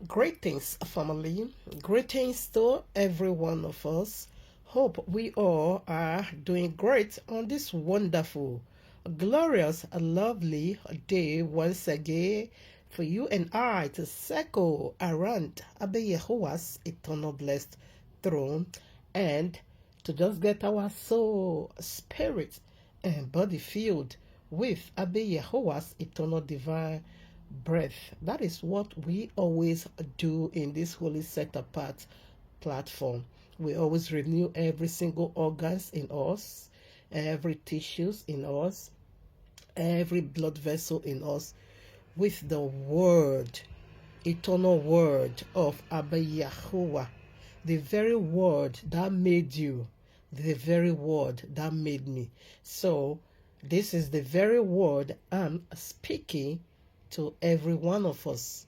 Greetings, family. Greetings to every one of us. Hope we all are doing great on this wonderful, glorious, lovely day once again for you and I to circle around YAHUAH'S eternal blessed throne and to just get our soul, spirit, and body filled with YAHUAH'S eternal divine breath. That is what we always do in this holy set apart platform. We always renew every single organs in us, every tissues in us, every blood vessel in us with the word, eternal word of Abba Yahuwah, the very word that made you, the very word that made me. So this is the very word I'm speaking to every one of us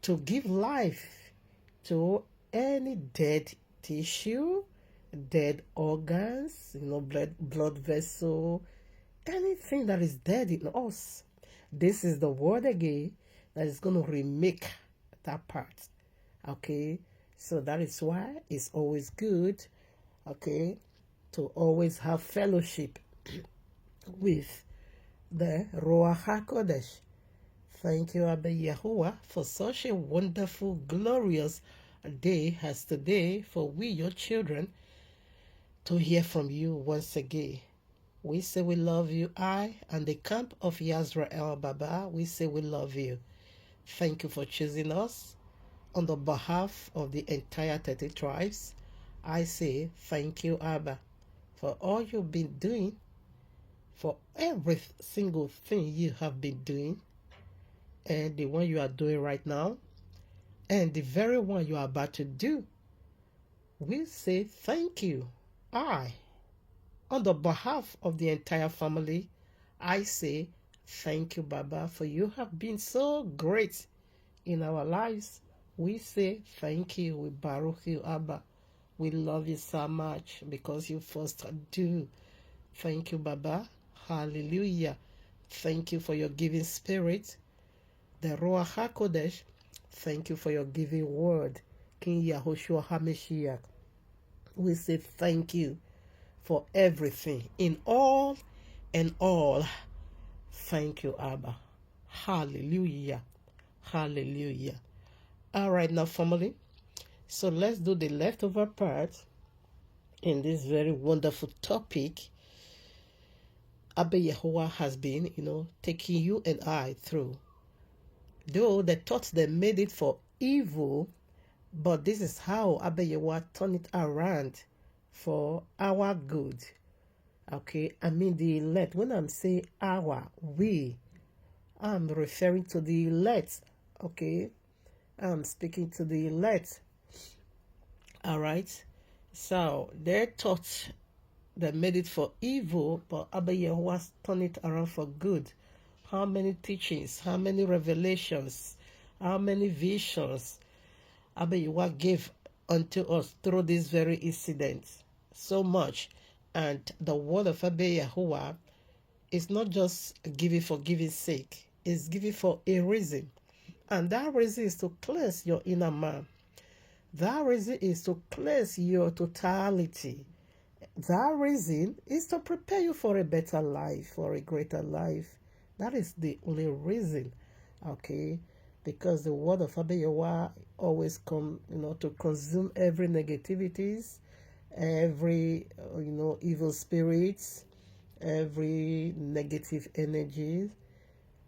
to give life to any dead tissue, dead organs, blood vessel, anything that is dead in us. This is the word again that is going to remake that part. Okay, so that is why it's always good, okay, to always have fellowship with the Ruach HaKodesh. Thank you, Abba Yahuwah, for such a wonderful, glorious day as today for we, your children, to hear from you once again. We say we love you, I and the camp of Yisrael, Baba. We say we love you. Thank you for choosing us. On the behalf of the entire 30 tribes, I say thank you, Abba, for all you've been doing, for every single thing you have been doing, and the one you are doing right now, and the very one you are about to do. We say thank you. On the behalf of the entire family, I say thank you, Baba, for you have been so great in our lives. We say thank you. We baruch you, Abba. We love you so much because you first do. Thank you, Baba. Hallelujah. Thank you for your giving spirit, the Ruach HaKodesh. Thank you for your giving word, King Yahushua HaMashiach. We say thank you for everything in all and all. Thank you, Abba. Hallelujah. Hallelujah. All right, now, family. So let's do the leftover part in this very wonderful topic. Abba Yahuwah has been, taking you and I through. Though they thought they made it for evil, but this is how Abba Yahuwah turned it around for our good. Okay, I mean the elect. When I'm saying I'm referring to the elect. Okay, I'm speaking to the elect. All right, so they thought they made it for evil, but Abba Yahuwah turned it around for good. How many teachings, how many revelations, how many visions Abba Yahuwah gave unto us through this very incident. So much. And the word of Abba Yahuwah is not just giving for giving's sake. It's giving for a reason. And that reason is to cleanse your inner man. That reason is to cleanse your totality. That reason is to prepare you for a better life, for a greater life. That is the only reason, okay? Because the word of Abba Yahuwah always come, to consume every negativities, every, evil spirits, every negative energies.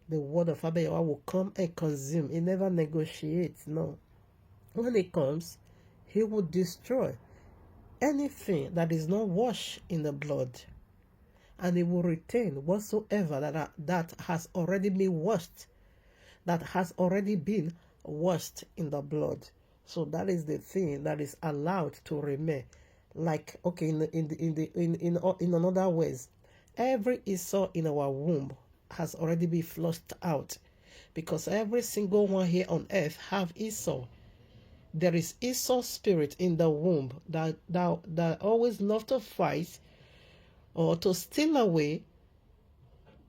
The word of Abba Yahuwah will come and consume. It never negotiates, no. When it comes, he will destroy anything that is not washed in the blood, and it will retain whatsoever that has already been washed, in the blood. So that is the thing that is allowed to remain. Like, okay, in another ways, every Esau in our womb has already been flushed out, because every single one here on earth have Esau. There is Esau spirit in the womb that always love to fight or to steal away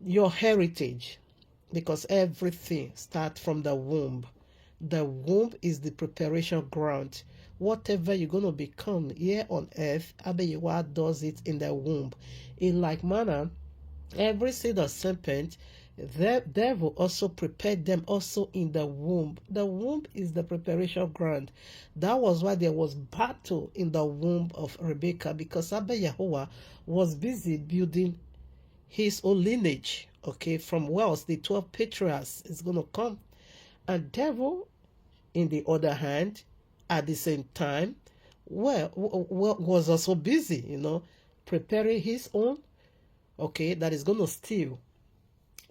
your heritage, because everything starts from the womb. The womb is the preparation ground. Whatever you're going to become here on earth, Abba Yahuwah does it in the womb. In like manner, every seed of serpent, the devil also prepared them also in the womb. The womb is the preparation ground. That was why there was battle in the womb of Rebecca, because Abba Yahuwah was busy building his own lineage. Okay, from whence the 12 patriarchs is going to come. And devil, in the other hand, at the same time, was also busy, preparing his own, okay, that is going to steal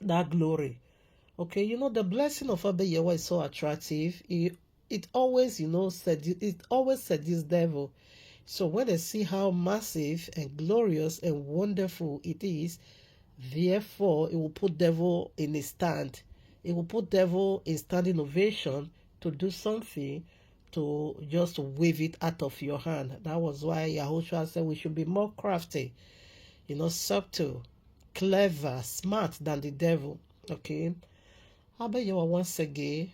that glory. Okay, the blessing of Abba Yahuwah is so attractive. It always, it always seduces devil. So when they see how massive and glorious and wonderful it is, therefore, it will put devil in a stand. It will put devil in standing ovation to do something, to just wave it out of your hand. That was why Yahushua said we should be more crafty, subtle, clever, smart than the devil. Okay. Abba Yahuwah, once again,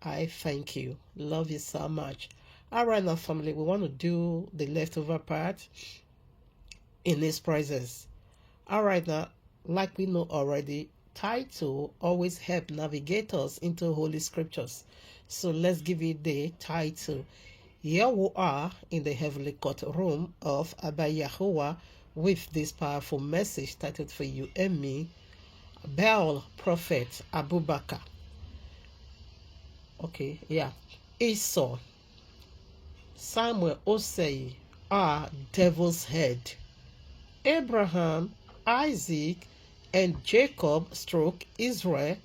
I thank you. Love you so much. All right, now, family, we want to do the leftover part in His presence. All right, now, like we know already, title always help navigate us into Holy Scriptures. So let's give it the title. Here we are in the heavenly courtroom of Abba Yahuwah with this powerful message titled for you and me, Baal Prophet Abubakar. Okay, yeah. Esau, Samuel, Osayi are Devilshead. Abraham, Isaac, and Jacob Israel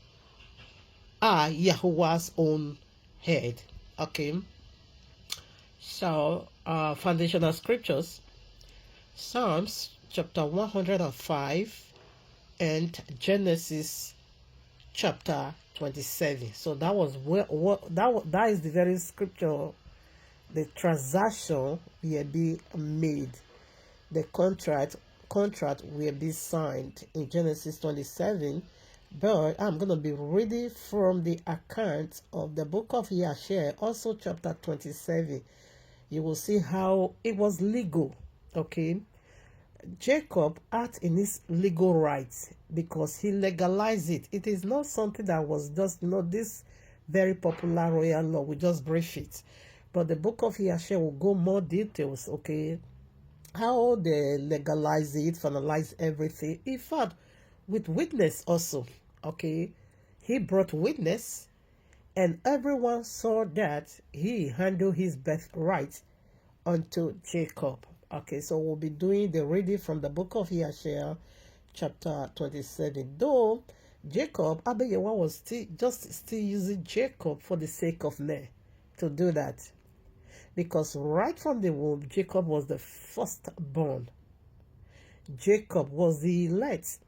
are Yahuwah's own head. Okay. So, foundational scriptures, Psalms chapter 105 and Genesis chapter 27. So that was that is the very scripture, the transaction will be made. The contract will be signed in Genesis 27. But I'm going to be reading from the account of the book of YAHUAH'S, also chapter 27. You will see how it was legal. Okay. Jacob acted in his legal rights because he legalized it. It is not something that was just, this very popular royal law. We just brief it. But the book of YAHUAH'S will go more details, okay? How they legalize it, finalize everything. In fact, with witness also, okay? He brought witness, and everyone saw that he handled his birthright unto Jacob. Okay, so we'll be doing the reading from the book of YAHUAH'S, chapter 27. Though Jacob, Abba Yahuwah was still using Jacob for the sake of men to do that. Because right from the womb, Jacob was the firstborn. Jacob was the elect.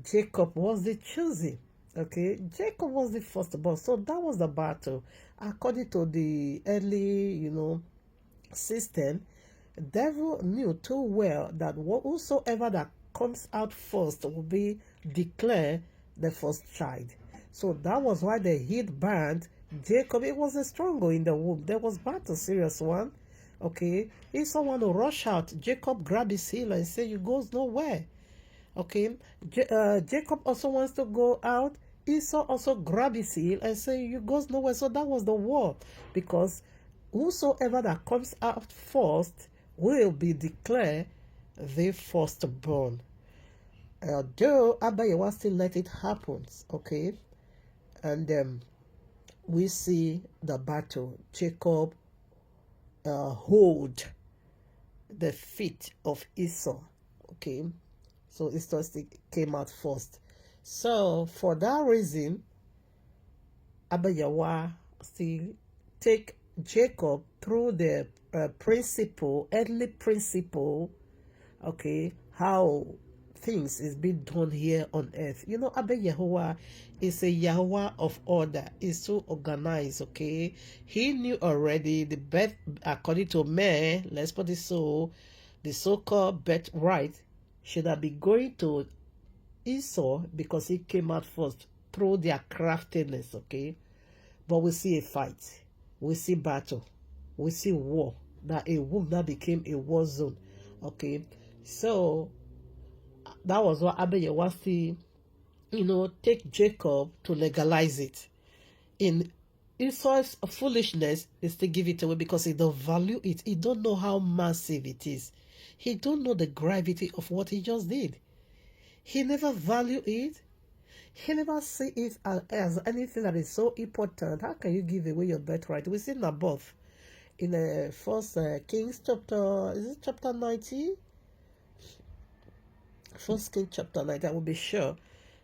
Jacob was the chosen. Okay, Jacob was the firstborn. So that was the battle. According to the early, system, the devil knew too well that whosoever that comes out first will be declared the first child. So that was why they hid banned Jacob. It was a struggle in the womb. There was battle, serious one. Okay, if someone will rush out, Jacob grabbed his heel and say, "You goes nowhere." Okay, Jacob also wants to go out. Esau also grabbed his heel and say, "You goes nowhere." So that was the war, because whosoever that comes out first will be declared the firstborn. Though Abba Yahuwah still let it happen, okay, and we see the battle. Jacob hold the feet of Esau, okay, so Esau came out first. So for that reason, Abba Yahuwah still take Jacob through the earthly principle, okay, how things is being done here on earth. Abba Yahuwah is a Yahuwah of order. Is so organized, okay. He knew already the birth, according to man, let's put it so, the so-called birthright should have been going to Esau because he came out first through their craftiness, okay. But we see a fight, we see battle, we see war. That a womb that became a war zone. Okay, so that was what YAHUAH'S, take Jacob to legalize it. In Esau's foolishness, they still give it away because he don't value it. He don't know how massive it is. He don't know the gravity of what he just did. He never value it. He never see it as anything that is so important. How can you give away your birthright? We see above in the First Kings chapter, is it chapter 90? First Kings chapter 90, I will be sure,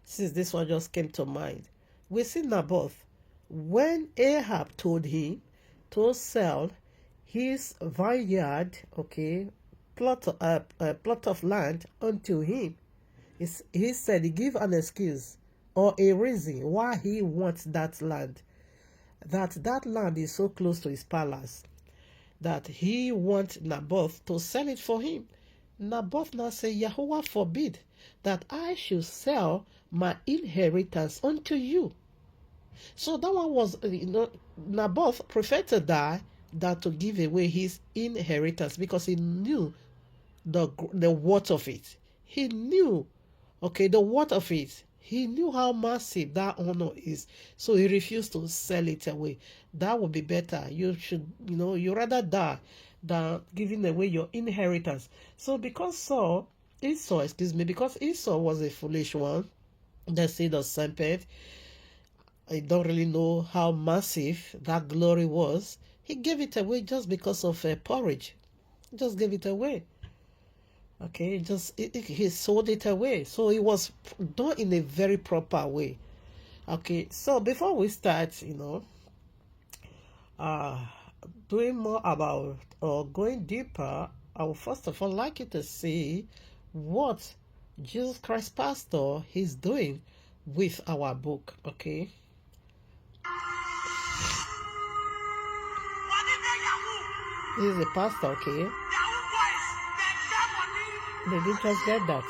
since this one just came to mind. We see Naboth, when Ahab told him to sell his vineyard, okay, plot of land unto him, he said he gave an excuse or a reason why he wants that land. That land is so close to his palace that he wants Naboth to sell it for him. Naboth now said, Yahuwah forbid that I should sell my inheritance unto you. So that one was, Naboth preferred to die than to give away his inheritance because he knew the worth of it. He knew, the worth of it. He knew how massive that honor is. So he refused to sell it away. That would be better. You should, you rather die than giving away your inheritance. So because Esau was a foolish one, the seed of serpent, I don't really know how massive that glory was. He gave it away just because of porridge. Just gave it away. Okay, he sold it away. So it was done in a very proper way. Okay, so before we start, doing more about or going deeper, I would first of all like you to see what Jesus Christ Pastor is doing with our book. Okay. This is a pastor, okay? They didn't just get that.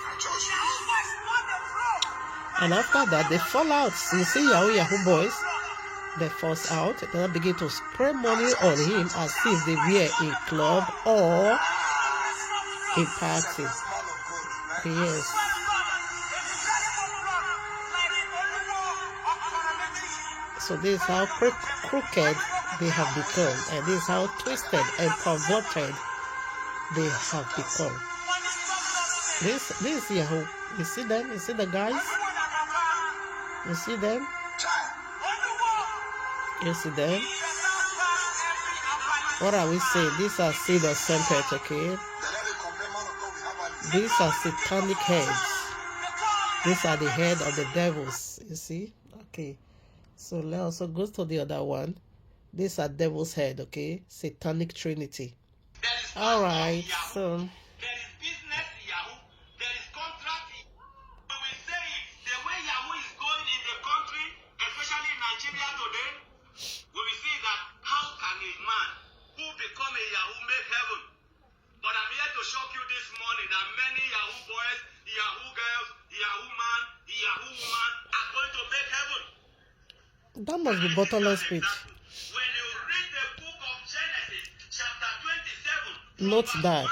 And after that, they fall out. You see Yahoo boys, they falls out. They begin to spray money on him as if they were a club or a party. Yes. So this is how crooked they have become, and this is how twisted and perverted they have become. This is Yahoo. You see them? You see the guys? You see them? You see them? What are we saying? These are seed of serpent, okay? These are satanic heads. These are the head of the devils. You see? Okay. So let's also go to the other one. These are devil's head, okay? Satanic Trinity. Alright, so there is business Yahoo, there is contract. We will say it, the way Yahoo is going in the country, especially in Nigeria today, we will see that how can a man who become a Yahoo make heaven? But I'm here to shock you this morning that many Yahoo boys, Yahoo girls, Yahoo man, Yahoo woman are going to make heaven. That must be bottomless pit. When you read the book of Genesis, chapter 27, note that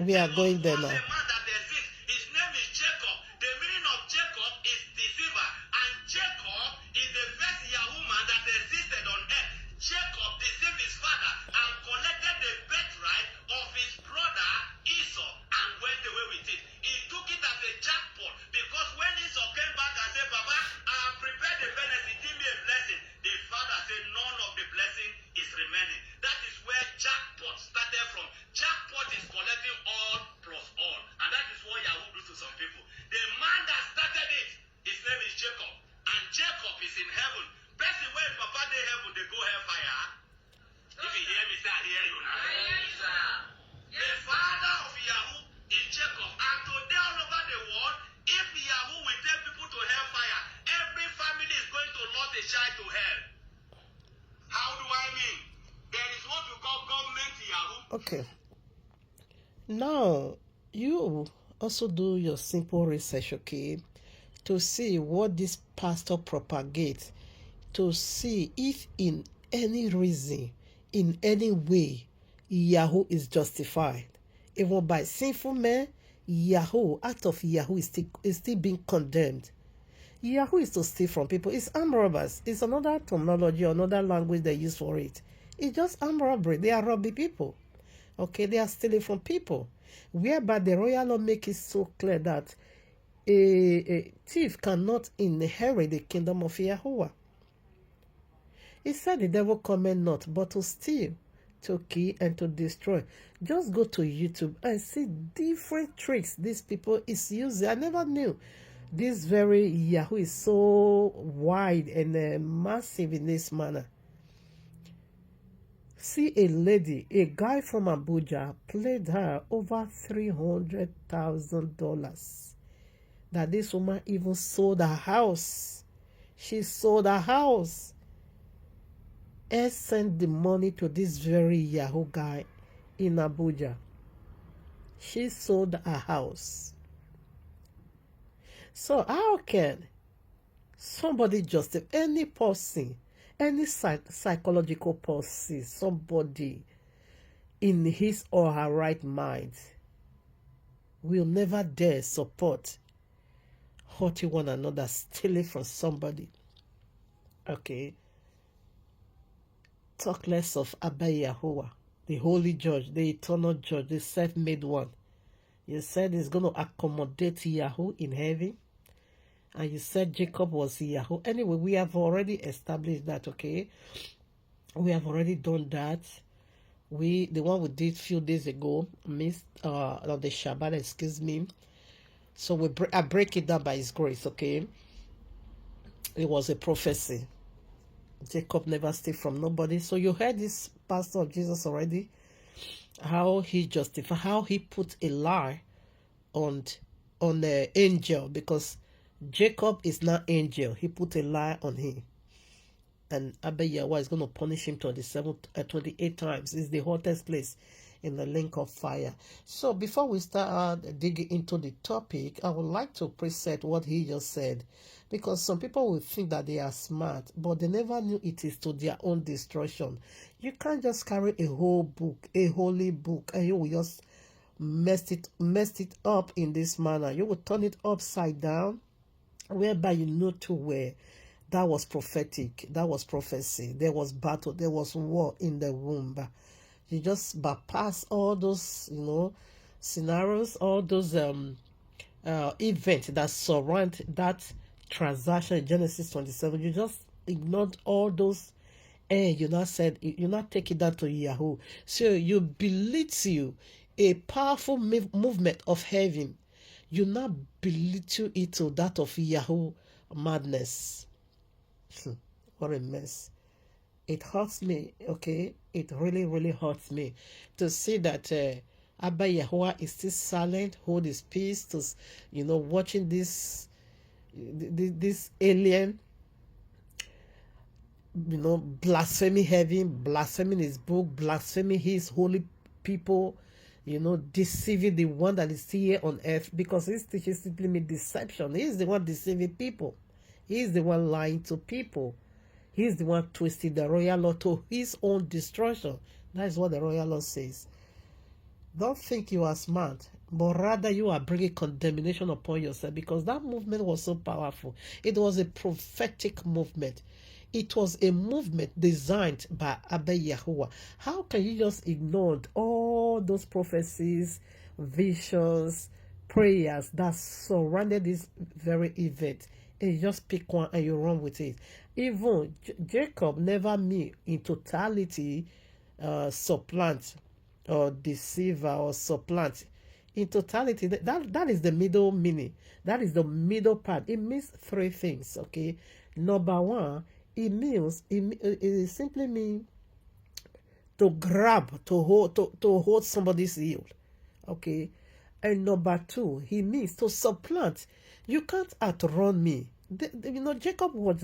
we are going there now. His name is Jacob. The meaning of Jacob is deceiver, and Jacob is the first Yahoo man that existed on earth. Jacob deceived his father and collected the birthright of his brother Esau and went away with it. He took it as a jackpot because when Esau came back and said, Baba, I have prepared the benefit, give me a blessing. The father said, none of the blessing is remaining. That is where jackpot started from. Jackpot is collecting all plus all. And that is what Yahoo do to some people. The man that started it, his name is Jacob. And Jacob is in heaven. Person where Papa they heaven, they go hellfire. If you hear me, say I hear you now. The father of Yahoo is Jacob. And today all over the world, if Yahoo will take people to hellfire, every family is going to load a child to hell. How do I mean? There is what we call government Yahoo. Okay. Now, you also do your simple research, okay, to see what this pastor propagates to see if in any reason, in any way, Yahoo is justified. Even by sinful men, Yahoo, act of Yahoo is still being condemned. Yahoo is to steal from people. It's armed robbers. It's another terminology, another language they use for it. It's just armed robbery. They are robbing people. Okay, they are stealing from people. Whereby the royal law make it so clear that a thief cannot inherit the kingdom of Yahuwah. He said the devil cometh not, but to steal, to kill, and to destroy. Just go to YouTube and see different tricks these people is using. I never knew this very Yahoo is so wide and massive in this manner. See a lady, a guy from Abuja played her over $300,000. That this woman even sold her house. She sold her house and sent the money to this very Yahoo guy in Abuja. She sold her house. So how can somebody justify any person, any psychological person, somebody in his or her right mind will never dare support hurting one another, stealing from somebody? Okay. Talk less of Abba Yahuwah, the holy judge, the eternal judge, the self-made one. You said he's going to accommodate Yahoo in heaven. And you said Jacob was Yahoo. Anyway, we have already established that, okay? We have already done that. The one we did few days ago, missed on the Shabbat, excuse me. So I break it down by his grace, okay? It was a prophecy. Jacob never stole from nobody. So you heard this pastor of Jesus already, how he justified, how he put a lie on the angel, because Jacob is not angel. He put a lie on him. And Abba Yahweh is going to punish him 28 times. It's the hottest place in the lake of fire. So before we start digging into the topic, I would like to preset what he just said. Because some people will think that they are smart, but they never knew it is to their own destruction. You can't just carry a whole book, a holy book, and you will just mess it up in this manner. You will turn it upside down, whereby you know too well that was prophetic, that was prophecy, there was battle, there was war in the womb. You just bypass all those, scenarios, all those events that surround that transaction in Genesis 27. You just ignored all those, and you not take it down to Yahoo. So you belittle a powerful movement of heaven. You not belittle it to that of Yahoo madness. What a mess. It hurts me, okay? It really, really hurts me to see that Abba Yahuwah is still silent, hold his peace, to, watching this alien, blaspheming heaven, blaspheming his book, blaspheming his holy people, deceiving the one that is still here on earth, because his teaching simply means deception. He is the one deceiving people. He is the one lying to people. He is the one twisting the royal law to his own destruction. That is what the royal law says. Don't think you are smart, but rather you are bringing condemnation upon yourself, because that movement was so powerful. It was a prophetic movement. It was a movement designed by Abba Yahuwah. How can you just ignore all those prophecies, visions, prayers that surrounded this very event, and you just pick one and you run with it? Even Jacob never mean in totality supplant or deceive or supplant. In totality, that is the middle meaning. That is the middle part. It means three things, okay? Number one, it simply means to grab, to hold somebody's heel, okay? And number two, he means to supplant. You can't outrun me. Jacob was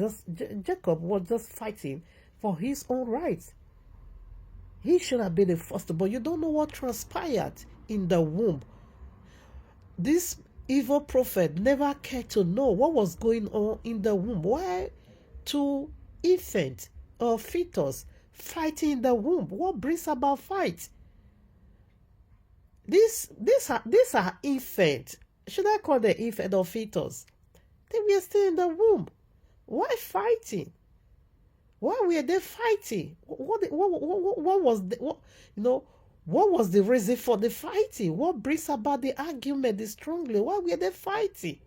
just fighting for his own rights. He should have been the first, but you don't know what transpired in the womb. This evil prophet never cared to know what was going on in the womb. Why two infant or fetus fighting in the womb. What brings about fight? These are infant. Should I call them infant or fetus? They were still in the womb. Why fighting? Why were they fighting? What was what was the reason for the fighting? What brings about the argument, the strongly? Why were they fighting?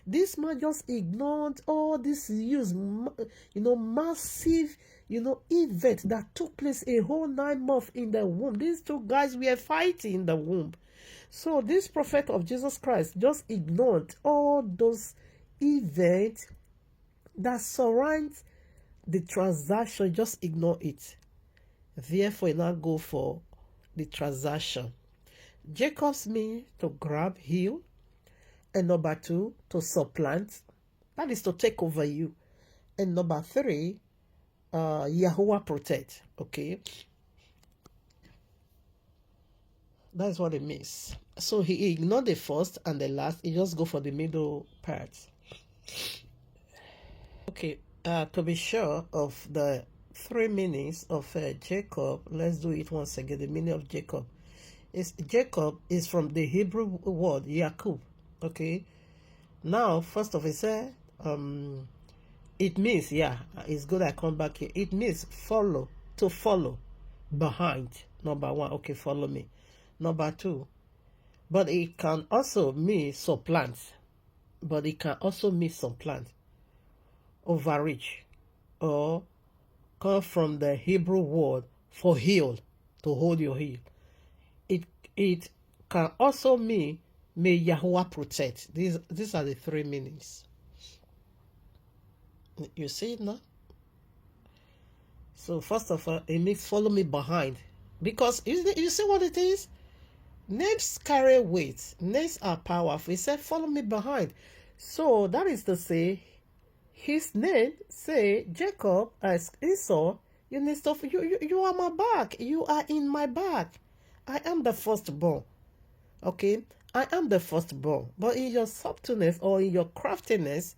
This man just ignored all this massive, event that took place a whole 9 months in the womb. These two guys were fighting in the womb. So this prophet of Jesus Christ just ignored all those events that surround the transaction. Just ignore it. Therefore, you now go for the transaction. Jacob's mean to grab, heal, and number 2, to supplant. That is to take over you. And number 3, Yahuwah protect. Okay. That's what it means. So he ignored the first and the last. He just go for the middle part. Okay. To be sure of the 3 meanings of Jacob, let's do it once again. The meaning of Jacob Jacob is from the Hebrew word Yaakov. Okay. Now, first of all, it means, it's good I come back here. It means follow, to follow, behind. Number 1, okay, follow me. Number 2, but it can also mean supplant. Overreach, or come from the Hebrew word for heel, to hold your heel. It can also mean may Yahuwah protect. These are the 3 meanings. You see it now? So first of all, it means follow me behind. Because you see what it is? Names carry weight. Names are powerful. He said, follow me behind. So that is to say, his name, say, Jacob, as Esau, you are my back. You are in my back. I am the firstborn. Okay? I am the firstborn. But in your subtleness or in your craftiness,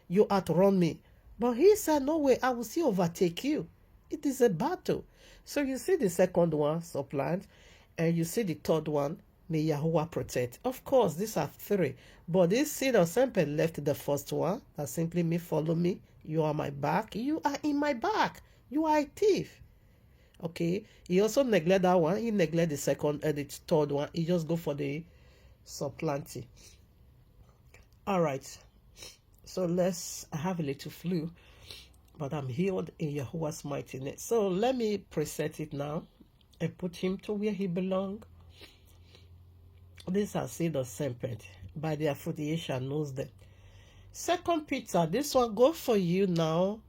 you outrun me. But he said, no way, I will still overtake you. It is a battle. So you see the second one, supplant, and you see the third one, may Yahuwah protect. Of course, these are 3. But this seed of serpent left the first one. That simply means follow me. You are my back. You are in my back. You are a thief. Okay. He also neglect that one. He neglect the second and the third one. He just go for the supplanting. All right. So let's have a little flu. But I'm healed in Yahuwah's mighty name. So let me preset it now and put him to where he belongs. These are seed of serpent. By their fruit ye shall know them. 2 Peter, this one go for you now.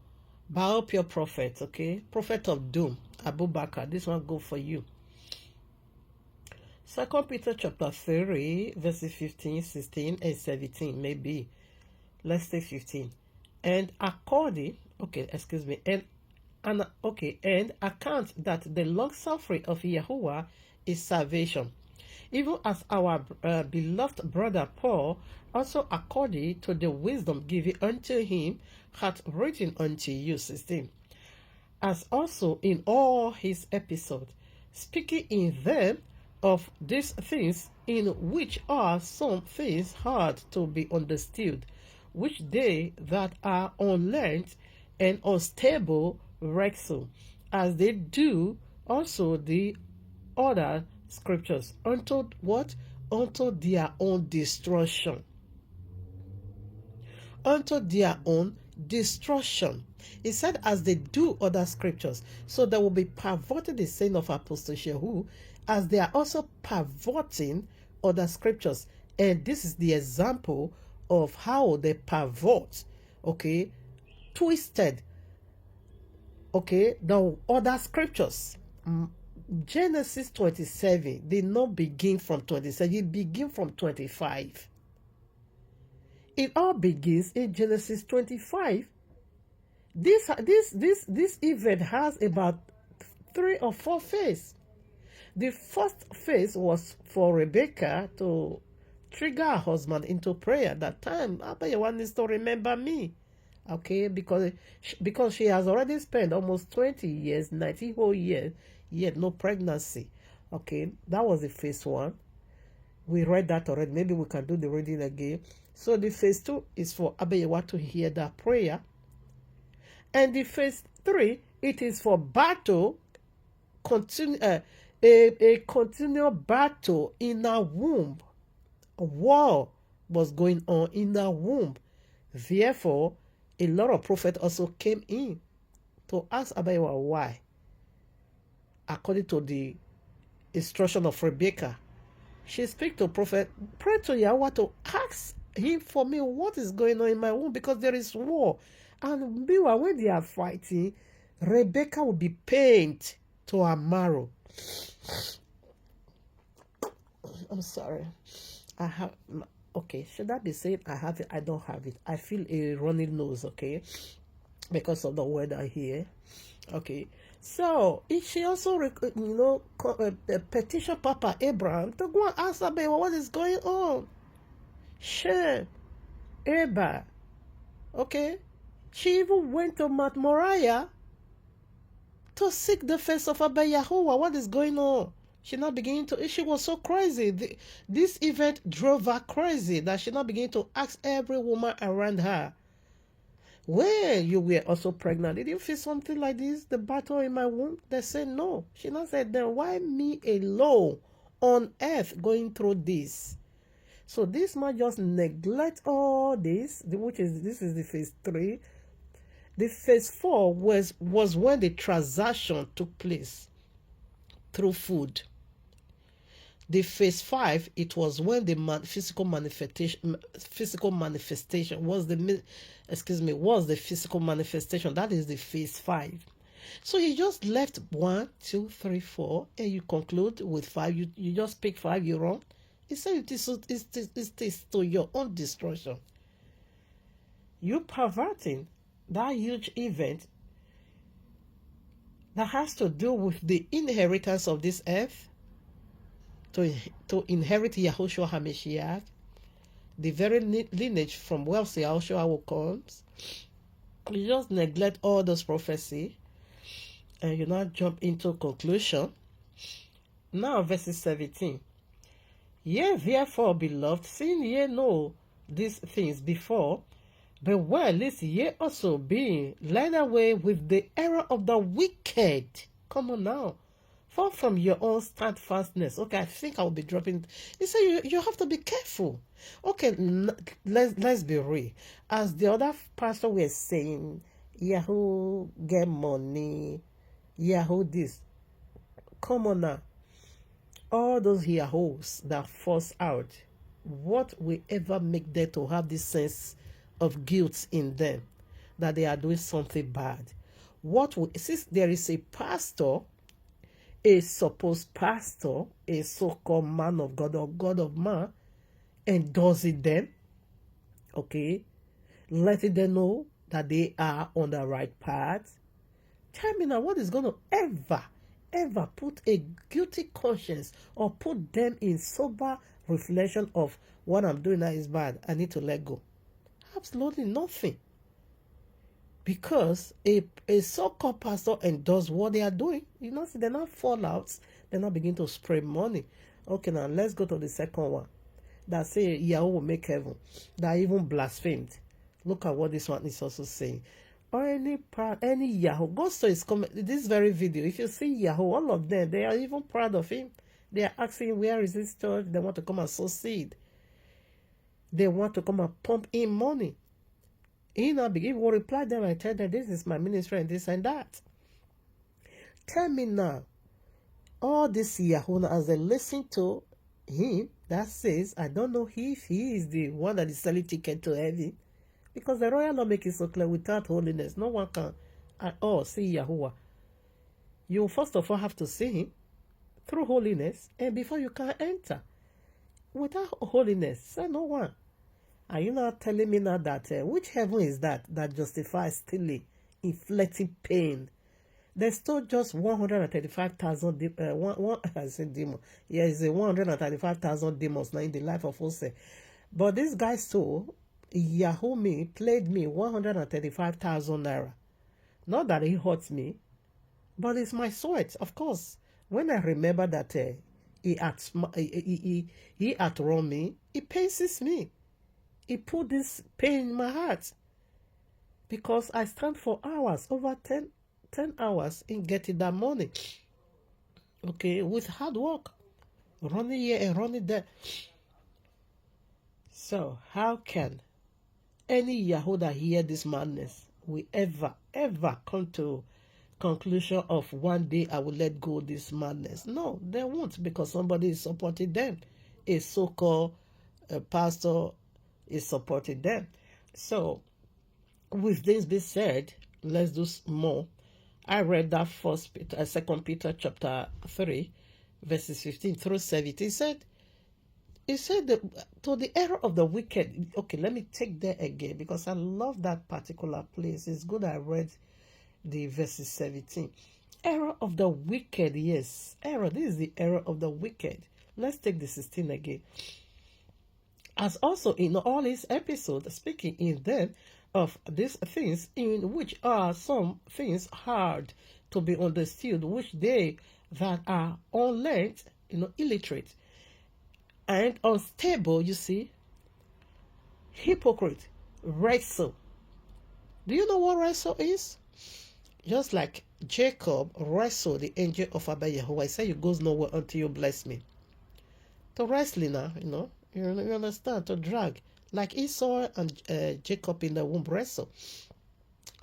Baal your prophet, okay? Prophet of doom, Abubakar. This one go for you. 2 Peter chapter 3, verses 15, 16, and 17, maybe. Let's say 15. And according, and account that the long suffering of Yahuwah is salvation, even as our beloved brother Paul, also according to the wisdom given unto him, hath written unto you, 16, as also in all his episodes, speaking in them of these things, in which are some things hard to be understood, which they that are unlearned and unstable wrestle, as they do also the other scriptures, unto what? Unto their own destruction. Unto their own destruction. He said, as they do other scriptures. So they will be perverting the saying of Apostle Shehu, as they are also perverting other scriptures. And this is the example of how they pervert, okay, twisted, okay, the other scriptures. Genesis 27 did not begin from 27, it begins from 25. It all begins in Genesis 25. This event has about 3 or 4 phases. The first phase was for Rebecca to trigger her husband into prayer. That time, Abba, you want to remember me. Okay, because she has already spent almost 20 years, 90 whole years, yet no pregnancy. Okay, that was the phase one. We read that already. Maybe we can do the reading again. So the phase two is for Abayewa to hear that prayer. And the phase three, it is for battle, a continual battle in our womb. A war was going on in our womb. Therefore, a lot of prophets also came in to ask Abayewa why, according to the instruction of Rebecca. She speak to prophet, pray to Yahweh to ask him for me what is going on in my womb, because there is war. And meanwhile, when they are fighting, Rebecca will be pained to her marrow. I'm sorry. I have, okay, should I be saying I have it? I don't have it. I feel a running nose, okay, because of the weather here. Okay, so she also, petition Papa Abraham to go and ask Abayewa what is going on. Shem, Eba, okay. She even went to Mount Moriah to seek the face of Abba Yahuwah. What is going on? She now beginning to, she was so crazy. This event drove her crazy that she now began to ask every woman around her, when you were also pregnant, did you feel something like this, the battle in my womb? They said no. She now said, then why me alone on earth going through this? So this man just neglect all this, this is the phase three. The phase four was when the transaction took place through food. The phase five, it was when the physical manifestation was the physical manifestation. That is the phase five. So you just left 1, 2, 3, 4, and you conclude with 5. You just pick 5. You're wrong. It said it is to your own destruction. You perverting that huge event that has to do with the inheritance of this earth, to inherit Yahushua HaMashiach, the very lineage from whence Yahushua will comes. You just neglect all those prophecy, and you now jump into conclusion. Now, verses 17. Ye therefore, beloved, seeing ye know these things before, beware lest ye also be led away with the error of the wicked. Come on now. Fall from your own steadfastness. Okay, I think I'll be dropping. You say you have to be careful. Okay, let's be real. As the other pastor was saying, Yahoo get money, Yahoo this. Come on now. All those Yahoos that force out, what will ever make them to have this sense of guilt in them that they are doing something bad? Since there is a pastor, a supposed pastor, a so-called man of God or God of man, endorsing them, okay, letting them know that they are on the right path. Tell me now, what is going to ever put a guilty conscience or put them in sober reflection of what I'm doing now is bad, I need to let go? Absolutely nothing. Because a so-called pastor endorses what they are doing. You know, see, they're not fallouts. They're not begin to spray money. Okay, now let's go to the second one. That say Yahweh will make heaven. That even blasphemed. Look at what this one is also saying. Or any Yahweh goes to his comment. This very video, if you see Yahweh, all of them, they are even proud of him. They are asking, where is this church? They want to come and sow seed. They want to come and pump in money. He will reply them and tell them, this is my ministry and this and that. Tell me now, all this Yahweh, as they listen to him, that says, I don't know if he is the one that is selling ticket to heaven. Because the royal law makes it so clear, without holiness, no one can at all see Yahuwah. You first of all have to see him through holiness, and before you can enter. Without holiness, say no one. Are you not telling me now that, which heaven is that justifies stealing, inflicting pain? There's still just 135,000 demons. Yeah, it's 135,000 demons now in the life of Osayi. But this guy stole Yahoo me played me 135,000 naira. Not that it hurts me, but it's my sweat, of course. When I remember that he outrun me, it pains me. It put this pain in my heart because I stand for hours, over 10 hours in getting that money. Okay, with hard work, running here and running there. So how can any Yahoo that hear this madness will ever come to conclusion of one day I will let go of this madness? No, they won't, because somebody is supporting them. A so-called pastor is supporting them. So with this being said, let's do more. I read that Second Peter chapter 3, verses 15 through 17. It said that to the error of the wicked. Okay, let me take that again because I love that particular place. It's good I read the verses 17. Error of the wicked, yes. Error, this is the error of the wicked. Let's take the 16 again. As also in all his episodes, speaking in them of these things, in which are some things hard to be understood, which they that are unlearned, illiterate, and unstable, you see, hypocrite, wrestle. Do you know what wrestle is? Just like Jacob wrestled the angel of Abba Yahuwah. I say you goes nowhere until you bless me. To wrestling now, you understand, to drag. Like Esau and Jacob in the womb wrestle.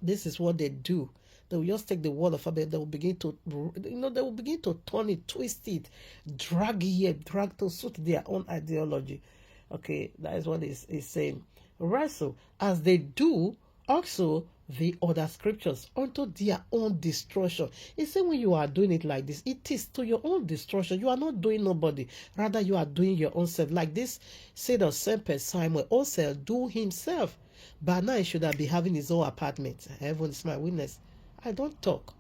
This is what they do. They will just take the word of Abba, they will begin to, they will begin to turn it, twist it, drag it, drag to suit their own ideology. Okay, that is what it's saying. Wrestle, as they do also the other scriptures, unto their own destruction. It's saying when you are doing it like this, it is to your own destruction. You are not doing nobody. Rather, you are doing your own self. Like this said of Semper Simon, also do himself. But now he should have been having his own apartment. Heaven is my witness. I don't talk.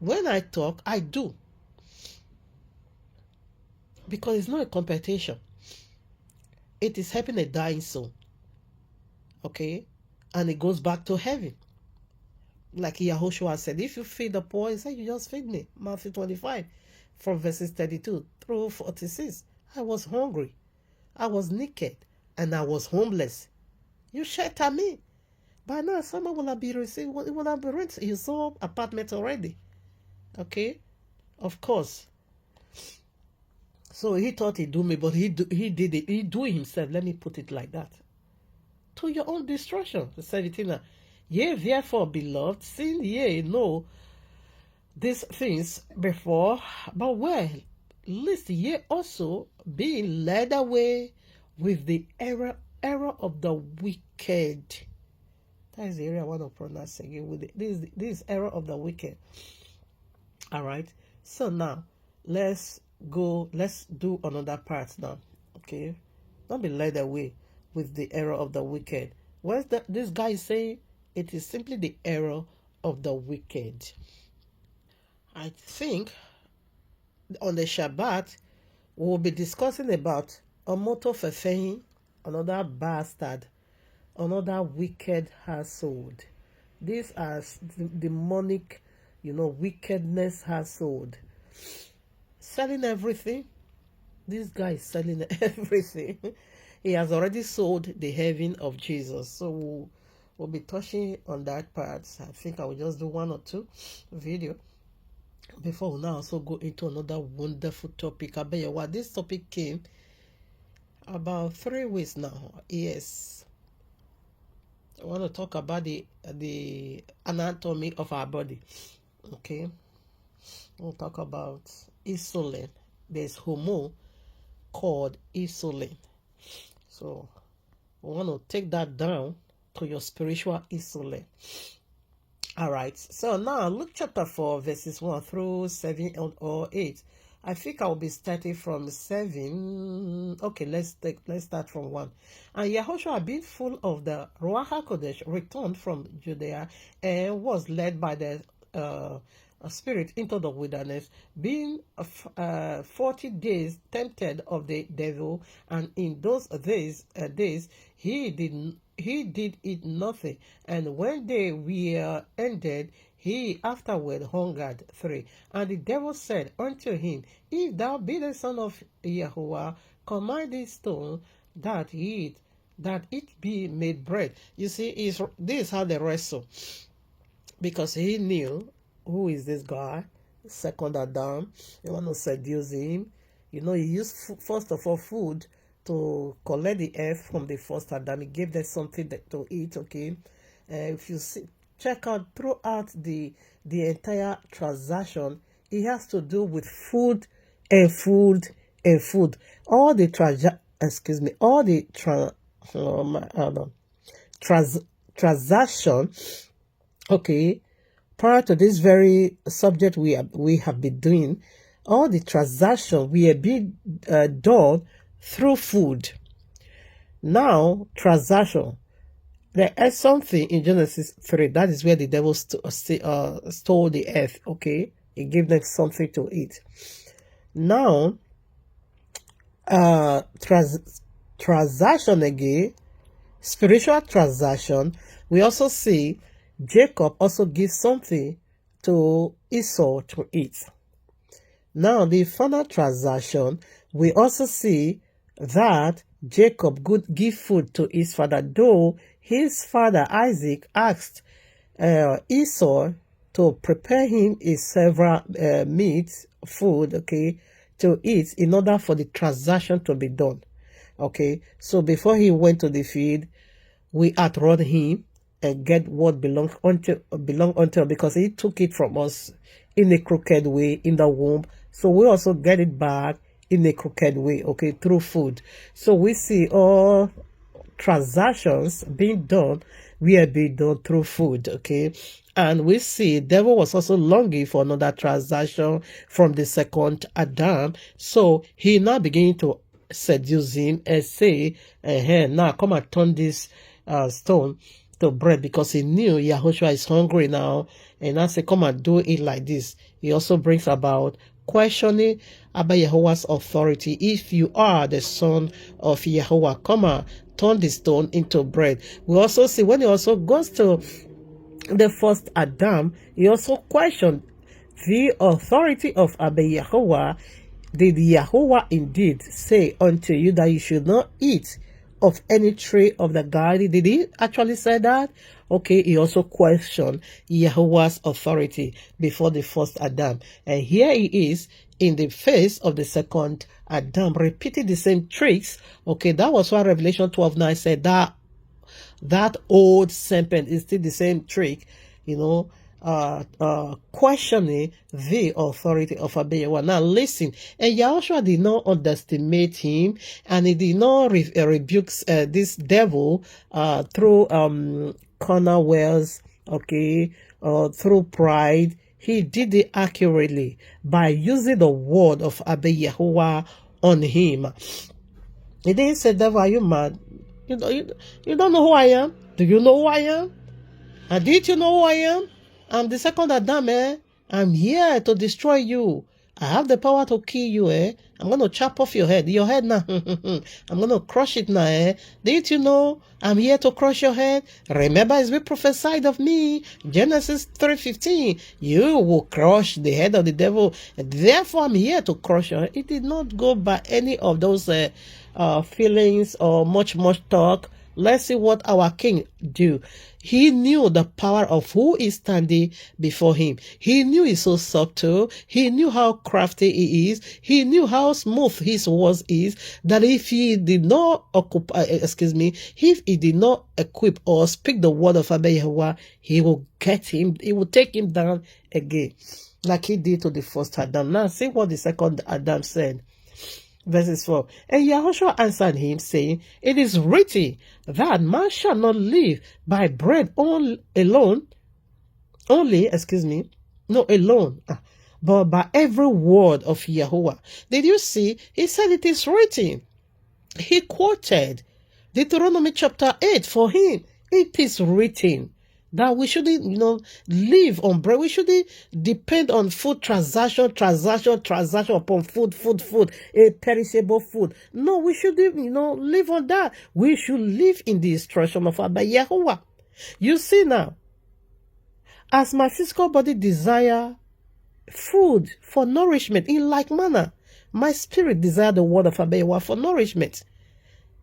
When I talk, I do. Because it's not a competition. It is helping a dying soul. Okay? And it goes back to heaven. Like Yahushua said, if you feed the poor, he said, you just feed me. Matthew 25, from verses 32 through 46. I was hungry. I was naked. And I was homeless. You shelter me. By now, someone will have been received, will have been rented his own apartment already. Okay? Of course. So he thought he'd do me, but he did it. He do it himself. Let me put it like that. To your own destruction. The 17. Ye therefore, beloved, seeing ye know these things before, but well, lest ye also being led away with the error of the wicked. That is the area I want to pronounce again. With this error of the wicked. All right. So now let's do another part now. Okay. Don't be led away with the error of the wicked. What's that? This guy is saying it is simply the error of the wicked. I think on the Shabbat we'll be discussing about Omoto Fefehin, another bastard, another wicked household. These are demonic, wickedness household. Selling everything. This guy is selling everything. He has already sold the heaven of Jesus. So we'll be touching on that part. I think I will just do one or two video before we now also go into another wonderful topic. I bet you what this topic came about 3 weeks now. Yes. I want to talk about the anatomy of our body. Okay. We'll talk about insulin. There's hormone called insulin. So we want to take that down to your spiritual insulin. All right. So now Luke chapter 4, verses 1 through 7 or 8. I think I'll be starting from 7. Okay, let's start from 1. And Yahushua, being full of the Ruach HaKodesh, returned from Judea and was led by the spirit into the wilderness, being 40 days tempted of the devil, and in those days he did eat nothing, and when they were ended, he afterward hungered 3. And the devil said unto him, If thou be the son of Yahuwah, command this stone that it be made bread. You see, this is how they wrestle, because he knew who is this guy, second Adam. You want to seduce him. He used first of all food to collect the earth from the first Adam. He gave them something to eat. Okay, if you check out throughout the entire transaction, it has to do with food and food and food. All the transaction, okay, prior to this very subject we have been doing, all the transaction we have been done through food. Now, transaction. There is something in Genesis 3. That is where the devil stole the earth. Okay, he gave them something to eat. Now, transaction again, spiritual transaction. We also see Jacob also gives something to Esau to eat. Now, the final transaction, we also see that Jacob could give food to his father, though his father Isaac asked Esau to prepare him a several food, okay, to eat in order for the transaction to be done. Okay, so before he went to the field, we outrun him and get what belong unto, because he took it from us in a crooked way in the womb. So we also get it back in a crooked way, okay, through food. So we see all transactions being done, we are being done through food, okay. And we see devil was also longing for another transaction from the second Adam. So he now beginning to seduce him and say, now come and turn this stone to bread, because he knew Yahushua is hungry now, and I say, come and do it like this. He also brings about questioning about Yahuwah's authority. If you are the son of Yahuwah, come and turn the stone into bread. We also see when he also goes to the first Adam, he also questioned the authority of Abba Yahuwah. Did Yahuwah indeed say unto you that you should not eat of any tree of the garden? Did he actually say that? Okay, he also questioned Yahuwah's authority before the first Adam. And here he is in the face of the second Adam, repeating the same tricks. Okay, that was why Revelation 12:9 said that old serpent is still the same trick, questioning the authority of Abiyahwa. Now listen, and Yahushua did not underestimate him, and he did not rebuke this devil through corner wells, okay, through pride. He did it accurately by using the word of Abiyahwa on him. He didn't say, devil, are you mad? You don't know who I am? Do you know who I am? And did you know who I am? I'm the second Adam, I'm here to destroy you. I have the power to kill you, I'm going to chop off your head. Your head now. I'm going to crush it now, Did you know I'm here to crush your head? Remember, it's been prophesied of me. Genesis 3:15. You will crush the head of the devil. Therefore, I'm here to crush your head. It did not go by any of those feelings or much talk. Let's see what our king do. He knew the power of who is standing before him. He knew he's so subtle. He knew how crafty he is. He knew how smooth his words is, that if he did not if he did not equip or speak the word of Abiyahwa, he will take him down again, like he did to the first Adam. Now see what the second Adam said. Verses 4. And Yahushua answered him, saying, It is written that man shall not live by bread alone, but by every word of Yahuwah. Did you see? He said it is written. He quoted Deuteronomy chapter 8 for him. It is written. that we shouldn't, live on bread. We shouldn't depend on food transaction upon food, a perishable food. No, we shouldn't, live on that. We should live in the instruction of Abba Yahuwah. You see now, as my physical body desire food for nourishment, in like manner, my spirit desire the word of Abba Yahuwah for nourishment.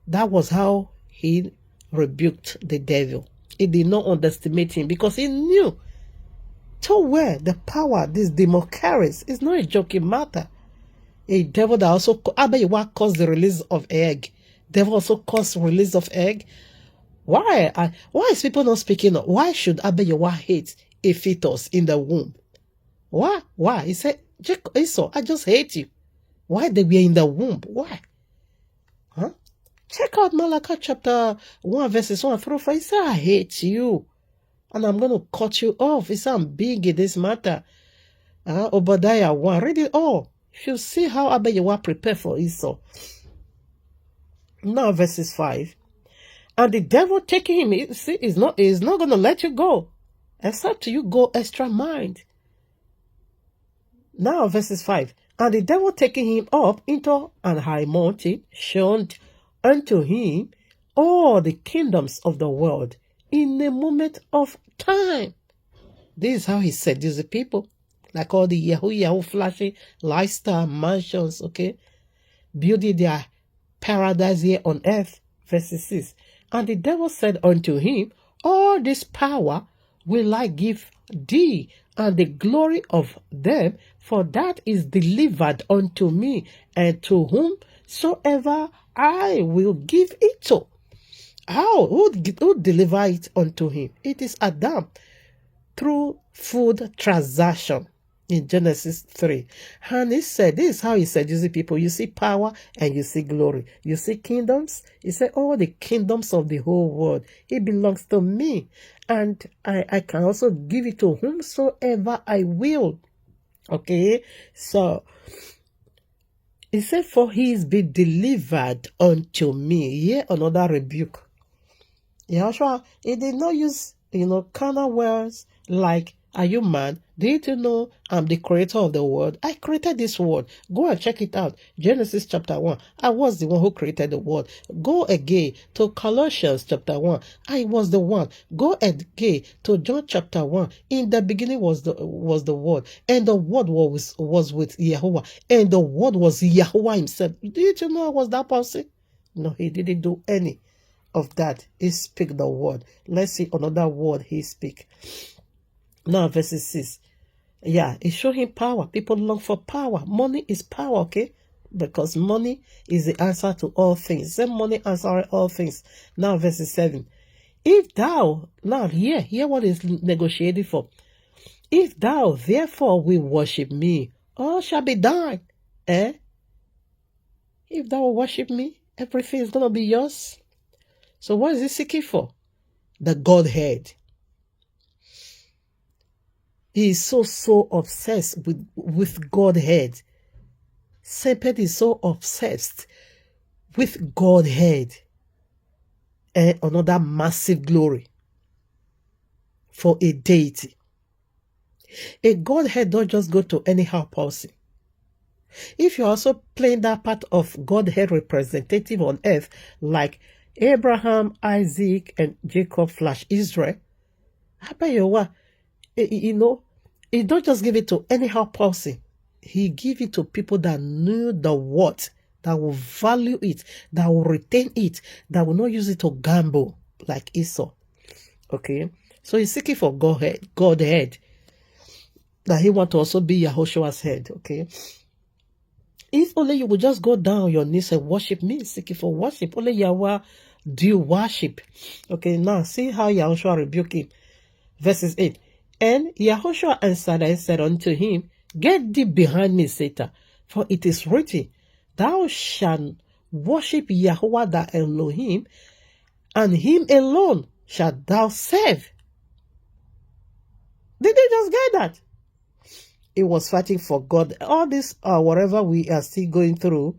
That was how he rebuked the devil. He did not underestimate him because he knew to where the power this demon carries is not a joking matter. A devil that also, Abba Yahuwah caused the release of egg. Devil also caused release of egg. Why is people not speaking up? Why should Abba Yahuwah hate a fetus in the womb? Why? He said, Esau, I just hate you. Why they were in the womb? Why? Huh? Check out Malachi chapter 1 verses 1 through 5. He said, I hate you. And I'm going to cut you off. He said, I'm big in this matter. Obadiah 1. Read it all. You see how Abba Yahuwah prepared for Esau. Now verses 5. And the devil taking him, see, is not going to let you go. Except you go extra mind. Now verses 5. And the devil taking him up into an high mountain, showed unto him all the kingdoms of the world in a moment of time. This is how he seduced the people. Like all the Yahoo flashy lifestyle mansions, okay? Building their paradise here on earth. Verse 6. And the devil said unto him, all this power will I give thee, and the glory of them, for that is delivered unto me, and to whomsoever I will give it to. How? Who deliver it unto him? It is Adam, through food transaction in Genesis 3. And he said, this is how he said, you see people, you see power and you see glory. You see kingdoms. He said, all the kingdoms of the whole world, it belongs to me. And I can also give it to whomsoever I will. Okay, so he said, for he is be delivered unto me. Here another rebuke. Yahushua, he did not use, carnal words like, are you mad? Did you know I'm the creator of the world? I created this world. Go and check it out. Genesis chapter 1. I was the one who created the world. Go again to Colossians chapter 1. I was the one. Go again to John chapter 1. In the beginning was the word. And the word was with Yahuwah. And the word was Yahuwah himself. Did you know I was that person? No, he didn't do any of that. He speak the word. Let's see another word he speak. Now, verse 6. Yeah, it showed him power. People long for power. Money is power, okay? Because money is the answer to all things. Same money answers all things. Now, verse 7. If thou, now hear what is negotiated for. If thou therefore will worship me, all shall be thine. If thou will worship me, everything is going to be yours. So what is he seeking for? The Godhead. He is so obsessed with Godhead. Serpent is so obsessed with Godhead. And another massive glory for a deity. A Godhead don't just go to anyhow person. If you're also playing that part of Godhead representative on earth, like Abraham, Isaac, and Jacob / Israel, Abba Yahuwah, he don't just give it to anyhow person. He give it to people that knew the word, that will value it, that will retain it, that will not use it to gamble like Esau. Okay? So he's seeking for Godhead. That he want to also be Yahushua's head. Okay? If only you would just go down on your knees and worship me, seeking for worship. Only Yahweh do worship. Okay, now see how Yahushua rebuked him. Verses 8. And Yahushua answered and said unto him, get thee behind me, Satan, for it is written, thou shalt worship Yahuwah thy Elohim, and him alone shalt thou serve. Did they just get that? It was fighting for God. All this, whatever we are still going through,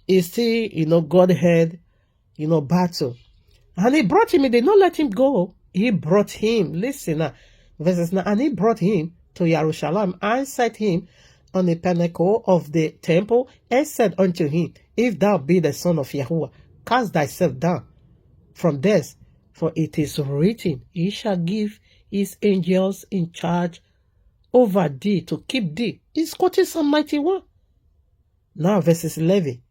is still, Godhead, battle. And he brought him, he did not let him go. he brought him, listen now, verses 9, and he brought him to Jerusalem and set him on the pinnacle of the temple and said unto him, if thou be the son of Yahuwah, cast thyself down from thence, for it is written, he shall give his angels in charge over thee to keep thee. He's quoting Psalm 91. Now verses 11.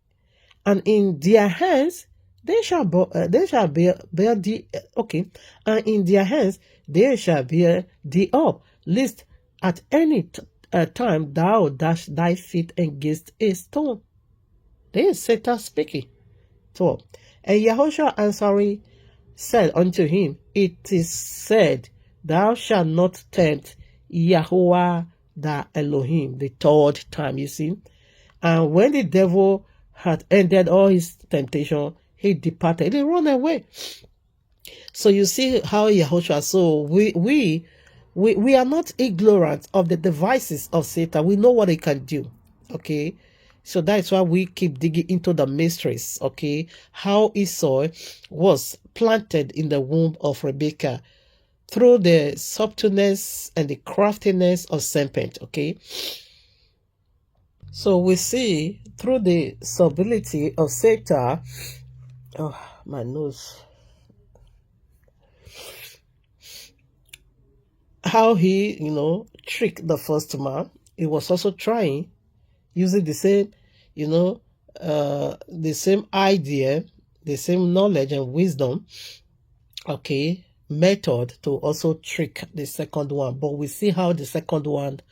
And in their hands they shall bear thee, okay, and in their hands they shall bear thee up, lest at any time thou dash thy feet against a stone. This is Satan speaking. 12. And Yahushua answering said unto him, it is said, thou shalt not tempt Yahuwah thy Elohim. The third time, you see. And when the devil had ended all his temptation, he departed. He ran away. So you see how Yahushua. So we are not ignorant of the devices of Satan. We know what he can do. Okay. So that's why we keep digging into the mysteries. Okay. How Esau was planted in the womb of Rebekah through the subtleness and the craftiness of serpent. Okay. So we see through the subtlety of Satan. Oh, my nose. How he, tricked the first man. He was also trying, using the same, the same idea, the same knowledge and wisdom, okay, method to also trick the second one. But we see how the second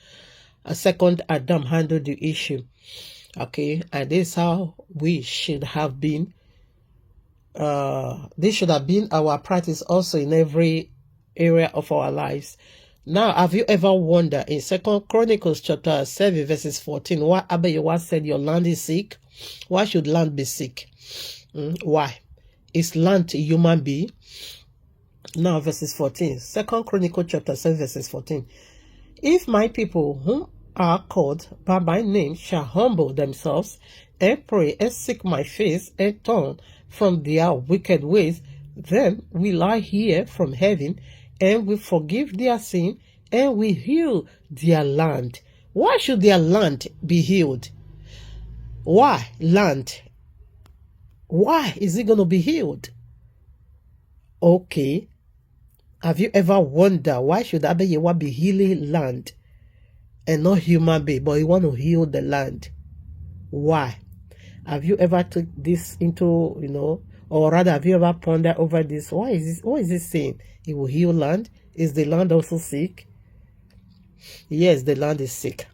Adam handled the issue, okay, and this is how we should have been. This should have been our practice also in every area of our lives. Now, have you ever wondered in 2 Chronicles chapter 7 verses 14, why Abba said your land is sick? Why should land be sick? Why? Is land a human being? Now, verses 14. 2 Chronicles chapter 7 verses 14. If my people whom are called by my name shall humble themselves and pray and seek my face and turn from their wicked ways, then will I hear from heaven and will forgive their sin and will heal their land. Why should their land be healed? Why land? Why is it going to be healed? Okay. Have you ever wondered why should Abba Yewa be healing land and not human being, but he want to heal the land? Why? Have you ever took this into, or rather have you ever pondered over this? Why is this? What is this saying? He will heal land. Is the land also sick? Yes, the land is sick.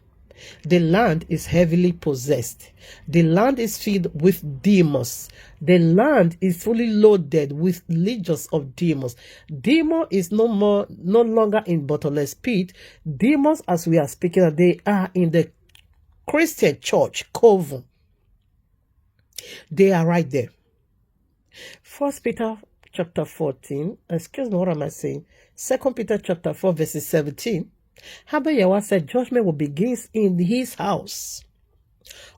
The land is heavily possessed. The land is filled with demons. The land is fully loaded with legions of demons. Demon is no longer in bottomless pit. Demons, as we are speaking, they are in the Christian church coven. They are right there. 1 Peter chapter 14, excuse me, what am I saying? 2 Peter chapter 4 verses 17. Abba Yahweh said judgment will begin in his house.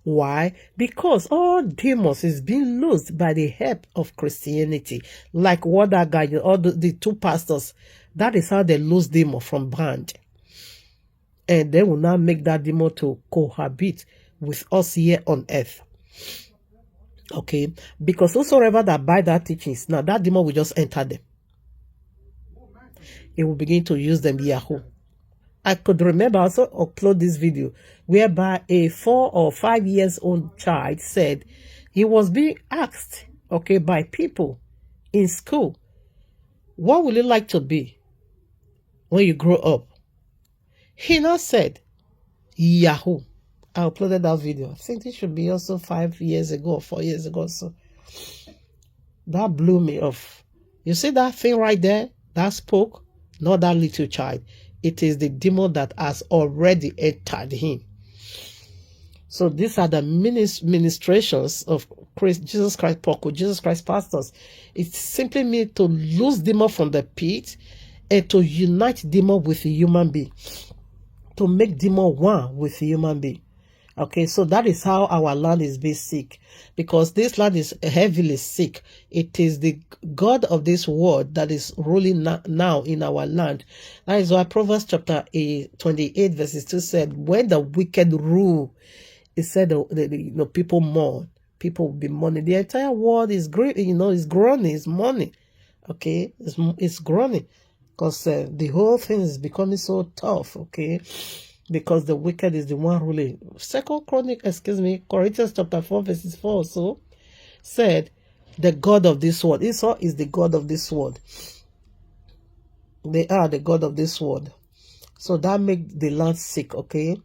Why? Because all demons is being loosed by the help of Christianity. Like what that guy, all the two pastors, that is how they lose demon from band. And they will now make that demon to cohabit with us here on earth. Okay, because whosoever that buy that teachings, now that demon will just enter them. It will begin to use them Yahoo. I could remember also upload this video whereby a 4 or 5 years old child said he was being asked, okay, by people in school, what will you like to be when you grow up? He now said, Yahoo. I uploaded that video. I think it should be also 5 years ago or 4 years ago. So that blew me off. You see that thing right there? That spoke, not that little child. It is the demon that has already entered him. So these are the ministrations of Jesus Christ pastors. It simply means to lose demon from the pit and to unite demon with a human being. To make demon one with a human being. Okay, so that is how our land is being sick, because this land is heavily sick. It is the God of this world that is ruling now in our land. That is why Proverbs chapter 28 verses 2 said, when the wicked rule, it said, people mourn. People will be mourning. The entire world is is groaning, is mourning. Okay, it's groaning because the whole thing is becoming so tough. Okay, because the wicked is the one ruling. Corinthians chapter 4 verses 4 also said, the God of this world. Esau is the God of this world. They are the God of this world. So that makes the land sick. Okay,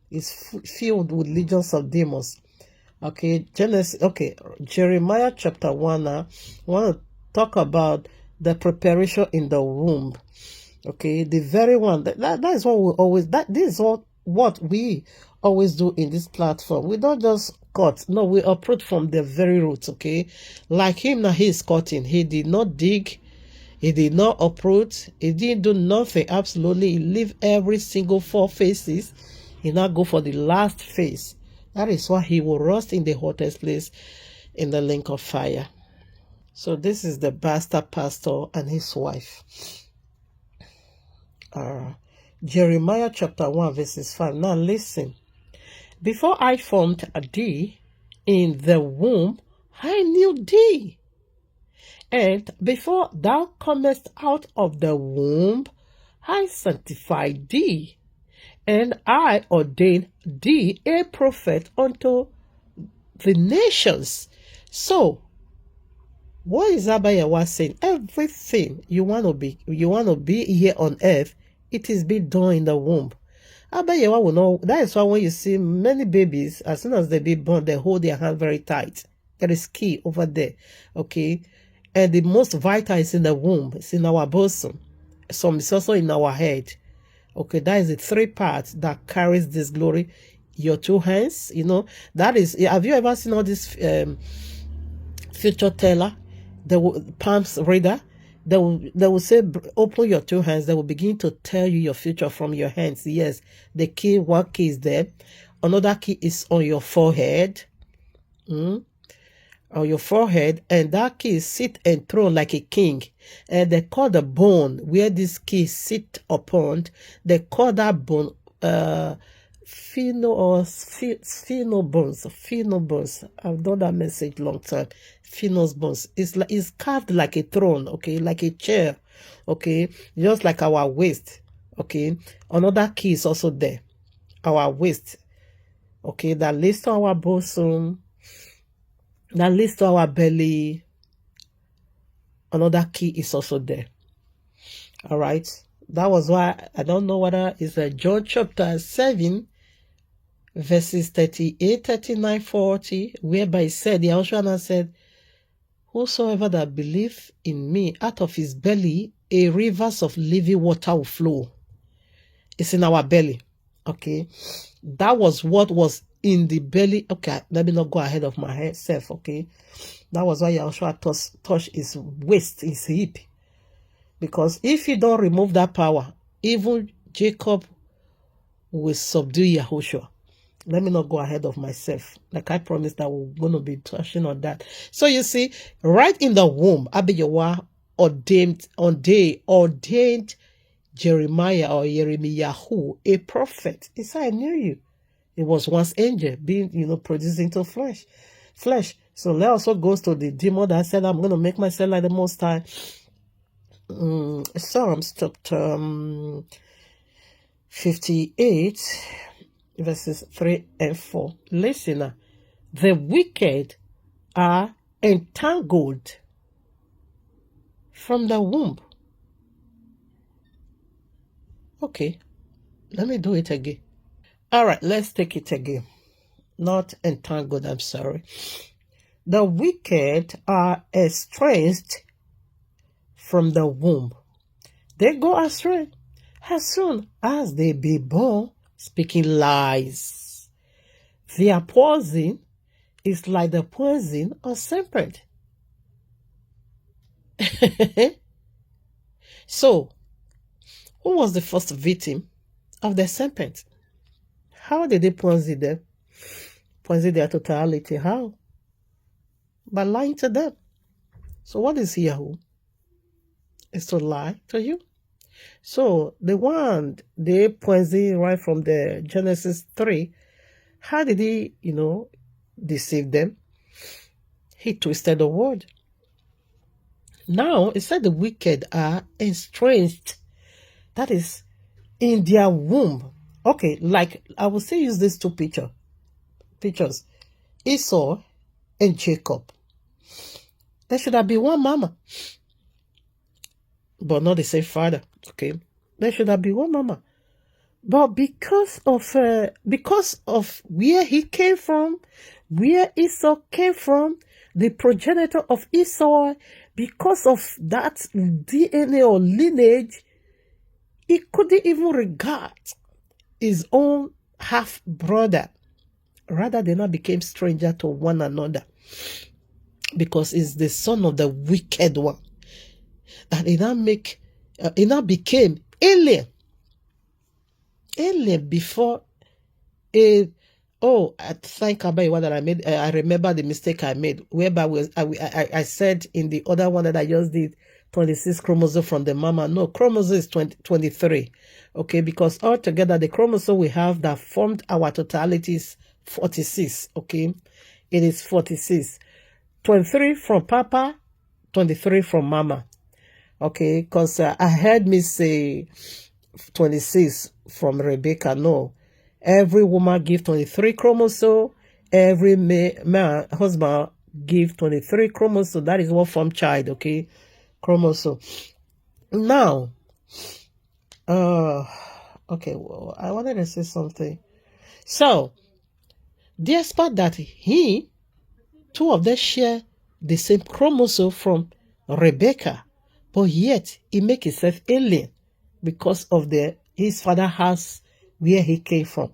it's filled with legions of demons. Okay, Jeremiah chapter 1. I want to talk about the preparation in the womb. Okay, the very one that is what we always this is what we always do in this platform. We don't just cut. No, we uproot from the very roots. Okay, like him now, he is cutting. He did not dig. He did not uproot. He didn't do nothing. Absolutely, he leave every single 4 phases. He now go for the last phase. That is why he will rust in the hottest place in the lake of fire. So this is the bastard pastor and his wife. Jeremiah chapter 1 verses 5. Now listen. Before I formed thee in the womb, I knew thee. And before thou comest out of the womb, I sanctified thee. And I ordained thee a prophet unto the nations. So, what is Abba YAHUAH saying? Everything you want to be here on earth, it is being done in the womb. Abba YAHUAH will know. That is why when you see many babies, as soon as they be born, they hold their hand very tight. There is key over there. Okay? And the most vital is in the womb. It's in our bosom. Some is also in our head. Okay, that is the 3 parts that carries this glory. Your 2 hands, that is. Have you ever seen all this future teller, the palms reader? They will say, open your 2 hands. They will begin to tell you your future from your hands. Yes, the key, one key is there. Another key is on your forehead. On your forehead, and that key sit enthroned like a king, and they call the bone where this key sit upon, they call that bone pheno bones. I've done that message long time. Phenos bones. It's carved like a throne, okay, like a chair, okay, just like our waist. Okay, another key is also there, our waist, okay, that leads to our bosom, that leads to our belly. Another key is also there. All right. That was why I don't know whether it's John chapter 7, verses 38, 39, 40, whereby it said, Yahushua said, whosoever that believe in me, out of his belly, a rivers of living water will flow. It's in our belly. Okay. That was what was in the belly. Okay, let me not go ahead of myself. Okay, that was why Yahushua touched his waist, his hip, because if you don't remove that power, even Jacob will subdue Yahushua. Let me not go ahead of myself. Like I promised that we're going to be touching on that. So you see, right in the womb, Abba YAHUAH ordained Jeremiah or Yeremiyahu, a prophet. He said, I knew you. It was once angel being, produced into flesh. So that also goes to the demon that said, I'm going to make myself like the Most High. Psalms chapter 58, verses 3 and 4. Listen, the wicked are entangled from the womb. Okay, let me do it again. All right, let's take it again. Not entangled, I'm sorry. The wicked are estranged from the womb. They go astray as soon as they be born, speaking lies. Their poison is like the poison of serpent. So, who was the first victim of the serpent? How did they poison them? pointing their totality. How? By lying to them. So what is Yahoo? Is to lie to you. So the one they pointing right from the Genesis 3, how did he, deceive them? He twisted the word. Now it said the wicked are estranged. That is in their womb. Okay, like I will still use these two pictures. Esau and Jacob. There should have been one mama, but not the same father. Okay, there should have been one mama, but because of where he came from, where Esau came from, the progenitor of Esau, because of that DNA or lineage, he couldn't even regard his own half brother. Rather, they now became stranger to one another, because he's the son of the wicked one. And he now became alien before I thank Abba that I made. I remember the mistake I made, whereby I said in the other one that I just did 26 chromosomes from the mama. No, chromosome is 23. Okay, because altogether the chromosome we have that formed our totality is 46. Okay, it is 46. 23 from Papa, 23 from Mama. Okay, because I heard me say 26 from Rebecca. No, every woman give 23 chromosomes. Every man husband give 23 chromosomes. That is what form child. Okay, chromosome. Now, okay. Well, I wanted to say something. So, despite that, two of them share the same chromosome from Rebecca, but yet he make himself alien because of his father house where he came from,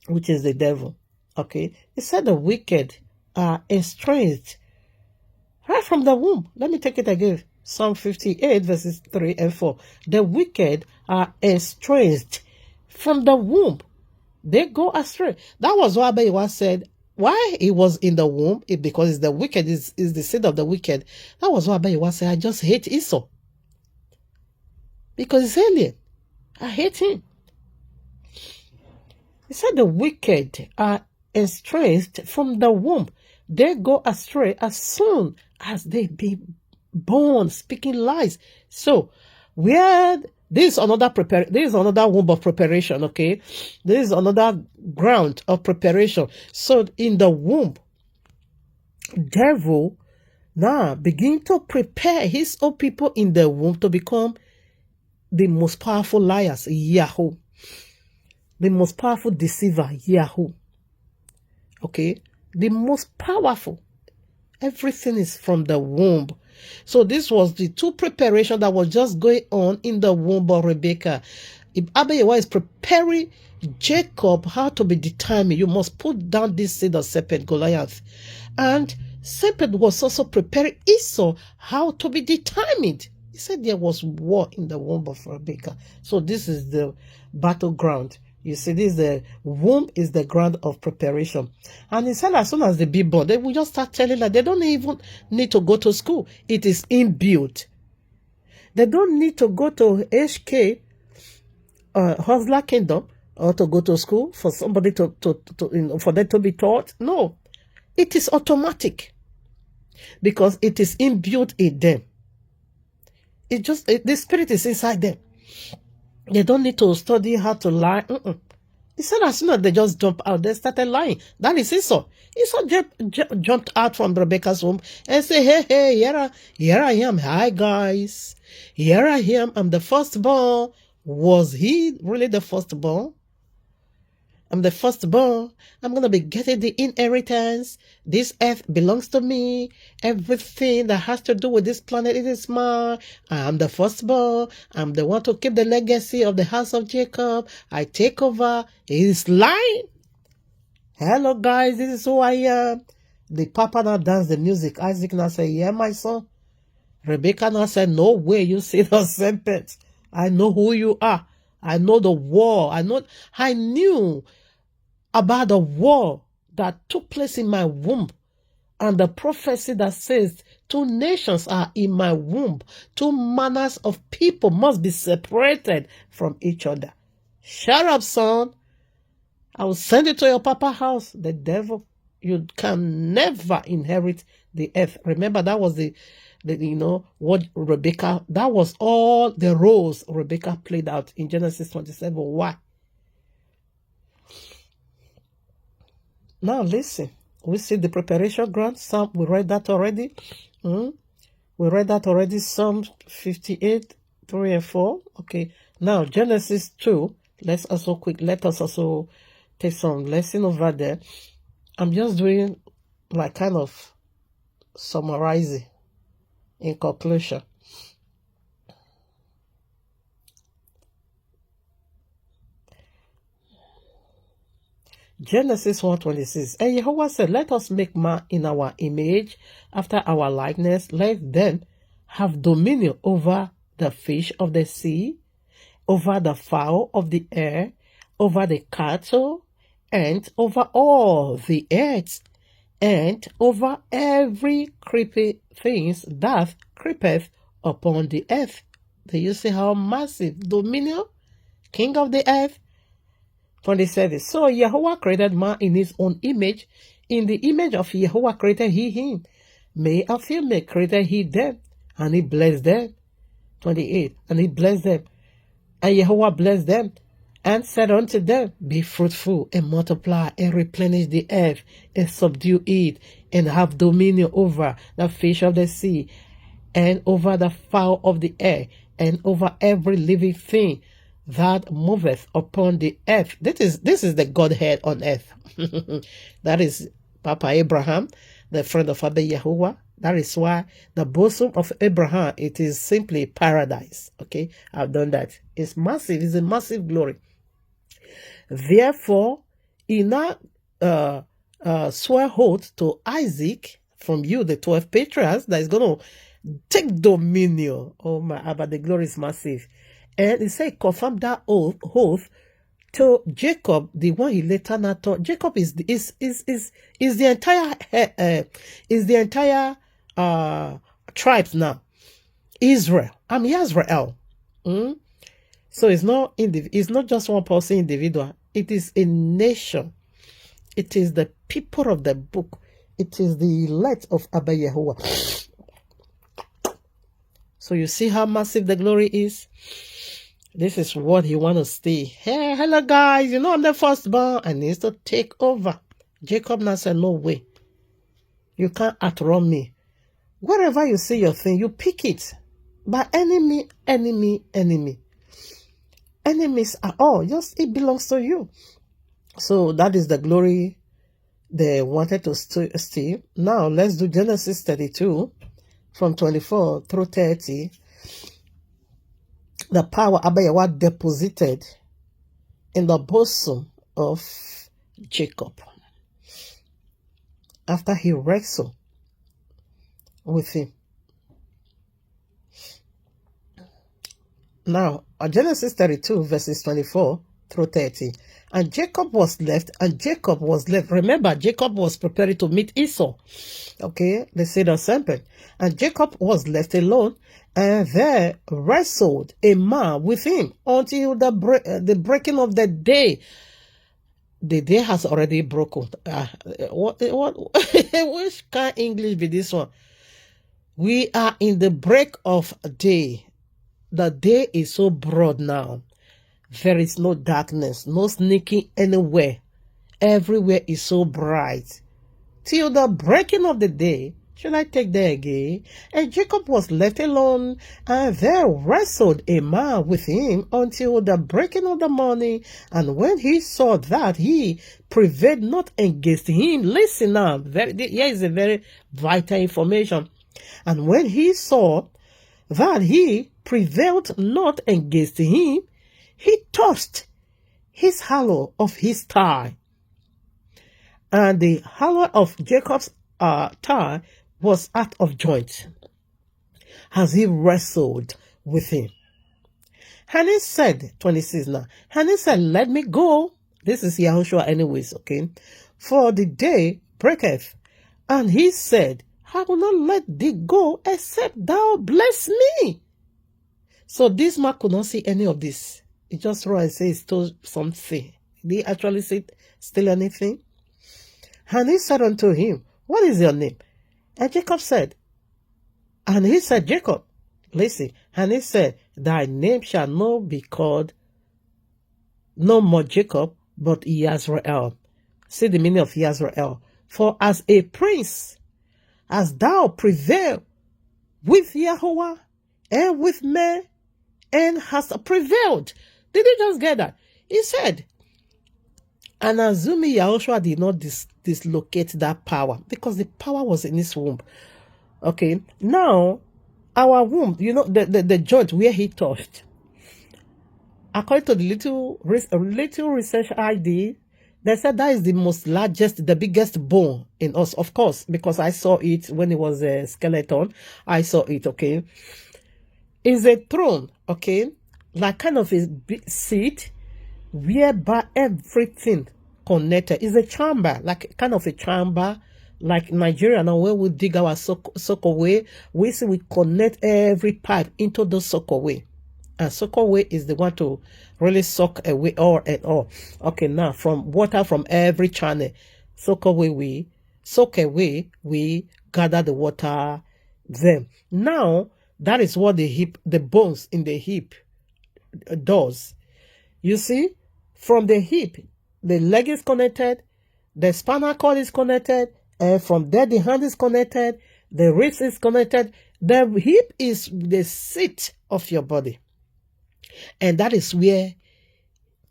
which is the devil. Okay, he said the wicked are estranged right from the womb. Let me take it again. Psalm 58 verses 3 and 4. The wicked are estranged from the womb. They go astray. That was what Abba said. Why he was in the womb? Because the wicked is the seed of the wicked. That was what Abba said. I just hate Esau. Because he's alien. I hate him. He said the wicked are estranged from the womb. They go astray as soon as they be born, speaking lies. So, this is another womb of preparation, okay? This is another ground of preparation. So, in the womb, devil now begin to prepare his own people in the womb to become the most powerful liars, Yahoo. The most powerful deceiver, Yahoo. Okay? The most powerful. Everything is from the womb. So this was the two preparation that was just going on in the womb of Rebecca. If Abba is preparing Jacob how to be determined, you must put down this seed of serpent, Goliath. And serpent was also preparing Esau how to be determined. He said there was war in the womb of Rebecca. So this is the battleground. You see, the womb is the ground of preparation. And he said as soon as they be born, they will just start telling that they don't even need to go to school. It is inbuilt. They don't need to go to HK, Hustler Kingdom, or to go to school for somebody for them to be taught. No, it is automatic because it is inbuilt in them. The spirit is inside them. They don't need to study how to lie. He said as soon as they just jump out, they started lying. That is Esau. Esau jumped out from Rebecca's womb and said, hey, here I am. Hi, guys. Here I am. I'm the firstborn. Was he really the firstborn? I'm the firstborn. I'm going to be getting the inheritance. This earth belongs to me. Everything that has to do with this planet, it is mine. I'm the firstborn. I'm the one to keep the legacy of the house of Jacob. I take over. He's lying. Hello, guys. This is who I am. The papa now danced the music. Isaac now said, yeah, my son. Rebecca now said, no way, you see the serpent. I know who you are. I know the war. I knew about the war that took place in my womb, and the prophecy that says 2 nations are in my womb, 2 manners of people must be separated from each other. Shut up, son. I will send you to your papa's house. The devil, you can never inherit the earth. Remember, that was the what Rebecca, that was all the roles Rebecca played out in Genesis 27. Why? Now listen. We see the preparation ground. We read that already. We read that already. Psalm 58, 3 and 4. Okay. Now Genesis 2. Let us also take some lesson over there. I'm just doing like kind of summarizing in conclusion. Genesis 1:26. And Jehovah said, let us make man in our image, after our likeness. Let them have dominion over the fish of the sea, over the fowl of the air, over the cattle, and over all the earth, and over every creeping thing that creepeth upon the earth. Do you see how massive dominion? King of the earth. 27. So Yahweh created man in his own image. In the image of Yahweh created he him. Male and female created he them. And he blessed them. 28. And he blessed them. And Yahweh blessed them, and said unto them, be fruitful, and multiply, and replenish the earth, and subdue it, and have dominion over the fish of the sea, and over the fowl of the air, and over every living thing that moveth upon the earth. This is the Godhead on earth. That is Papa Abraham, the friend of Abba Yahuwah. That is why the bosom of Abraham, it is simply paradise. Okay, I've done that. It's massive. It's a massive glory. Therefore, he now swear oath to Isaac from you, the 12 patriarchs, that is going to take dominion. Oh my, but the glory is massive. And he said, confirm that oath to Jacob, the one he later not taught. Jacob is the entire tribes now. Israel. I'm Israel. So it's not just one person individual. It is a nation. It is the people of the book. It is the elect of Abba Yahuwah. So you see how massive the glory is. This is what he wants to see. Hey, hello guys. I'm the firstborn. I need to take over. Jacob now said, no way. You can't outrun me. Wherever you see your thing, you pick it. But enemy. Enemies are all. Just it belongs to you. So that is the glory they wanted to steal. Now let's do Genesis 32 from 24 through 30. The power Abba Yahuwah deposited in the bosom of Jacob after he wrestled with him. Now, Genesis 32 verses 24 through 30. And Jacob was left. Remember, Jacob was preparing to meet Esau. Okay, they say the serpent. And Jacob was left alone, and there wrestled a man with him until the breaking of the day. The day has already broken. Which kind English be this one? We are in the break of day. The day is so broad now. There is no darkness, no sneaking anywhere. Everywhere is so bright. Till the breaking of the day, should I take there again? And Jacob was left alone, and there wrestled a man with him until the breaking of the morning. And when he saw that he prevailed not against him, listen now, here is a very vital information. And when he saw that he prevailed not against him, he touched his hollow of his thigh. And the hollow of Jacob's thigh was out of joint as he wrestled with him. And he said, 26 now, and he said, let me go, This is Yahushua anyways, okay? For the day breaketh, and he said, I will not let thee go except thou bless me. So this man could not see any of this. He just wrote and said he stole something. Did he actually steal anything? And he said unto him, what is your name? And Jacob said, and he said, Jacob, listen, and he said, thy name shall not be called no more Jacob, but Yisrael. See the meaning of Yisrael. For as a prince, as thou prevail with Yahuwah and with men, and hast prevailed. Did you just get that? He said, and assuming Yahushua did not dislocate that power, because the power was in his womb. Okay, now, our womb, you know, the joint where he touched, according to the little research I did, they said that is the most largest, the biggest bone in us, of course, because I saw it when it was a skeleton. I saw it, okay. It's a throne, okay, like kind of a seat whereby everything connected. It's a chamber, like kind of a chamber, like Nigeria now, where we dig our sockaway, we connect every pipe into the sockaway. And sockaway is the one to really suck away all and all. Okay, now from water from every channel, soak away, we gather the water. Then now that is what the bones in the hip does. You see, from the hip, the leg is connected, the spinal cord is connected, and from there the hand is connected, the wrist is connected. The hip is the seat of your body. And that is where,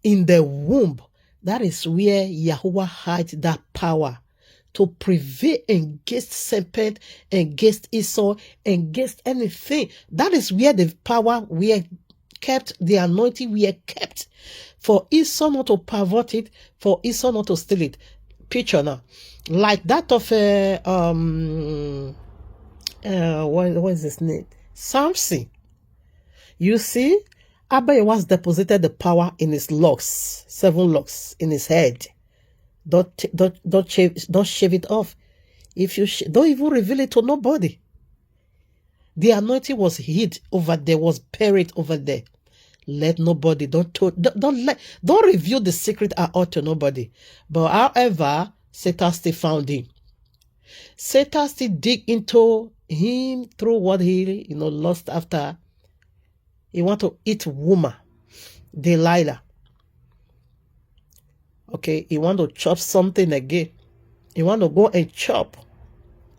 in the womb, that is where Yahuwah hides that power to prevail against serpent, against Esau, against anything. That is where the power we are kept, the anointing we are kept. For Esau not to pervert it, for Esau not to steal it. Picture now. Like that of what is his name? Samson. You see, YAHUAH'S deposited the power in his locks, 7 locks in his head. Don't shave it off. If you don't even reveal it to nobody. The anointing was hid over there, was buried over there. Let nobody, don't reveal the secret at all to nobody. But however, Satan still found him. Satan still dig into him through what he lost after. He want to eat woman, Delilah. Okay, he want to chop something again. He want to go and chop.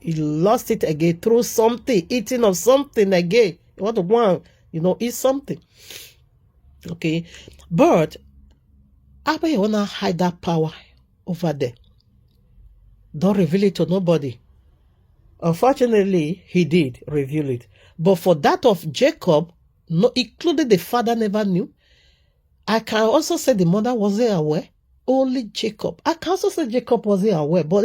He lost it again through something, eating of something again. He want to go and, eat something. Okay, but Abba want to hide that power over there. Don't reveal it to nobody. Unfortunately, he did reveal it. But for that of Jacob, no, including the father never knew. I can also say the mother wasn't aware. Only Jacob. I can also say Jacob wasn't aware. But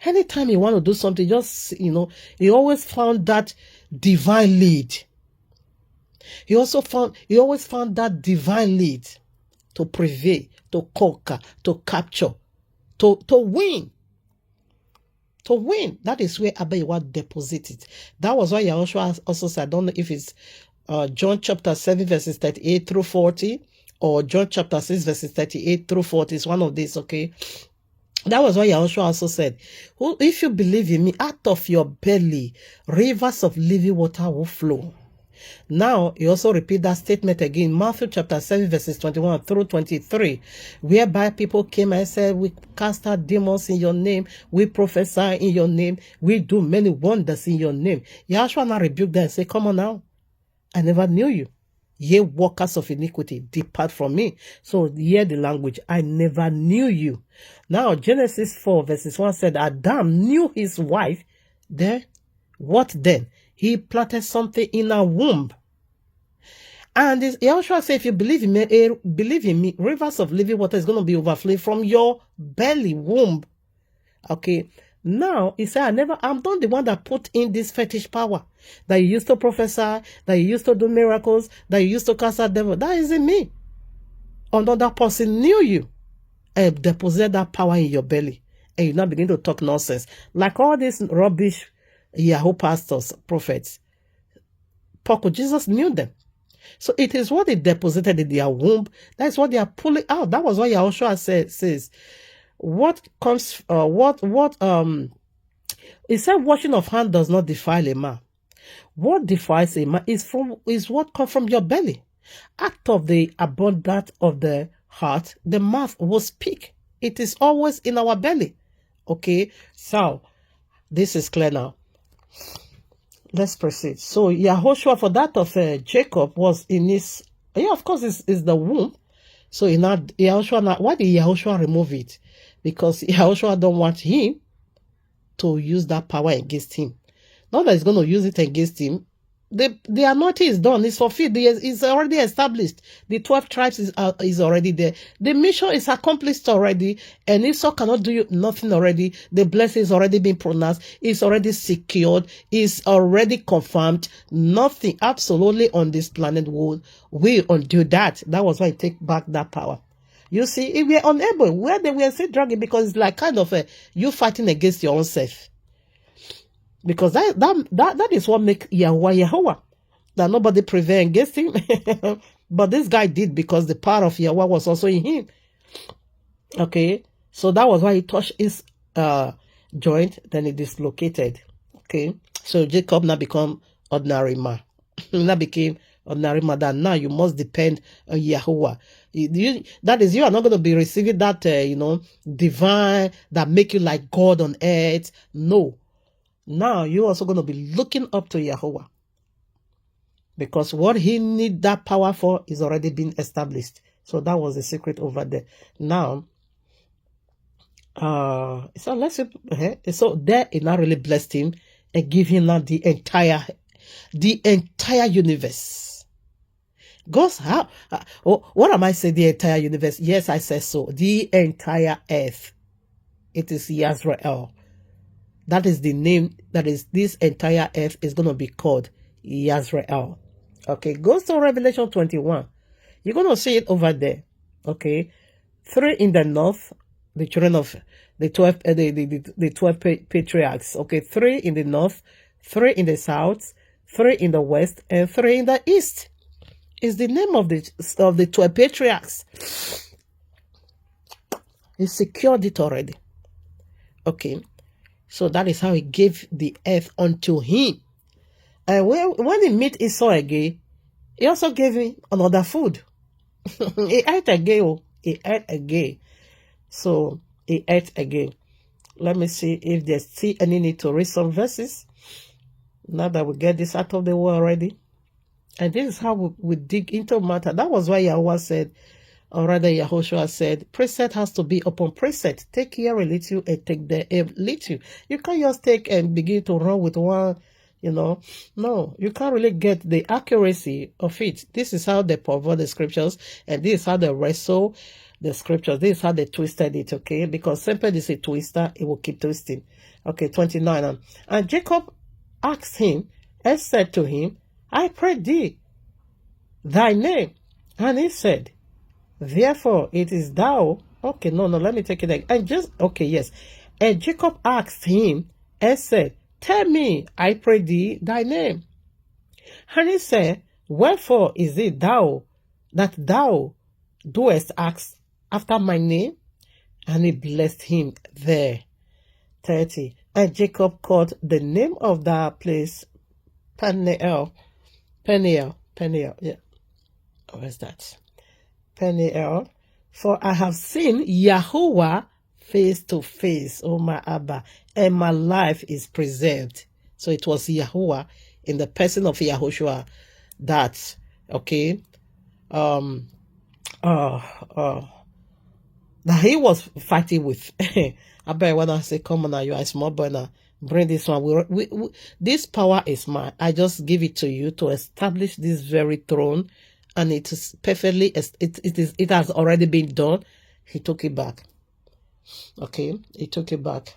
anytime he want to do something, just, he always found that divine lead. He always found that divine lead to prevail, to conquer, to capture, to win. To win. That is where YAHUAH deposited. That was why Yahushua also said, I don't know if it's John chapter 7 verses 38 through 40 or John chapter 6 verses 38 through 40. It's one of these, okay? That was why Yahushua also said, if you believe in me, out of your belly, rivers of living water will flow. Now, he also repeat that statement again, Matthew chapter 7 verses 21 through 23, whereby people came and said, we cast out demons in your name, we prophesy in your name, we do many wonders in your name. Yahushua now rebuked them and said, come on now, I never knew you. Ye workers of iniquity, depart from me. So hear the language, I never knew you. Now, Genesis 4 verses 1 said, Adam knew his wife. Then, what then? He planted something in her womb. And Yahushua said, if you believe in me, rivers of living water is going to be overflowing from your belly, womb. Okay. Now, he said, I'm not the one that put in this fetish power. That you used to prophesy, that you used to do miracles, that you used to cast out devil. That isn't me. Another person knew you. deposit that power in your belly, and you now begin to talk nonsense. Like all these rubbish Yahoo pastors, prophets. Jesus knew them. So it is what they deposited in their womb. That's what they are pulling out. That was what Yahushua says. What comes, he said, washing of hand does not defile a man. What defiles a man is what comes from your belly. Out of the abundance of the heart, the mouth will speak. It is always in our belly. Okay, so this is clear now. Let's proceed. So Yahushua, for that of Jacob, was in his, of course, is the womb. So in that Yahushua, why did Yahushua remove it? Because Yahushua don't want him to use that power against him. Not that he's going to use it against him. The anointing is done. It's fulfilled. It's already established. The 12 tribes is already there. The mission is accomplished already. And Esau cannot do nothing already. The blessing is already been pronounced. It's already secured. It's already confirmed. Nothing absolutely on this planet will undo that. That was why I take back that power. You see, if we are unable, where they were still dragging, because it's like kind of you fighting against your own self. Because that is what makes Yahuwah. That nobody prevailed against him. But this guy did, because the power of Yahuwah was also in him. Okay. So that was why he touched his joint, then he dislocated. Okay. So Jacob now become ordinary man. Now became ordinary man. That now you must depend on Yahuwah. That is, you are not going to be receiving that, divine, that make you like God on earth. No. Now you're also going to be looking up to Yahuwah, because what he need that power for is already been established. So that was the secret over there. Now, so let's see. So there it now really blessed him and give him now the entire universe. Goes how? What am I saying? The entire universe? Yes, I said so. The entire earth. It is Yisrael. That is the name, that is, this entire earth is going to be called Yisrael. Okay, goes to Revelation 21. You're going to see it over there. Okay, 3 in the north, the children of the 12, the 12 patriarchs. Okay, 3 in the north, 3 in the south, 3 in the west, and 3 in the east. Is the name of the 12 patriarchs. He secured it already. Okay. So that is how he gave the earth unto him. And when he met Esau again, he also gave him another food. He ate again. He ate again. So he ate again. Let me see if there's still any need to read some verses. Now that we get this out of the way already. And this is how we dig into matter. That was why Yahuwah said, or rather Yahushua said, precept has to be upon precept. Take here a little and take there a little. You can't just take and begin to run with one, No, you can't really get the accuracy of it. This is how they pervert the scriptures, and this is how they wrestle the scriptures. This is how they twisted it, okay? Because Semper is a twister, it will keep twisting. Okay, 29. And Jacob asked him and said to him, I pray thee, thy name. And he said, therefore, it is thou. Okay, no, let me take it again. Yes. And Jacob asked him and said, tell me, I pray thee, thy name. And he said, wherefore is it thou that thou doest ask after my name? And he blessed him there. 30. And Jacob called the name of that place Peniel. Yeah. Where's that? Peniel, for I have seen Yahuwah face to face, oh my Abba, and my life is preserved. So it was Yahuwah in the person of Yahushua that, okay, that he was fighting with. I bet when I say, come on now, you are a small boy now, bring this one. This power is mine. I just give it to you to establish this very throne. And it is perfectly, it has already been done. He took it back. Okay, he took it back.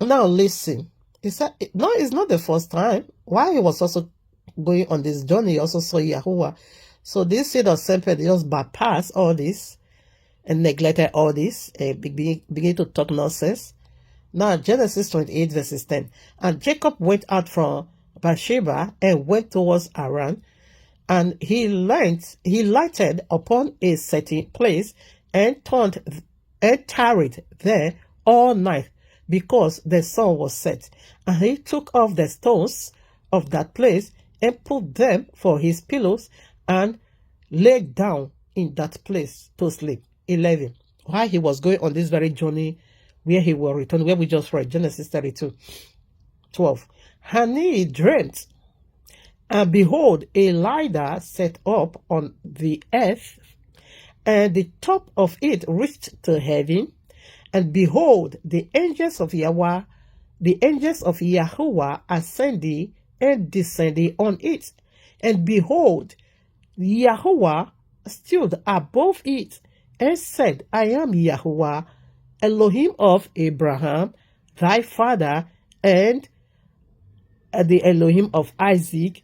Now listen, it's not the first time. While he was also going on this journey, he also saw Yahuwah. So this seed of serpent just bypassed all this. and neglected all this, begin to talk nonsense. Now, Genesis 28, verses 10. And Jacob went out from Beersheba and went towards Haran, and he lighted upon a certain place and tarried there all night, because the sun was set. And he took off the stones of that place and put them for his pillows, and lay down in that place to sleep. 11. While he was going on this very journey, where he will return, where we just read, Genesis 32. 12. And he dreamt, and behold, a ladder set up on the earth, and the top of it reached to heaven. And behold, the angels of Yahuwah ascending and descending on it. And behold, Yahuwah stood above it and said, I am Yahuwah, Elohim of Abraham, thy father, and the Elohim of Isaac.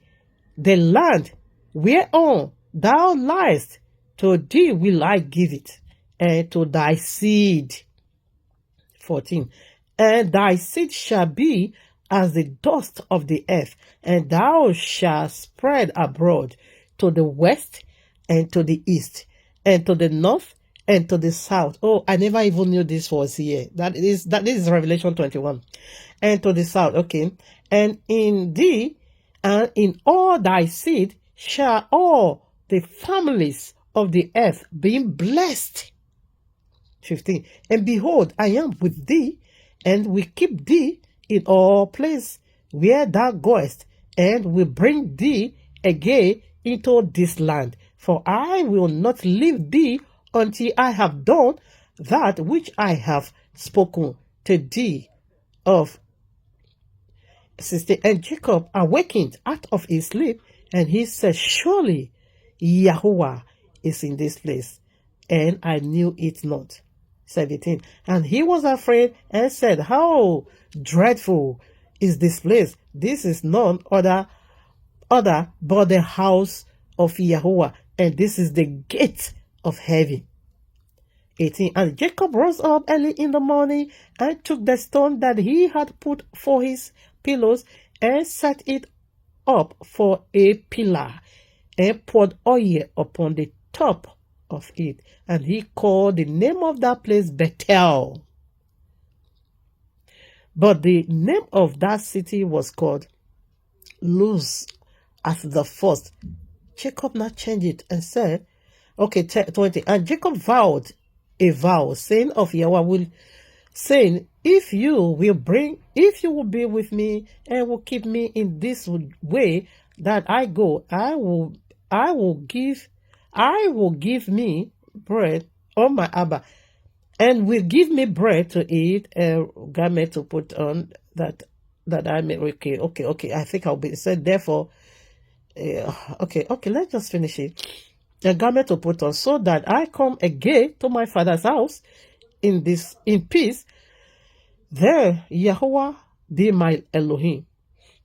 The land whereon thou liest, to thee will I give it, and to thy seed. 14. And thy seed shall be as the dust of the earth, and thou shalt spread abroad to the west and to the east, and to the north and to the south. Oh, I never even knew this was here. That is Revelation 21. And to the south, okay. And in thee and in all thy seed shall all the families of the earth be blessed. 15. And behold, I am with thee, and will keep thee in all places where thou goest, and will bring thee again into this land. For I will not leave thee until I have done that which I have spoken to thee of. 16. And Jacob awakened out of his sleep, and he said, surely Yahuwah is in this place, and I knew it not. 17. And he was afraid and said, how dreadful is this place! This is none other but the house of Yahuwah, and this is the gate of heaven. 18. And Jacob rose up early in the morning and took the stone that he had put for his pillows and set it up for a pillar, and poured oil upon the top of it, and he called the name of that place Bethel. But the name of that city was called Luz at the first. Jacob now changed it and said, okay, 20. And Jacob vowed a vow, saying of Yahweh, saying, if you will be with me and will keep me in this way that I go, I will give me bread on my Abba, and will give me bread to eat, a garment to put on, that I may. Okay. I think I'll be said. Therefore, okay. Let's just finish it. A garment to put on, so that I come again to my father's house in peace. There Yahuwah be my Elohim.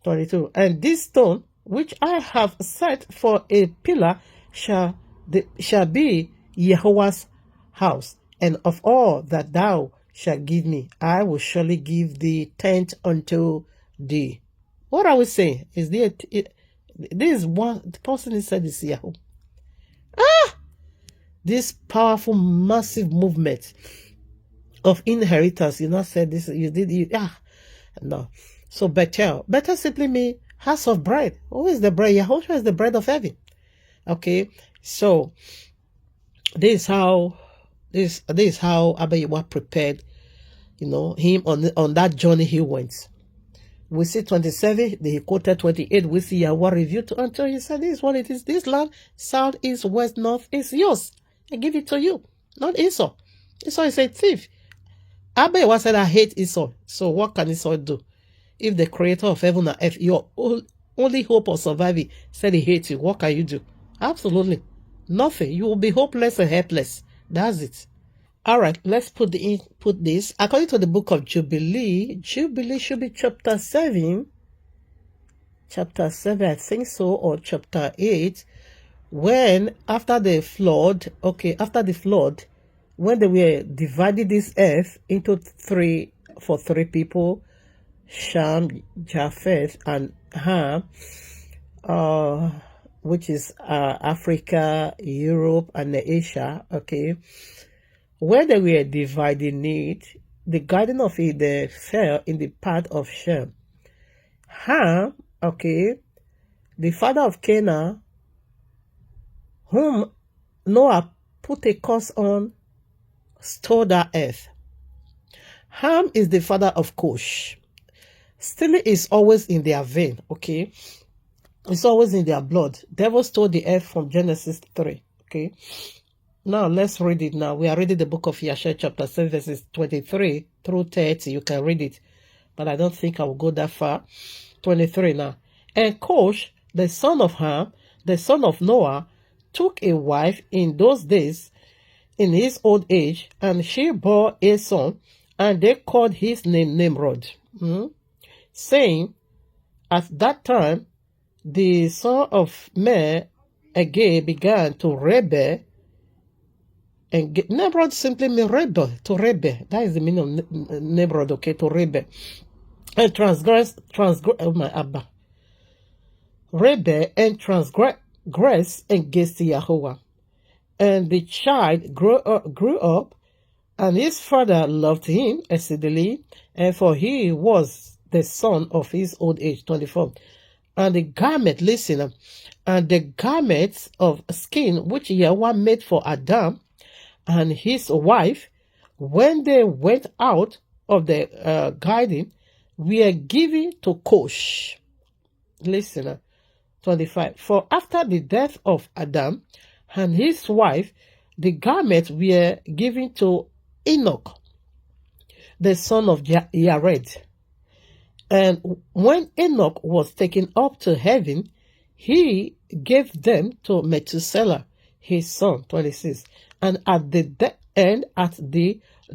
22. And this stone which I have set for a pillar shall be Yahuwah's house, and of all that thou shalt give me, I will surely give the tenth unto thee. What are we saying? Is there? This is one the person who said is Yahoo. This powerful, massive movement of inheritance. You not said this. You did. No. So Bethel simply means house of bread. Who is the bread? Yahushua is the bread of heaven. Okay. So this is how Abba Yahweh prepared, him on that journey he went. We see 27, he quoted 28, we see Yahweh revealed until he said, this is what it is. This land, south, east, west, north, is yours. I give it to you, not Esau. Esau is a thief. Abba Yahweh said, I hate Esau. So what can Esau do? If the creator of heaven and earth, your only hope of surviving, said he hates you, what can you do? Absolutely nothing. You will be hopeless and helpless. That's it. All right, let's put this. According to the book of Jubilee should be chapter 7. Chapter 7, I think so, or chapter 8. When after the flood, when they were dividing this earth into three, for three people, Shem, Japheth, and Ham, which is Africa, Europe, and Asia, okay, when they were dividing it, the Garden of Eden fell in the path of Shem. Ham, okay, the father of Canaan, whom Noah put a curse on, stole that earth. Ham is the father of Cush. Stealing is always in their vein, okay? It's always in their blood. Devil stole the earth from Genesis 3, okay? Now, let's read it now. We are reading the book of YAHUAH'S chapter 7, verses 23 through 30. You can read it, but I don't think I will go that far. 23 now. And Cush, the son of Ham, the son of Noah, took a wife in those days, in his old age, and she bore a son, and they called his name Nimrod, saying, at that time, the son of man again began to rebel, and Nimrod simply means rebel, to rebel. That is the meaning of Nimrod, okay, to rebel. And transgress, oh my Abba. Rebel and transgress against Yahuwah. And the child grew up, and his father loved him exceedingly, and for he was the son of his old age, 24. And the garment, listen, and the garments of skin which Yahweh made for Adam and his wife, when they went out of the garden, were given to Cush. Listen, 25. For after the death of Adam and his wife, the garments were given to Enoch, the son of Yared. And when Enoch was taken up to heaven, he gave them to Methuselah, his son, 26. And at the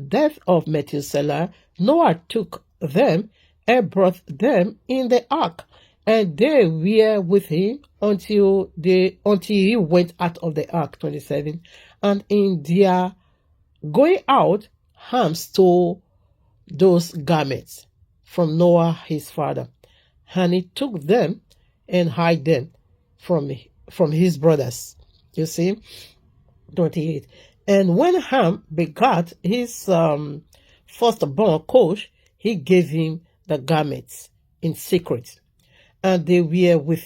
death of Methuselah, Noah took them and brought them in the ark, and they were with him until he went out of the ark, 27. And in their going out, Ham stole those garments from Noah his father, and he took them and hid them from his brothers. You see, 28. And when Ham begat his firstborn Cush, he gave him the garments in secret, and they were with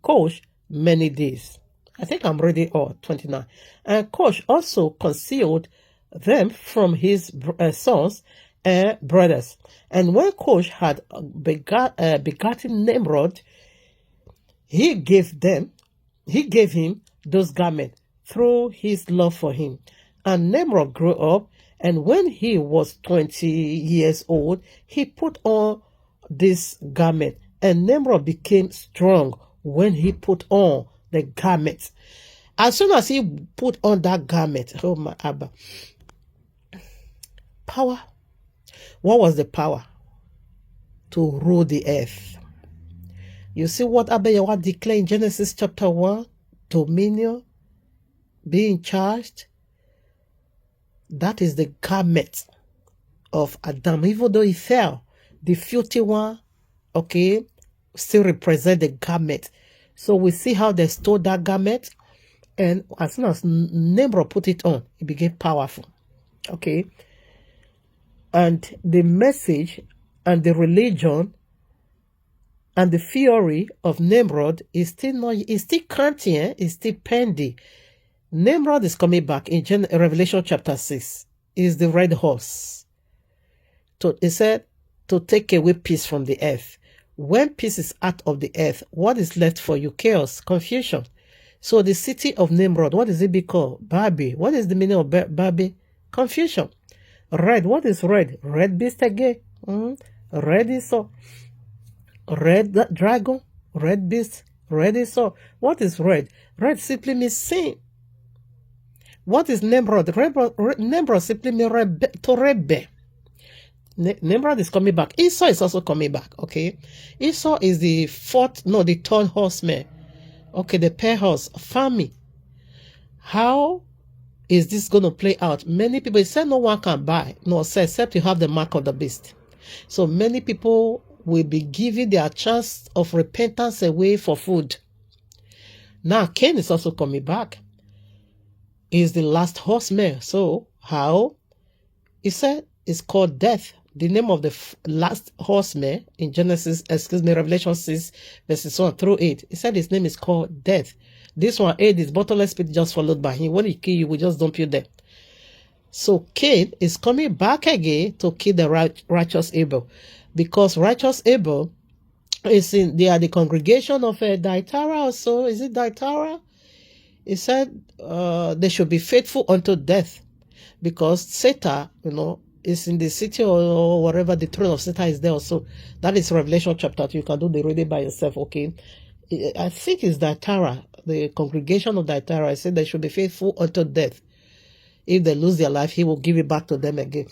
Cush many days. I think I'm reading all, 29. And Cush also concealed them from his sons and brothers. And when Cush had begotten Nimrod, he gave him those garments through his love for him. And Nimrod grew up, and when he was 20 years old, he put on this garment. And Nimrod became strong when he put on the garment. As soon as he put on that garment, oh my Abba, power. What was the power? To rule the earth. You see what Abba Yahweh declared in Genesis chapter 1? Dominion, being charged. That is the garment of Adam. Even though he fell, the filthy one, okay, still represent the garment. So we see how they stole that garment, and as soon as Nimrod put it on, it became powerful. Okay. And the message and the religion and the theory of Nimrod is still counting, is still pending. Nimrod is coming back in Revelation chapter 6. Is the red horse. It said to take away peace from the earth. When peace is out of the earth, what is left for you? Chaos, confusion. So the city of Nimrod, what is it be called? Barbie. What is the meaning of Barbie? Confusion. Red, what is red? Red beast again. Red Esau. Red dragon. Red beast. Red Esau. What is red? Red simply means sin. What is Nimrod? Nimrod simply means to rebel. Nimrod is coming back. Esau is also coming back, okay? Esau is the third horseman. Okay, the pair horse, farming. How is this going to play out? Many people say no one can buy, no, say except you have the mark of the beast. So many people will be giving their chance of repentance away for food. Now Cain is also coming back. He's the last horseman. So how? He said it's called death. The name of the last horseman in Revelation 6, verses 1 through 8. He said his name is called death. This one, is bottomless pit just followed by him. When he kill you, we just dump you there. So Cain is coming back again to kill the righteous Abel. Because righteous Abel they are the congregation of Thyatira also. Is it Thyatira? He said they should be faithful unto death. Because Satan, is in the city or wherever the throne of Satan is there also. That is Revelation chapter 2. You can do the reading by yourself, okay? I think it's Thyatira, the congregation of Thyatira. I said they should be faithful unto death. If they lose their life, he will give it back to them again.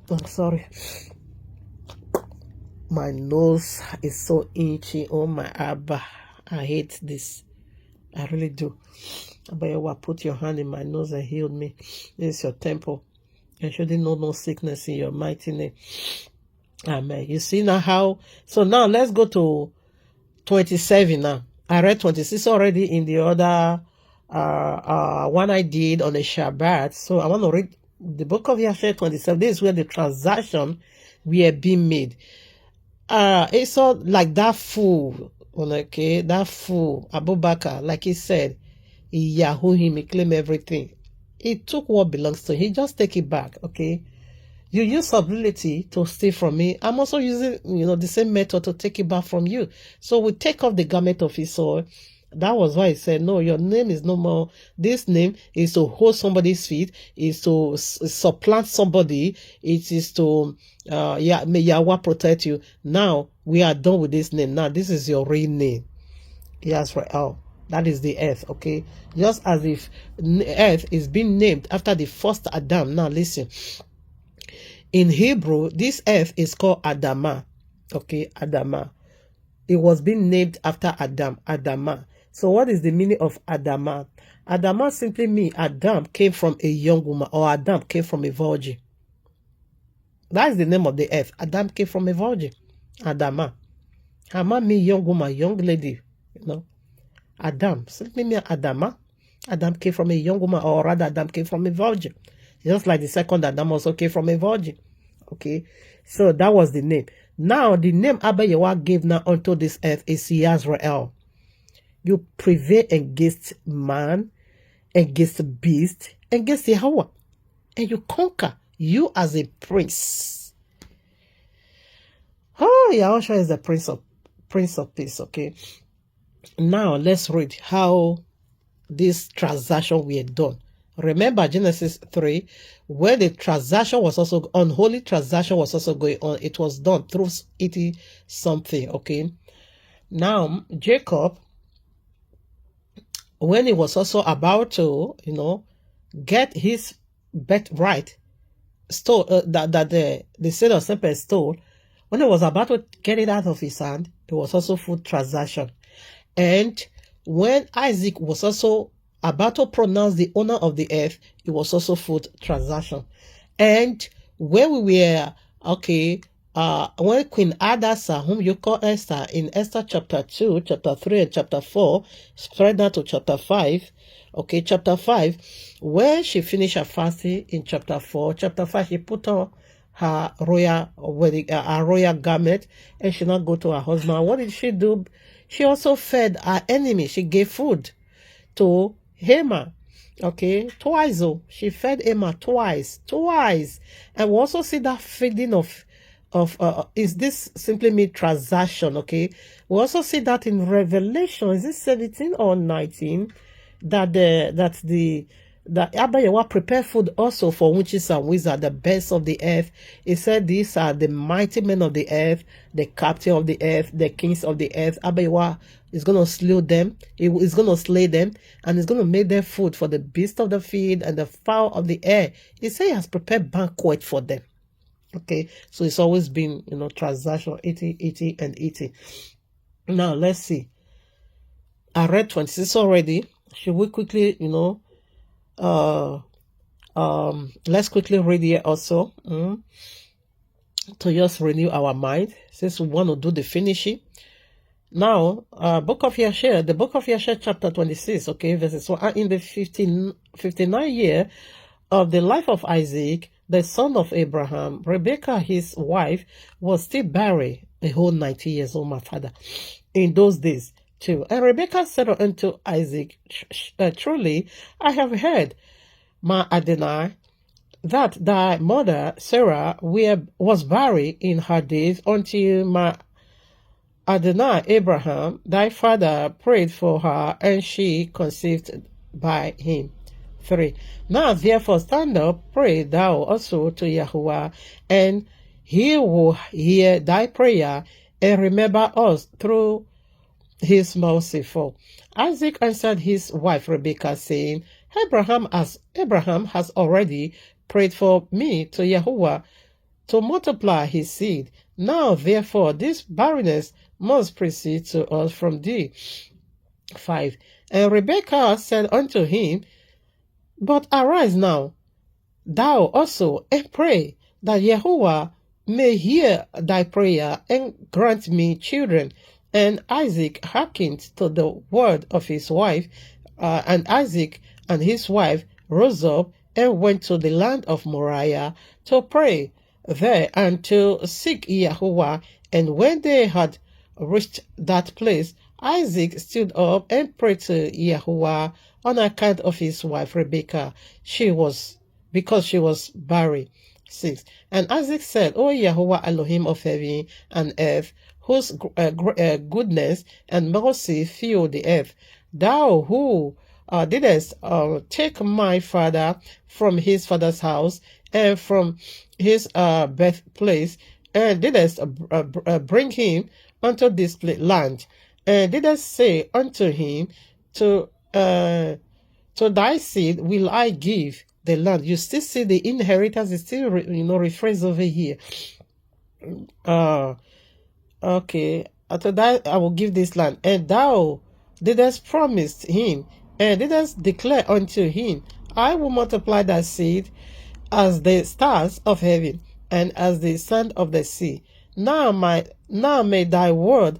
I'm sorry. My nose is so itchy. Oh my Abba. I hate this. I really do. Abba, put your hand in my nose and heal me. This is your temple. You shouldn't know no sickness in your mighty name. Amen. You see now how... So now let's go to 27 now. I read 26 already in the other one I did on the Shabbat. So I want to read the book of Yahshua 27. This is where the transaction were being made. Esau, like that fool, okay, that fool, Abubakar, like he said, he Yahoo him, he claim everything. He took what belongs to him. He just take it back, okay? You use ability to steal from me. I'm also using, the same method to take it back from you. So we take off the garment of Esau. That was why he said, no, your name is no more. This name is to hold somebody's feet, is to supplant somebody. It is to, may Yahweh protect you. Now, we are done with this name. Now, this is your real name. YAHUAH'S. That is the earth, okay? Just as if earth is being named after the first Adam. Now, listen. In Hebrew, this earth is called Adamah. Okay, Adamah. It was being named after Adam, Adamah. So what is the meaning of Adamah? Adamah simply means Adam came from a young woman, or Adam came from a virgin. That is the name of the earth. Adam came from a virgin. Adamah. Hama means young woman, young lady. Adam simply means Adamah. Adam came from a young woman, or rather Adam came from a virgin. Just like the second Adam also came from a virgin. Okay, so that was the name. Now, the name Abba Yahweh gave now unto this earth is YAHUAH'S. You prevail against man, against beast, against Yahweh. And you conquer, you as a prince. Oh, Yahushua is the Prince of Peace, okay? Now, let's read how this transaction were done. Remember Genesis 3, where the transaction was also, unholy transaction was also going on. It was done through eating something, okay? Now, Jacob, when he was also about to, get his birthright, that the seed of serpent stole, when he was about to get it out of his hand, it was also food transaction. And when Isaac was also about to pronounce the owner of the earth, it was also food transaction. And when we were, when Queen Hadassah, whom you call Esther, in Esther chapter 2, chapter 3, and chapter 4, spread down to chapter 5, chapter 5, when she finished her fasting in chapter 4, chapter 5, she put on her royal wedding, her royal garment, and she not go to her husband. What did she do? She also fed her enemy. She gave food to Haman, twice. She fed Haman twice, and we also see that feeding of is this simply mean transaction? We also see that in Revelation, is it 17 or 19, that Abba Yahweh prepared food also for witches and wizards, the best of the earth. He said these are the mighty men of the earth, the captain of the earth, the kings of the earth. Abba Yahweh is going to slay them. He is going to slay them, and he's going to make them food for the beast of the field and the fowl of the air. He said he has prepared banquet for them. Okay, so it's always been, transaction, eating, and eating. Now, let's see. I read 26 already. Should we quickly, let's quickly read here also to just renew our mind since we want to do the finishing. Now, book of YAHUAH, the book of YAHUAH chapter 26, okay, verses 1. In the 59 year of the life of Isaac, the son of Abraham, Rebekah, his wife, was still barren, a whole 90 years old, my father, in those days too. And Rebekah said unto Isaac, truly, I have heard, my Adonai, that thy mother Sarah was barren in her days until my Adonai Abraham, thy father, prayed for her, and she conceived by him. 3. Now therefore stand up, pray thou also to YAHUAH, and he will hear thy prayer, and remember us through his merciful. Isaac answered his wife Rebekah, saying, Abraham has already prayed for me to YAHUAH to multiply his seed. Now therefore this barrenness must proceed to us from thee. 5. And Rebekah said unto him, But arise now, thou also, and pray, that YAHUAH may hear thy prayer, and grant me children. And Isaac hearkened to the word of his wife, and Isaac and his wife rose up and went to the land of Moriah to pray there and to seek YAHUAH. And when they had reached that place, Isaac stood up and prayed to YAHUAH on account of his wife Rebekah. Because she was barren. 6. And Isaac said, O YAHUAH Elohim of heaven and earth, whose goodness and mercy fill the earth, thou who didst take my father from his father's house and from his birthplace, and didst bring him unto this land, and didst say unto him, to thy seed will I give the land. You still see the inheritance is still rephrased over here. Okay, after that I will give this land, and thou didst promise him, and didst declare unto him, I will multiply thy seed as the stars of heaven, and as the sand of the sea. Now may thy word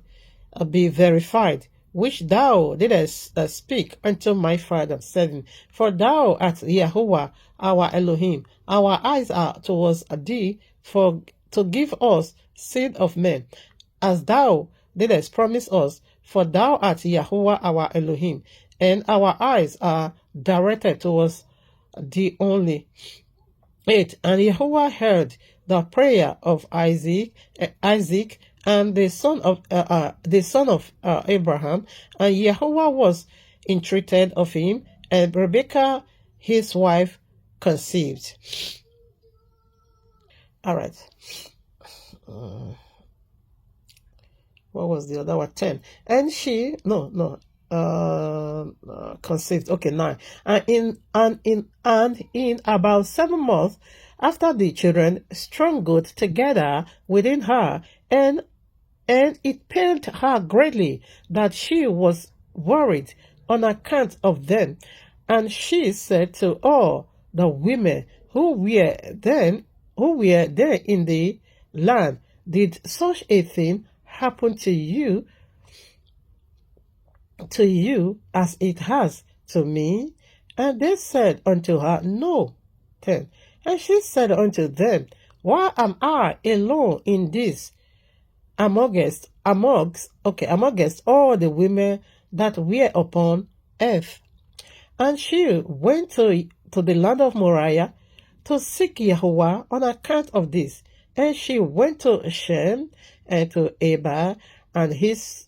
be verified, which thou didst speak unto my father. 7. For thou art YAHUAH, our Elohim. Our eyes are towards thee, to give us seed of men, as thou didst promise us. For thou art YAHUAH, our Elohim, and our eyes are directed towards thee only. 8. And YAHUAH heard the prayer of Isaac, and the son of Abraham, and YAHUAH was entreated of him, and Rebekah his wife conceived. All right. What was the other one? 10. And she conceived. Okay, 9. And in about 7 months after, the children struggled together within her, and it pained her greatly that she was worried on account of them. And she said to all the women who were there in the land, Did such a thing happen to you as it has to me? And they said unto her, No. 10. And she said unto them, Why am I alone in this amongst all the women that were upon earth? And she went to the land of Moriah to seek YAHUAH on account of this. And she went to Shem and to Eber and his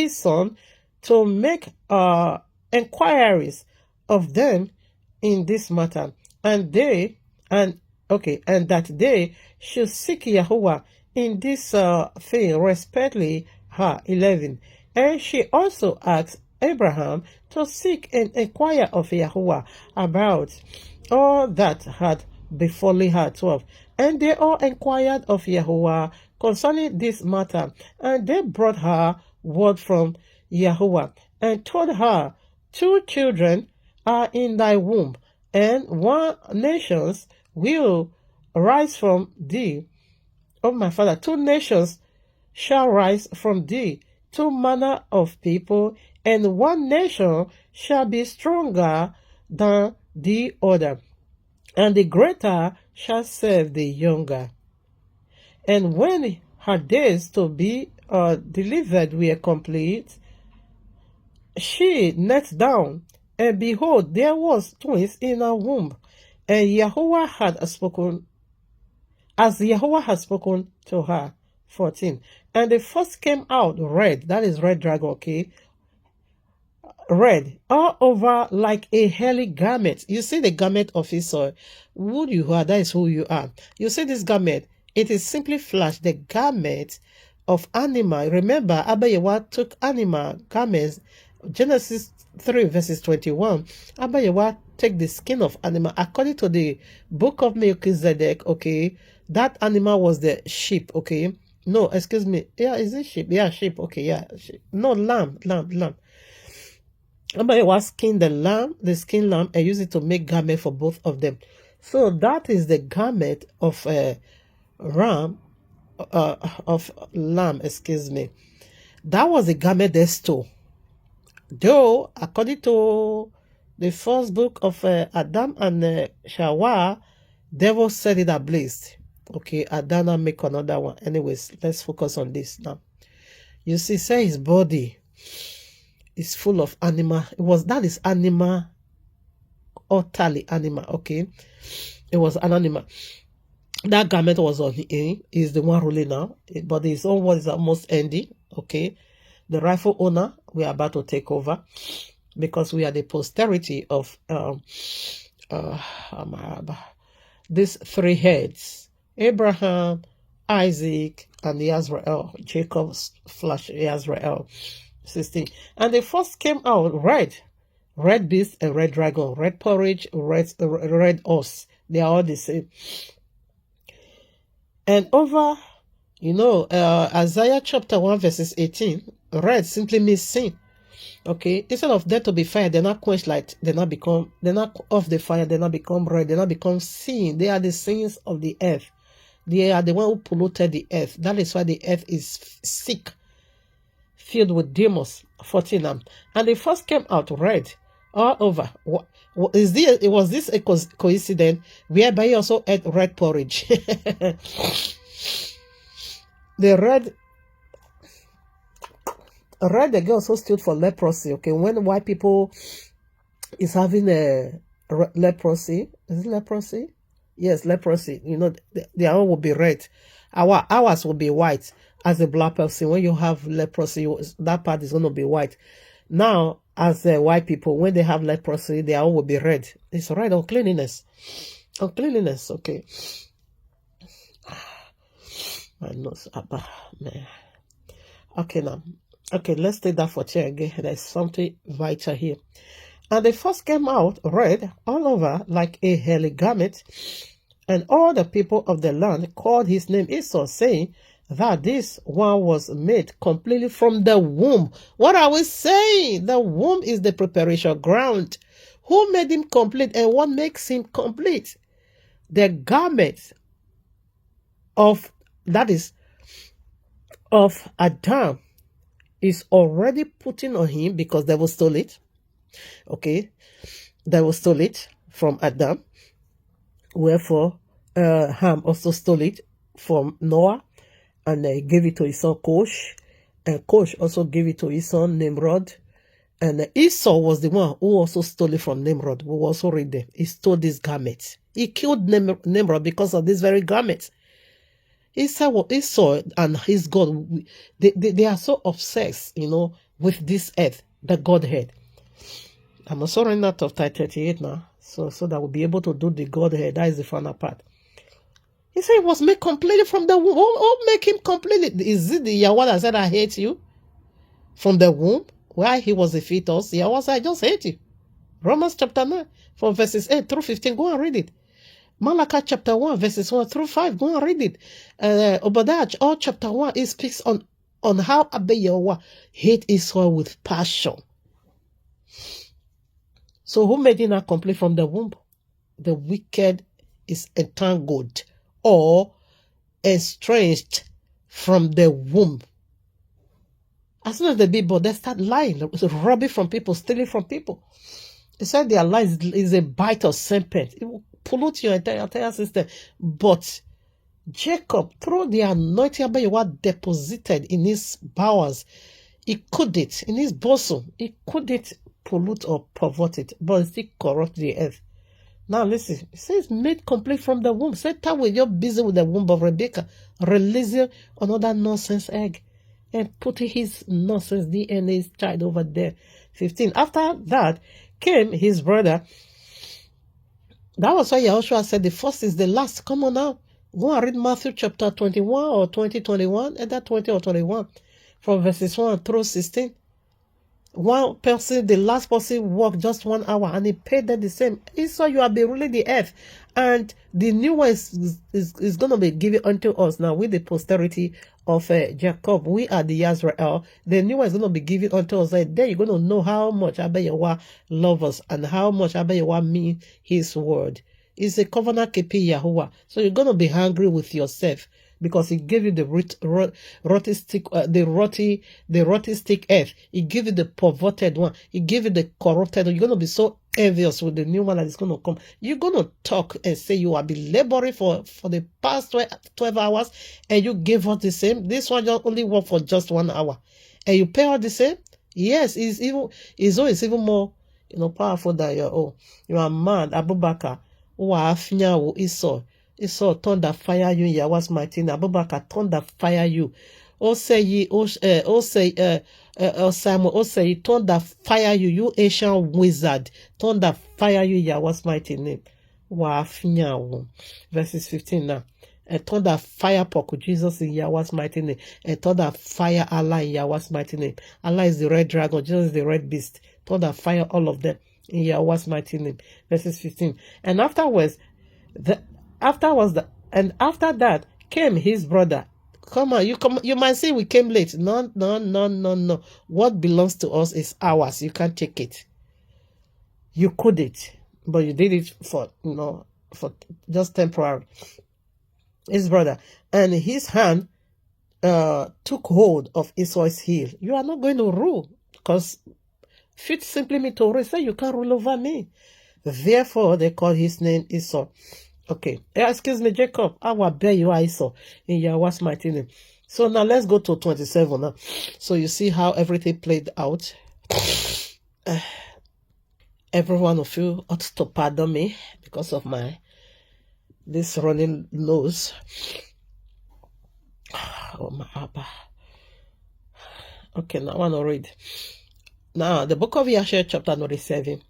son to make inquiries of them in this matter, and that they should seek YAHUAH in this thing respectfully her. 11. And she also asked Abraham to seek and inquire of YAHUAH about all that had befallen her. 12. And they all inquired of YAHUAH concerning this matter, and they brought her word from YAHUAH, and told her 2 children are in thy womb, and one nations will rise from thee. O my father, 2 nations shall rise from thee, 2 manner of people, and one nation shall be stronger than the other, and the greater shall serve the younger. And when her days to be delivered were complete, she knelt down, and behold, there was twins in her womb, and Yahuwah had spoken, as Yahuwah had spoken to her. 14. And the first came out red, that is red dragon, okay? Red, all over like a hairy garment. You see the garment of Esau. Who you are, that is who you are. You see this garment, it is simply flash, the garment of animal. Remember, Abba took animal garments. Genesis 3 verses 21. Abba take the skin of animal. According to the book of Melchizedek, okay, that animal was the sheep, okay? No, excuse me. Yeah, is it sheep? Yeah, sheep. Okay, yeah. Sheep. No, lamb. Somebody was skin the skin lamb, and use it to make garment for both of them. So that is the garment of lamb, excuse me. That was the garment they stole. Though, according to the first book of Adam and Shawah, devil set it ablaze. Okay, Adana make another one. Anyways, let's focus on this now. You see, say his body is full of animal. That is animal, utterly animal, okay? It was an animal. That garment was on him. He's the one ruling now. But his own one is almost ending, okay? The rightful owner, we are about to take over, because we are the posterity of these 3 heads. Abraham, Isaac, and Israel. Jacob's flesh, Israel. 16. And the first came out red beast and red dragon, red porridge, red horse. They are all the same. And over, Isaiah chapter 1 verses 18, red simply means sin. Okay, instead of them to be fire, they're not quenched like, they're not off the fire, they're not become red, they're not become sin. They are the sins of the earth. They are the one who polluted the earth. That is why the earth is sick, filled with demons. 14. And the first came out red all over. Was this a coincidence whereby he also ate red porridge? The red again also stood for leprosy. Okay, when white people is having a leprosy, is it leprosy? Yes, leprosy. Their own will be red. Ours will be white. As a black person, when you have leprosy, that part is going to be white. Now, as white people, when they have leprosy, their own will be red. It's red, uncleanness. Uncleanness, okay. My nose, man. Okay, now. Okay, let's take that for chair again. There's something vital here. And the first came out red all over like a hairy garment. And all the people of the land called his name Esau, saying that this one was made completely from the womb. What are we saying? The womb is the preparation ground. Who made him complete, and what makes him complete? The garment of Adam is already putting on him, because devil stole it. Okay, devil stole it from Adam. Wherefore, Ham also stole it from Noah, and gave it to his son Cush, and Cush also gave it to his son Nimrod. And Esau was the one who also stole it from Nimrod. We will also read them. He stole this garment. He killed Nimrod because of this very garment. Esau and his God, they are so obsessed, with this earth, the Godhead. I'm also running out of 38 now, so that we'll be able to do the Godhead. That is the final part. He said it was made completely from the womb. Who make him completely? Is it the Yahweh that said, I hate you? From the womb? Why he was a fetus? Yahweh said, I just hate you. Romans chapter 9, from verses 8 through 15. Go and read it. Malachi chapter 1, verses 1 through 5. Go and read it. Obadiah, all chapter 1, it speaks on how Abba Yahweh hate Israel with passion. So who made it not complete from the womb? The wicked is entangled or estranged from the womb. As soon as they be born, they start lying, robbing from people, stealing from people. They said their lies is a bite of serpent. It will pollute your entire system. But Jacob, through the anointing of God deposited in his bowels, he couldn't, in his bosom, he couldn't pollute or pervert it, but it still corrupt the earth. Now listen, it says made complete from the womb. Satan was just busy with the womb of Rebecca, releasing another nonsense egg and putting his nonsense DNA child over there. 15. After that came his brother. That was why Yahushua said the first is the last. Come on now. Go and read Matthew chapter 21 or 21, either 20 or 21, from verses 1 through 16. One person, the last person, worked just 1 hour and he paid them the same. Esau, you have been ruling the earth, and the new one is going to be given unto us now with the posterity of Jacob. We are the YAHUAH'S. The new one is going to be given unto us. Then you're going to know how much YAHUAH loves us and how much YAHUAH means his word. It's a covenant keeping YAHUAH. So you're going to be hungry with yourself, because he gave you the rotty stick, the rotty stick earth. He gave you the perverted one. He gave you the corrupted one. You're going to be so envious with the new one that is going to come. You're going to talk and say you have been laboring for the past 12 hours and you gave us the same. This one just only worked for just 1 hour. And you pay all the same? Yes, his own is even more, powerful than your own. You are mad, Abubakar. Esau. Esau thunder fire you in Yahweh's mighty name. Abubakar thunder fire you. Osayi, Osayi thunder fire you. You ancient wizard. Thunder fire you in Yahweh's mighty name. Verses 15 now. And thunder fire Poku Jesus in Yahweh's mighty name. And thunder fire Allah in Yahweh's mighty name. Allah is the red dragon. Jesus is the red beast. Thunder fire all of them in Yahweh's mighty name. Verses 15. And after that came his brother. Come on, you might say we came late. No. What belongs to us is ours. You can't take it. You couldn't, but you did it for just temporary. His brother, and his hand took hold of Esau's heel. You are not going to rule, because fit simply means to rule. Say you can't rule over me. Therefore, they call his name Esau. Okay, excuse me, Jacob. I will bear you Esau in Yahweh's mighty name. So now let's go to 27 now. So you see how everything played out. Every one of you ought to pardon me because of this running nose. Oh my Abba. Okay, now I want to read. Now the book of YAHUAH'S chapter 97.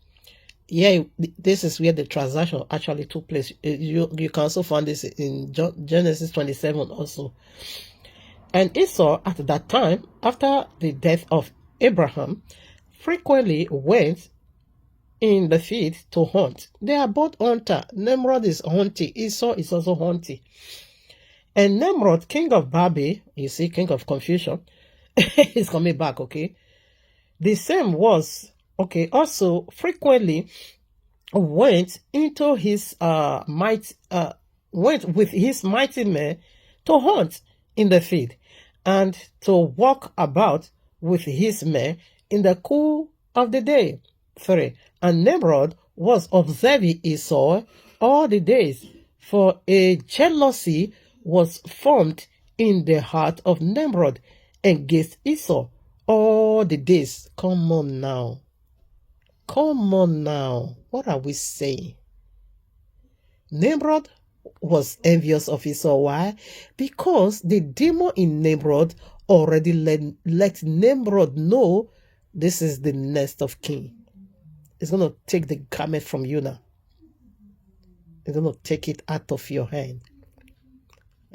Yeah, this is where the transaction actually took place. You can also find this in Genesis 27 also. And Esau, at that time, after the death of Abraham, frequently went in the field to hunt. They are both hunter. Nimrod is hunting. Esau is also hunting. And Nimrod, king of Babel, you see, king of confusion, he's coming back, okay? The same was... Okay, also frequently went into his went with his mighty men to hunt in the field, and to walk about with his men in the cool of the day. 3. And Nimrod was observing Esau all the days, for a jealousy was formed in the heart of Nimrod against Esau all the days. Come on now. Come on now. What are we saying? Nimrod was envious of Esau. Why? Because the demon in Nimrod already let Nimrod know this is the nest of king. It's going to take the garment from you now. It's going to take it out of your hand.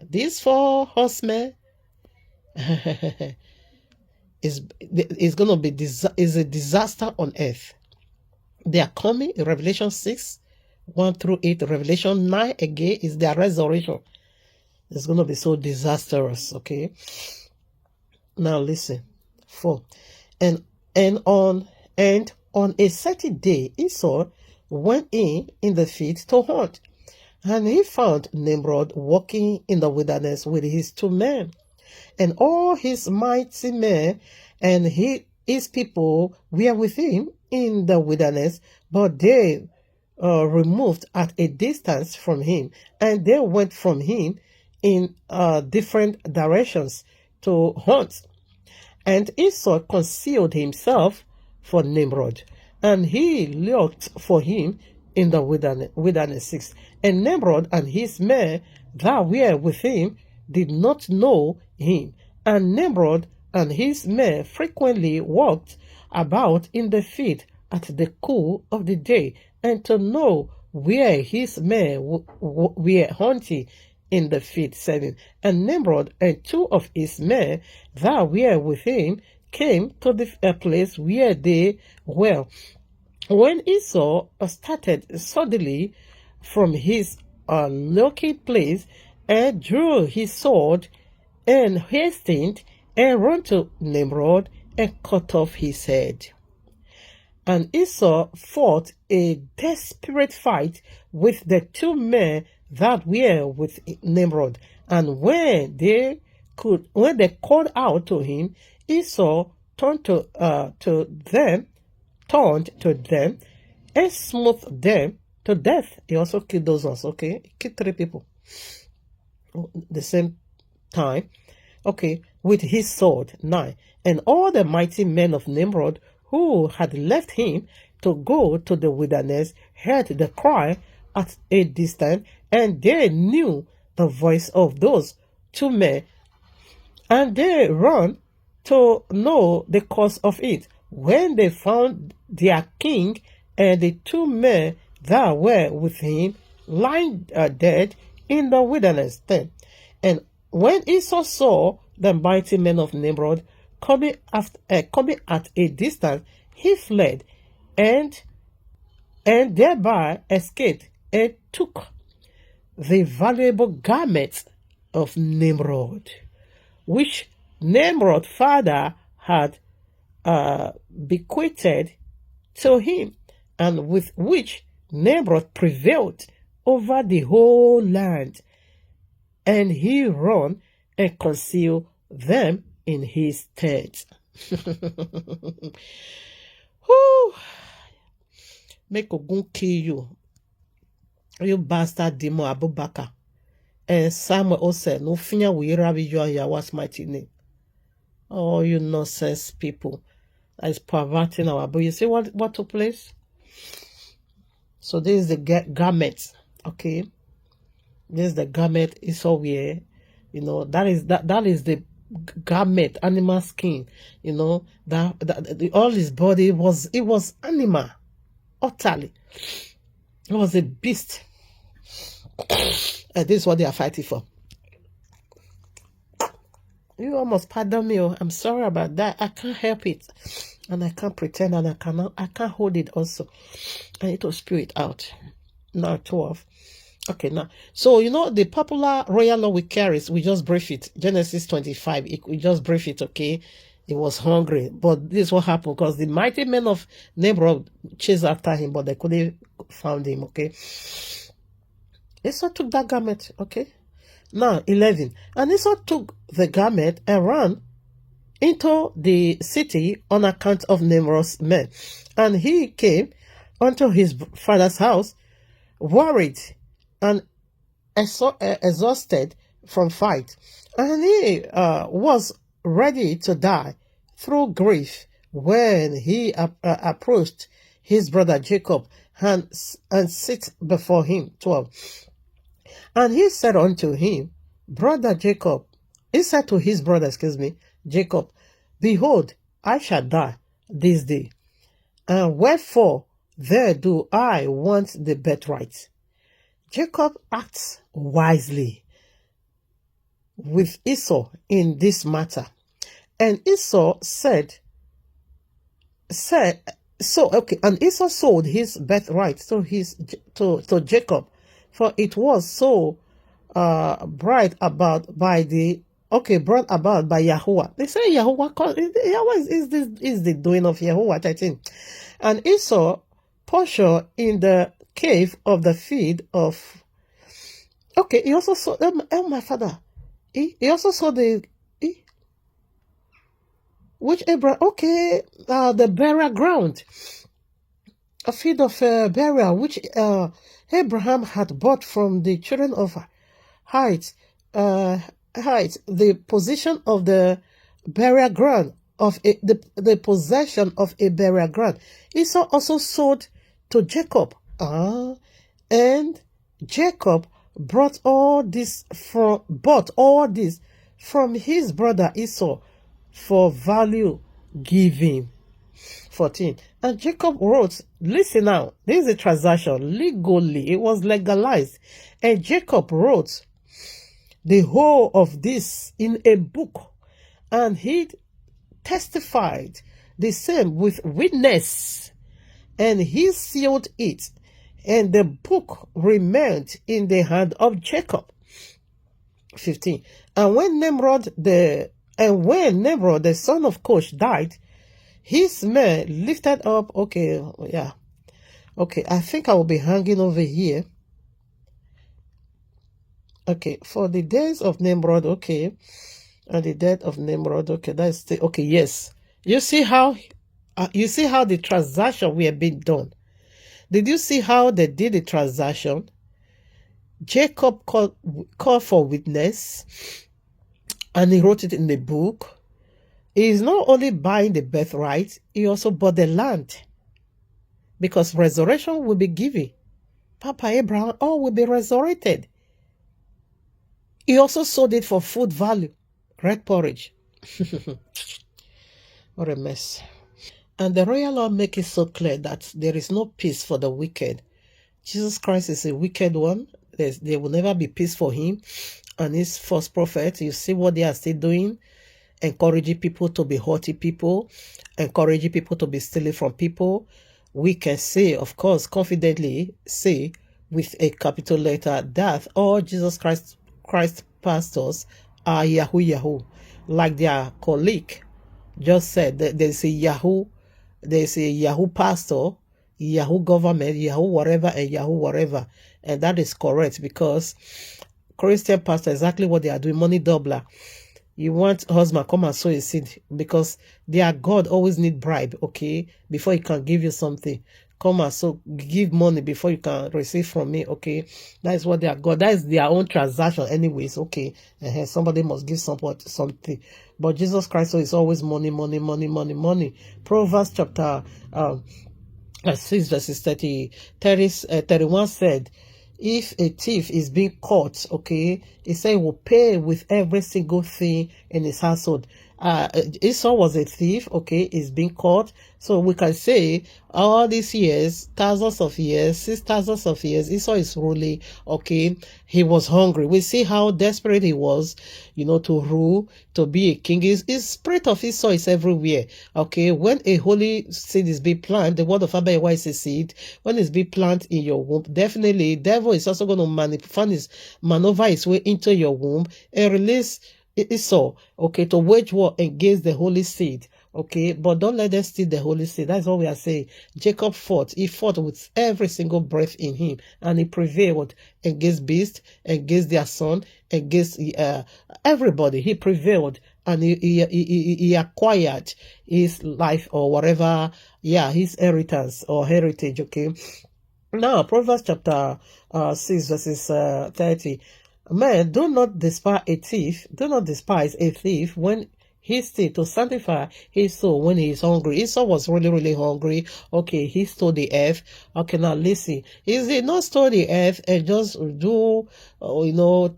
These 4 horsemen is going to be is a disaster on earth. They are coming in Revelation 6, 1 through 8. Revelation 9 again is their resurrection. It's going to be so disastrous, okay? Now listen. 4. And On a certain day, Esau went in the field to hunt, and he found Nimrod walking in the wilderness with his 2 men, and all his mighty men and his people were with him in the wilderness, but they removed at a distance from him, and they went from him in different directions to hunt. And Esau concealed himself for Nimrod, and he looked for him in the wilderness. 6. And Nimrod and his men that were with him did not know him. And Nimrod and his men frequently walked about in the field at the cool of the day, and to know where his men were hunting in the field. 7. And Nimrod and 2 of his men that were with him came to the place where they were. When Esau started suddenly from his lurking place and drew his sword and hastened and ran to Nimrod and cut off his head. And Esau fought a desperate fight with the 2 men that were with Nimrod. And when they called out to him, Esau turned to them and smote them to death. He also killed those ones, okay? He killed 3 people the same time, okay, with his sword. 9. And all the mighty men of Nimrod who had left him to go to the wilderness heard the cry at a distance, and they knew the voice of those 2 men, and they ran to know the cause of it. When they found their king and the 2 men that were with him lying dead in the wilderness. 10. And when Esau saw the mighty men of Nimrod coming at a distance, he fled and thereby escaped and took the valuable garments of Nimrod, which Nimrod's father had bequeathed to him, and with which Nimrod prevailed over the whole land, and he ran and concealed them in his tent. Whew. Make Ogun kill you bastard demon Abubakar. And Samuel Osayi, no fear will YAHUAH'S mighty name. Oh, you nonsense people that is perverting our Bible. You see what took place? So this is the garment, okay? This is the garment Esau wear. You know, that is the garment, animal skin. You know, all his body was animal, utterly. It was a beast. And this is what they are fighting for. You almost pardon me. I'm sorry about that. I can't help it, and I can't pretend, and I can't hold it. Also, I need to spew it out. Now 12. Okay, now, so you know the popular royal law we carry, we just brief it. Genesis 25. We just brief it. Okay, he was hungry, but this is what happened because the mighty men of Nimrod chased after him, but they couldn't find him. Okay, Esau took that garment. Okay. Now, 11. And Esau took the garment and ran into the city on account of Nimrod's men. And he came unto his father's house, worried and exhausted from fight. And he was ready to die through grief when he approached his brother Jacob and sit before him. 12. And he said unto him, brother Jacob, he said to his brother, Jacob, behold, I shall die this day, and wherefore there do I want the birthright. Jacob acts wisely with Esau in this matter. And Esau and Esau sold his birthright to Jacob, for it was so bright about by the okay, brought about by Yahuwah. They say Yahuwah is the doing of Yahuwah 13. And Esau portion in the cave of the feed of. Okay, he also saw my father. He also saw which Abraham. Okay, the burial ground, a field of burial which Abraham had bought from the children of Height, the position of the burial ground the possession of a burial ground. Esau also sold to Jacob. And Jacob bought all this from his brother Esau for value giving. 14. And Jacob wrote, listen now, this is a transaction. Legally, it was legalized. And Jacob wrote the whole of this in a book, and he testified the same with witness, and he sealed it, and the book remained in the hand of Jacob. 15. And when Nimrod, the son of Cush, died, his men lifted up. Okay, yeah. Okay, I think I will be hanging over here. Okay, for the days of Nimrod, okay, and the death of Nimrod, okay, that's the, okay, yes. You see how the transaction we have been done. Did you see how they did the transaction? Jacob called for witness, and he wrote it in the book. He is not only buying the birthright, he also bought the land, because resurrection will be given. Papa Abraham, all will be resurrected. He also sold it for food value. Red porridge. What a mess. And the royal law makes it so clear that there is no peace for the wicked. Jesus Christ is a wicked one. There will never be peace for him and his false prophet. You see what they are still doing? Encouraging people to be haughty people, encouraging people to be stealing from people. We can say, of course, confidently say with a capital letter that all Jesus Christ pastors are Yahoo, like their colleague just said. There's a Yahoo pastor, Yahoo government, Yahoo whatever, and Yahoo whatever. And that is correct, because Christian pastor, exactly what they are doing, money doubler. You want husband, come and sow a seed, because their God always need bribe, okay, before he can give you something. Come and so give money before you can receive from me, okay? That is what they are God. That is their own transaction anyways, okay? Somebody must give something. But Jesus Christ, so it's always money. Proverbs chapter 6 verses 31 said, if a thief is being caught, okay, he said he will pay with every single thing in his household. Esau was a thief, okay, he's being caught. So we can say all these years, thousands of years, 6,000 of years, Esau is ruling, okay, he was hungry. We see how desperate he was, to rule, to be a king. His spirit of Esau is everywhere, okay. When a holy seed is being planted, the word of YAHUAH is a seed. When it's being planted in your womb, definitely devil is also going to maneuver his way into your womb and release Esau, okay, to wage war against the holy seed, okay, but don't let them steal the holy seed. That's what we are saying. Jacob fought. He fought with every single breath in him, and he prevailed against beast, against their son, against everybody. He prevailed, and he acquired his life or whatever, his inheritance or heritage, okay. Now, Proverbs chapter 6 verses 30. Man, do not despise a thief when he steals, to sanctify his soul when he is hungry. Esau was really, really hungry. Okay, he stole the earth. Okay, now listen. He did not steal the earth and just do,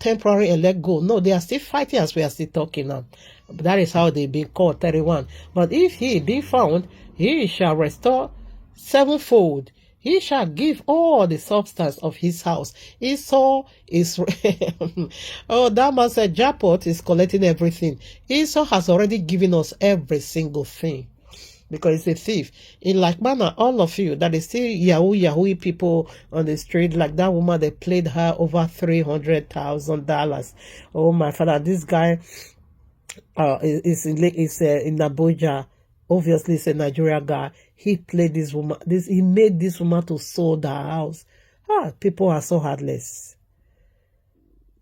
temporary and let go. No, they are still fighting as we are still talking now. That is how they've been called, 31. But if he be found, he shall restore sevenfold. He shall give all the substance of his house. Esau is... oh, that man said Japheth is collecting everything. Esau has already given us every single thing, because he's a thief. In like manner, all of you that is still Yahoo people on the street, like that woman, they played her over $300,000. Oh, my father, this guy... It's in Abuja. Obviously, it's a Nigerian guy. He played this woman. He made this woman to sold her house. People are so heartless.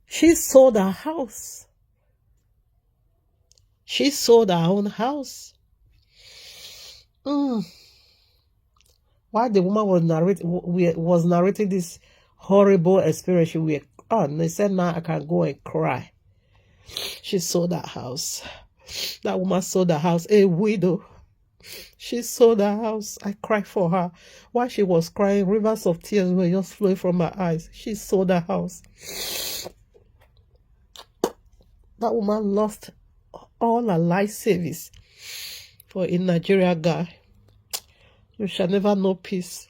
She sold her house. She sold her own house. Why the woman was narrating this horrible experience? They said now I can go and cry. She sold her house. That woman sold her house. A widow. She sold her house. I cried for her. While she was crying, rivers of tears were just flowing from her eyes. She sold her house. That woman lost all her life savings for a Nigerian guy. You shall never know peace.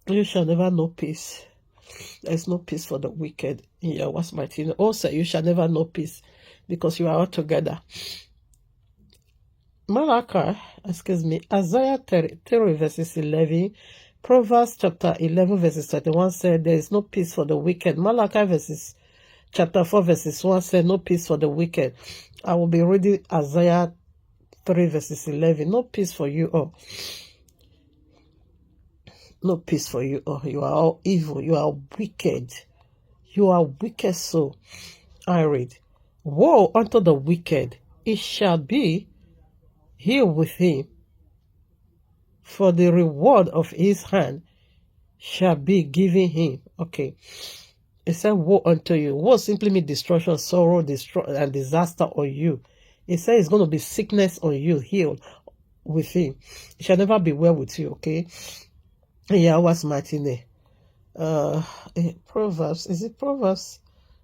You shall never know peace. There's no peace for the wicked in Yahweh's mighty name. Also, you shall never know peace because you are all together. Isaiah 3 verses 11, Proverbs chapter 11 verses 31 said there is no peace for the wicked. Malachi chapter 4 verses 1 said no peace for the wicked. I will be reading Isaiah 3 verses 11. No peace for you all. No peace for you all. You are all evil. You are wicked. You are wicked soul. I read, woe unto the wicked. It shall be healed with him. For the reward of his hand shall be given him. Okay. It said, woe unto you. Woe simply means destruction, sorrow, and disaster on you. It says it's going to be sickness on you, healed with him. It shall never be well with you, okay? Yahweh's mighty name. Proverbs. Is it Proverbs?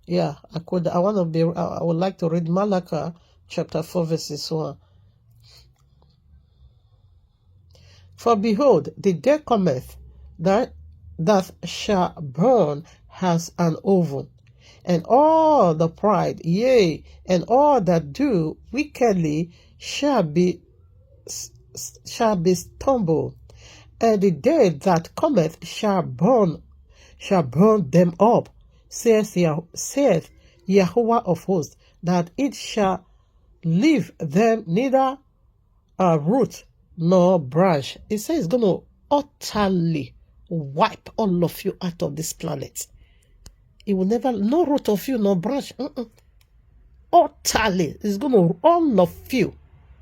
Yeah, I would like to read Malachi chapter 4 verses 1. For behold, the day cometh that shall burn as an oven, and all the pride, yea, and all that do wickedly shall be stumbled. And the day that cometh shall burn them up, saith Yahuwah of hosts, that it shall leave them neither a root nor branch. It says it's going to utterly wipe all of you out of this planet. It will never, no root of you, no branch. Utterly, it's going to, all of you,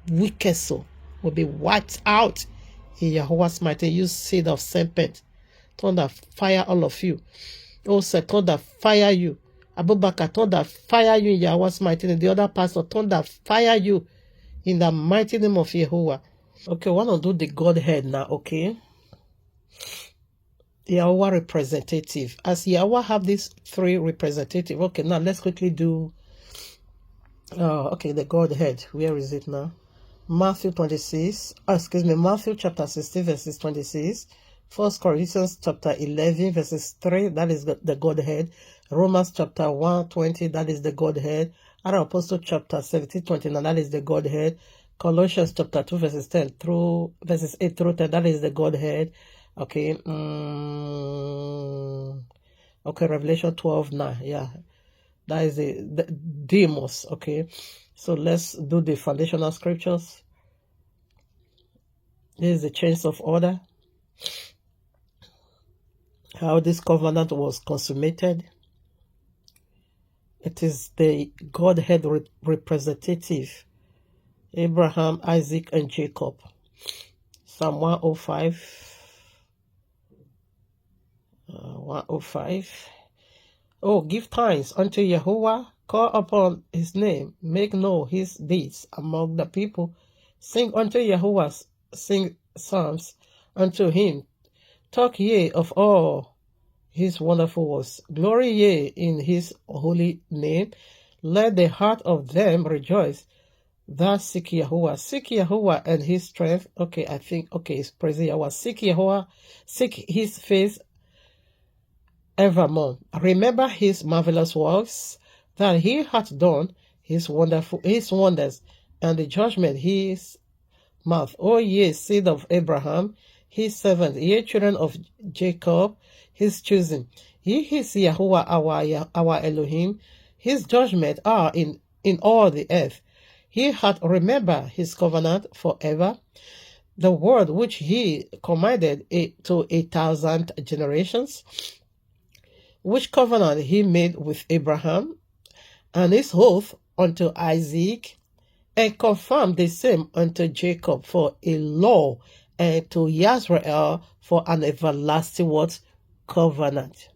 wicked soul, will be wiped out. In Yahuwah's mighty, you seed of serpent, thunder fire all of you. Also, thunder fire you. Abubakar, thunder fire you in Yahuwah's mighty name. The other pastor, thunder fire you in the mighty name of Yahuwah. Okay, I want to do the Godhead now, okay? Yahuwah representative. As Yahuwah have these three representative. Okay, now let's quickly do the Godhead. Where is it now? Matthew chapter 16 verses 26. 1 Corinthians chapter 11 verses 3, that is the Godhead. Romans chapter 1:20, that is the Godhead. Other Apostle chapter 17:29, that is the Godhead. Colossians chapter 2 verses 10 through verses 8 through 10, that is the Godhead. Okay. Revelation 12:9, yeah. That is the Demos, okay. So let's do the foundational scriptures. This is the change of order. How this covenant was consummated. It is the Godhead representative. Abraham, Isaac, and Jacob. Psalm 105. 105. Oh, give thanks unto Yahuwah. Call upon his name. Make known his deeds among the people. Sing unto Yahuwah. Sing psalms unto him. Talk ye of all his wonderful works. Glory ye in his holy name. Let the heart of them rejoice that seek Yahuwah. Seek Yahuwah and his strength. Okay, I think, it's praising Yahuwah. Seek Yahuwah. Seek his face evermore. Remember his marvelous works that he hath done, his wonders, and the judgment his mouth. O ye seed of Abraham, his servant, ye children of Jacob, his choosing. He is Yahuwah our Elohim. His judgment are in all the earth. he hath remembered his covenant forever, the word which he commanded to 1,000 generations, which covenant he made with Abraham, and his oath unto Isaac, and confirmed the same unto Jacob for a law, and to Yisrael for an everlasting what? Covenant.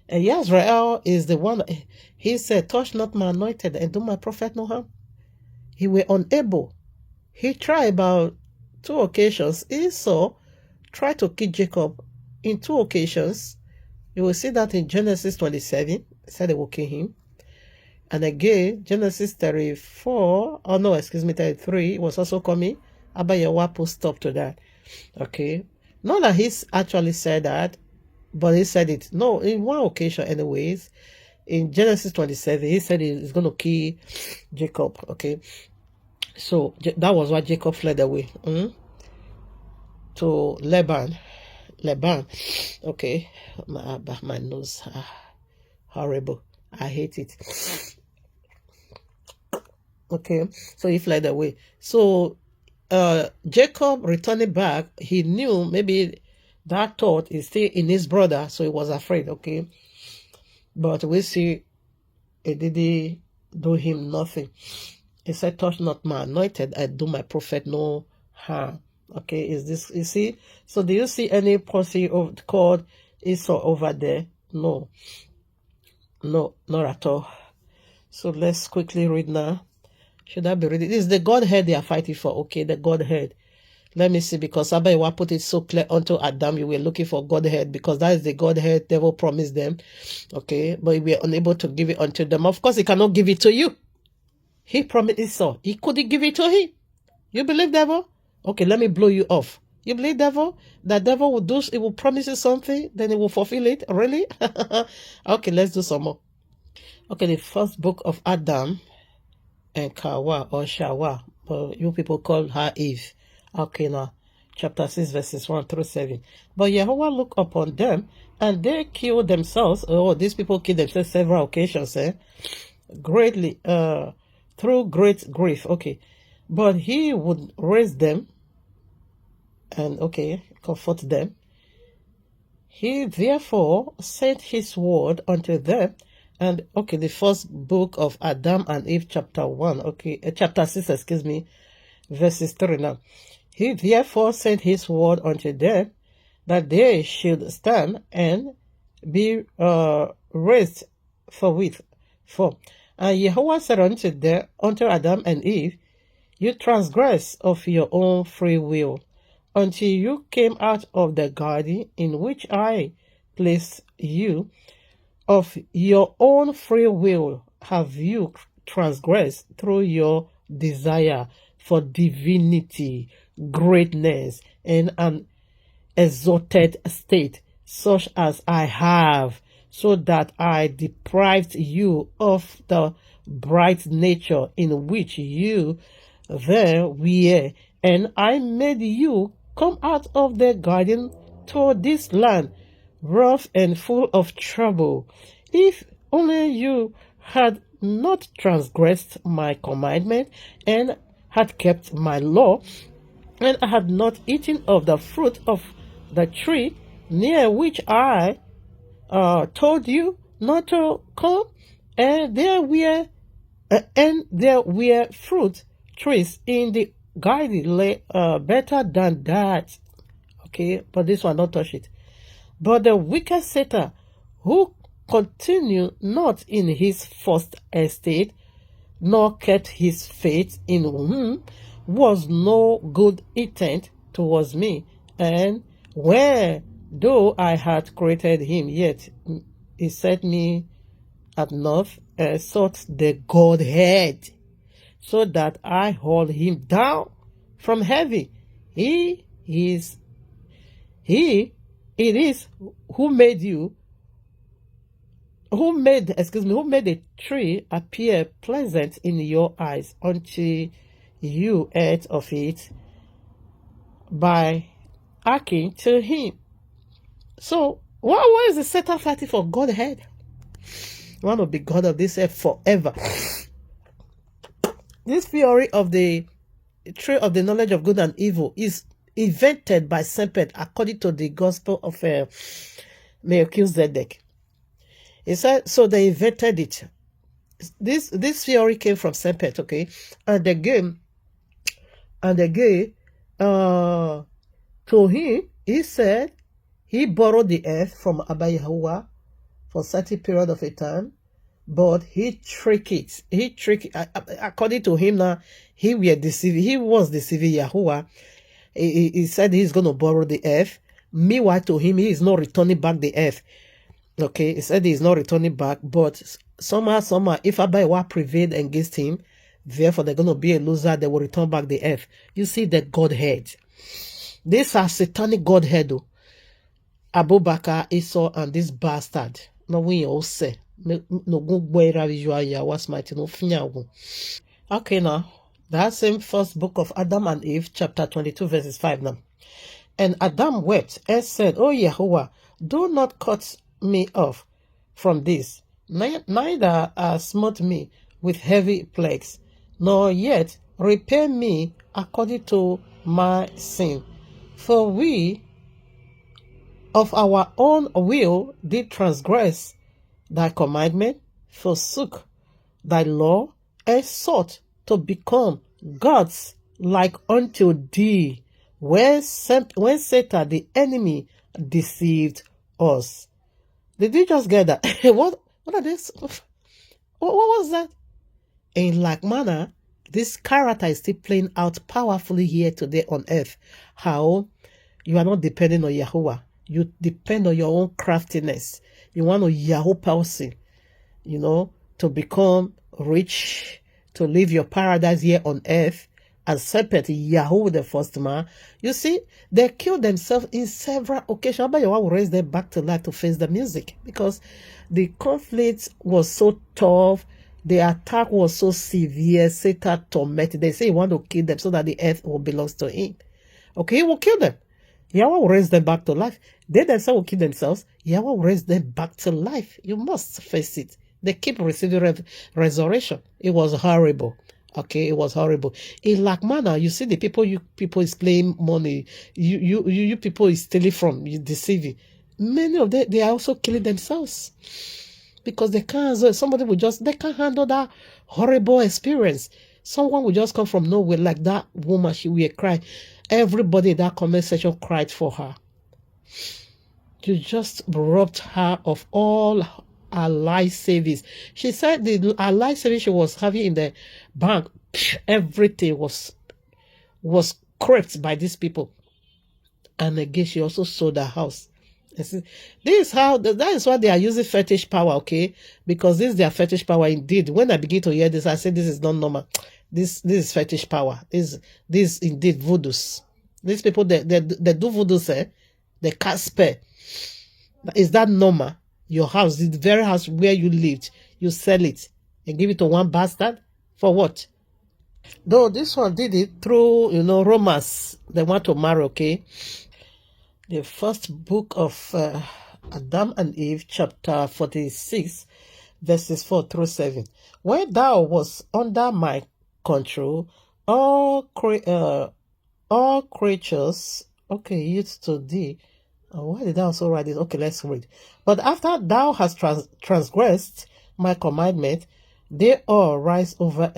And Yisrael is the one, he said, touch not my anointed and do my prophet no harm. He were unable. He tried about 2 occasions. Esau tried to kill Jacob in 2 occasions. You will see that in Genesis 27, he said they will kill him. And again, Genesis 34, 33 was also coming. Abba Yahweh put stop to that. Okay. Not that he's actually said that, but he said it. No, in 1 occasion anyways. In Genesis 27, he said he's going to kill Jacob. Okay. So that was why Jacob fled away to Laban. Okay. My nose. Horrible. I hate it. Okay. So he fled away. So Jacob returning back, he knew maybe that thought is still in his brother, so he was afraid. Okay. But we see it didn't do him nothing. He said, touch not my anointed, I do my prophet no harm. Okay, is this, you see? So do you see any person called Esau over there? No. No, not at all. So let's quickly read now. Should I be reading? This is the Godhead they are fighting for. Okay, the Godhead. Let me see, because Abba Yahweh put it so clear unto Adam, you were looking for Godhead, because that is the Godhead devil promised them. Okay, but we were unable to give it unto them. Of course, he cannot give it to you. He promised Esau. He couldn't give it to him. You believe devil? Okay, let me blow you off. You believe devil? That devil will do, it will promise you something, then it will fulfill it. Really? Okay, let's do some more. Okay, the first book of Adam and Kawa or Shawa, but you people call her Eve. Okay, now, chapter 6, verses 1 through 7. But Yahweh looked upon them, and they killed themselves. Oh, these people killed themselves several occasions, greatly, through great grief. Okay, but he would raise them, and okay, comfort them. He therefore sent his word unto them. And okay, the first book of Adam and Eve, chapter 1, okay, chapter 6, excuse me, verses 3 now. He therefore sent his word unto them, that they should stand and be raised forthwith. And Yahweh said unto Adam and Eve, you transgress of your own free will, until you came out of the garden in which I placed you. Of your own free will have you transgressed through your desire for divinity, greatness, and an exalted state, such as I have, so that I deprived you of the bright nature in which you there were, and I made you come out of the garden to this land, rough and full of trouble. If only you had not transgressed my commandment, and had kept my law, and had not eaten of the fruit of the tree near which I told you not to come, and there were fruit trees in the garden better than that. Okay, but this one, don't touch it. But the wicked Satan, who continued not in his first estate, nor kept his faith in whom was no good intent towards me, and where though I had created him, yet he set me at naught, and sought the Godhead, so that I hold him down from heaven. It is who made the tree appear pleasant in your eyes, until you ate of it by hearkening to him. So, why is the Satan fighting for Godhead? One will be God of this earth forever. This theory of the tree of the knowledge of good and evil is invented by serpent according to the gospel of Melchizedek. He said, so they invented it. This theory came from serpent, okay? And again, to him, he said he borrowed the earth from Abba Yahuwah for a certain period of a time, but he tricked it. According to him now, he was deceiving Yahuwah. He said he's going to borrow the earth. Meanwhile, to him, he is not returning back the earth. Okay, he said he's not returning back, but somehow, if Abba Yahuwah prevailed against him, therefore they're going to be a loser, they will return back the earth. You see the Godhead. These are satanic Godhead, though. Abubakar, Esau, and this bastard. No, we all say. No, YAHUAH'S mighty, no, finyago. Okay, now, that same first book of Adam and Eve, chapter 22, verses 5 now. And Adam wept and said, O Yahuwah, do not cut me off from this, neither smote me with heavy plagues, nor yet repay me according to my sin. For we of our own will did transgress thy commandment, forsook thy law, and sought to become gods like unto thee, when Satan the enemy deceived us. Did you just get that? What are this? What was that? In like manner, this character is still playing out powerfully here today on earth. How you are not depending on Yahuwah. You depend on your own craftiness. You want a Yahoo person, to become rich, to live your paradise here on earth, and separate Yahoo the first man. You see, they killed themselves in several occasions. But Yahweh will raise them back to life to face the music, because the conflict was so tough, the attack was so severe, Satan tormented. They say he want to kill them so that the earth will belong to him. Okay, he will kill them. Yahweh will raise them back to life. They themselves will kill themselves. Yahweh will raise them back to life. You must face it. They keep receiving resurrection. It was horrible. Okay, it was horrible. In like manner, you see the people is playing money. You people is stealing from, you deceiving. Many of them, they are also killing themselves. Because they can't, they can't handle that horrible experience. Someone will just come from nowhere, like that woman, she will cry. Everybody in that comment section cried for her. You just robbed her of all her life savings. She said her life savings she was having in the bank, everything was crept by these people. And again, she also sold her house. This is how, that is why they are using fetish power, okay? Because this is their fetish power indeed. When I begin to hear this, I say this is not normal. This is fetish power. This indeed voodoos. These people, they do voodoos, they cast spell. Is that normal? Your house, the very house where you lived, you sell it and give it to one bastard? For what? Though this one did it through, romance. They want to marry, okay? The first book of Adam and Eve, chapter 46, verses 4 through 7. When thou was under my control, all creatures, okay, used to thee. Oh, why did I also write this? Okay, let's read. But after thou hast transgressed my commandment, they all rise over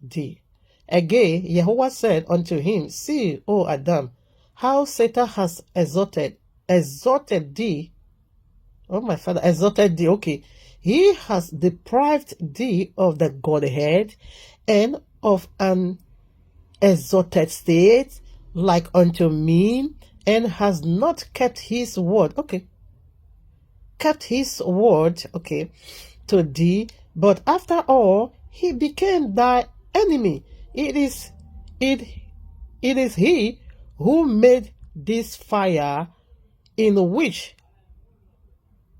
thee. Again, Yahuwah said unto him, See, O Adam, how Satan has exalted thee. Oh, my father, exalted thee. Okay. He has deprived thee of the Godhead and of an exalted state like unto me, and has not kept his word. Okay. Kept his word, okay, to thee, but after all, he became thy enemy. It is he who made this fire in which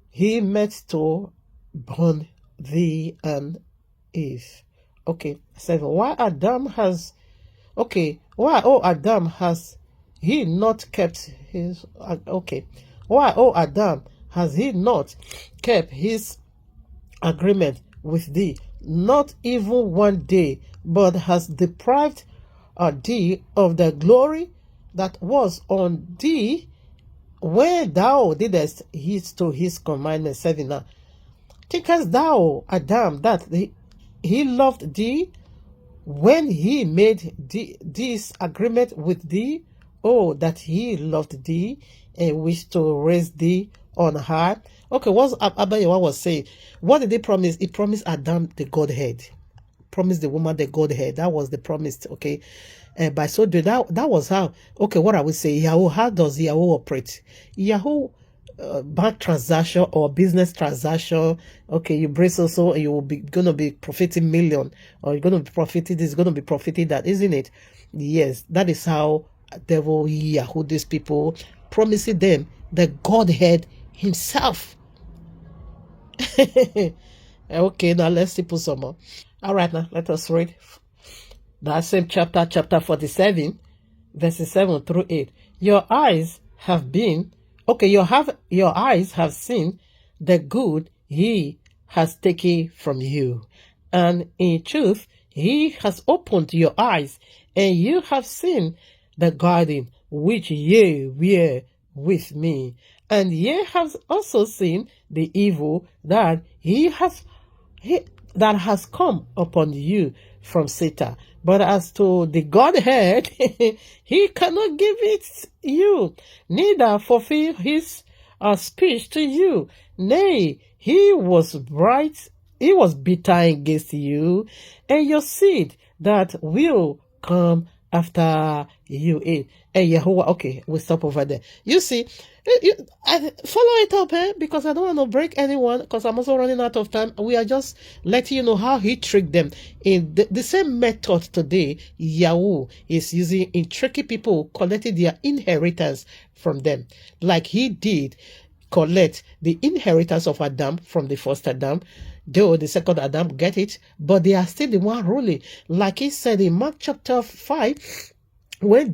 he meant to burn thee and Eve. Okay, 7. Why, oh Adam, has he not kept his, okay. Why, oh Adam, has he not kept his agreement with thee, not even one day, but has deprived thee of the glory that was on thee when thou didst heed to his commandment. 7 now. Thinkest thou, Adam, that he loved thee when he made this agreement with thee? Oh, that he loved thee and wished to raise thee on high. Okay, what's Abayewa was saying? What did he promise? He promised Adam the Godhead. Promised the woman the Godhead. That was the promise, okay? By so doing, that was how. Okay, what I would say, Yahoo, how does Yahoo operate? Yahoo, bank transaction or business transaction. Okay, you bring so and you will be gonna be profiting million, or you're gonna be profiting this, gonna be profiting that, isn't it? Yes, that is how devil Yahoo, these people promising them the Godhead himself. Okay, now let's see put some more. All right, now let us read that same chapter 47, verses 7 through 8. Your eyes have been, okay, your eyes have seen the good he has taken from you. And in truth, he has opened your eyes, and you have seen the garden which ye were with me. And ye have also seen the evil that that has come upon you from Satan. But as to the Godhead, he cannot give it you, neither fulfill his speech to you. Nay, he was bitter against you, and your seed that will come after you. And Yahuwah, okay, we'll stop over there. You see, I follow it up, because I don't want to break anyone, because I'm also running out of time. We are just letting you know how he tricked them. In the same method today, Yahweh is using in tricking people, collecting their inheritance from them, like he did collect the inheritance of Adam from the first Adam. Though the second Adam get it, but they are still the one ruling. Like he said in Mark chapter 5, when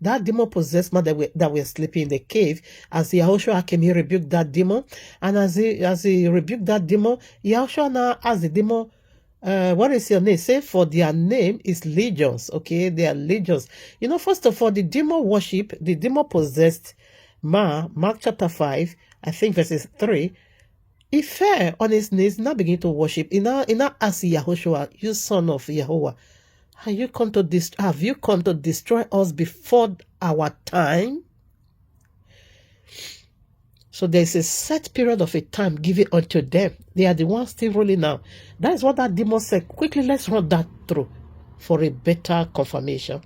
that demon possessed man that were sleeping in the cave, as Yahushua came, he rebuked that demon. And as he rebuked that demon, Yahushua now asked the demon, what is your name? Say, for their name is legions. Okay, they are legions. You know, first of all, the demon worship, the demon possessed man, Mark chapter 5, I think verses 3, he fell on his knees, now begin to worship. He now asked Yahushua, you son of Yahuwah, have you come to destroy us before our time? So there's a set period of a time given unto them. They are the ones still ruling now. That is what that demon said. Quickly, let's run that through for a better confirmation.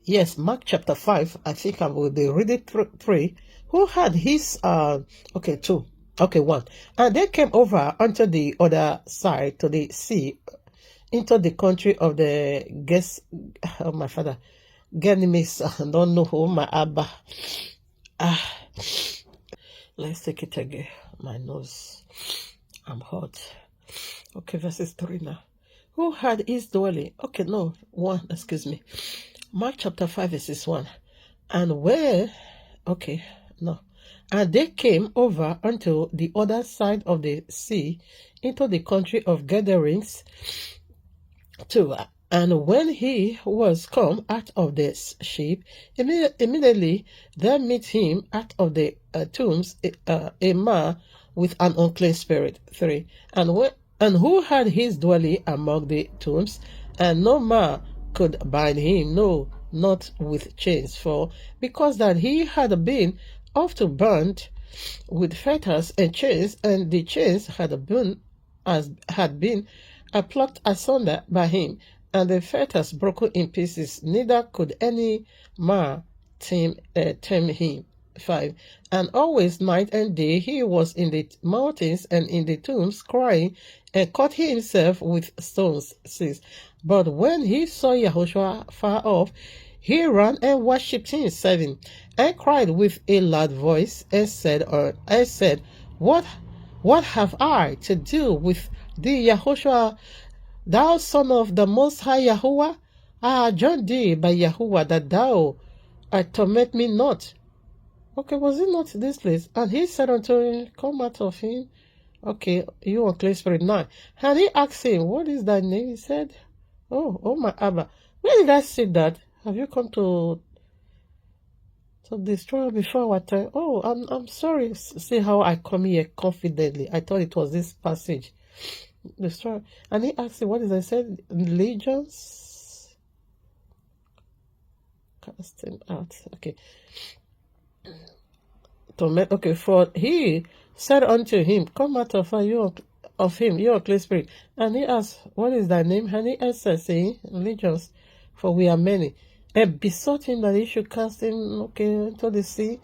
Yes, Mark chapter 5, I think I will be reading 3. Who had his, 2. Okay, 1. And they came over unto the other side to the sea, into the country of the my father, Ganymes, I don't know who, my Abba. Let's take it again. My nose, I'm hot. Okay, verses 3 now. Who had his dwelling? Okay, no, 1, excuse me. Mark chapter 5, verses 1. And where, okay, no. And they came over unto the other side of the sea, into the country of Gadarenes, 2. And when he was come out of the ship, immediately there met him out of the tombs a man with an unclean spirit. 3. And who had his dwelling among the tombs, and no man could bind him, no, not with chains, for because that he had been often bound with fetters and chains, and the chains had been plucked asunder by him, and the fetters broken in pieces, neither could any man tame him. 5. And always night and day he was in the mountains and in the tombs crying, and cut himself with stones. 6. But when he saw Yahushua far off, he ran and worshipped him. 7. And cried with a loud voice, and said, What have I to do with thee, Yahushua, thou son of the Most High Yahuwah? I adjure thee by Yahuwah that thou torment me not. Okay, was it not this place? And he said unto him, Come out of him, Okay, you unclean spirit. 9. And he asked him, what is thy name? He said, oh my Abba. Where did I see that? Have you come to destroy before our time? Oh, I'm sorry. See how I come here confidently. I thought it was this passage. Destroy. And he asked him, what is I said? Legions? Cast him out. Okay. Okay, for he said unto him, come out of her, you unclean spirit. And he asked, what is thy name? And he answered, saying, Legions, for we are many. And besought him that he should cast him, into the sea.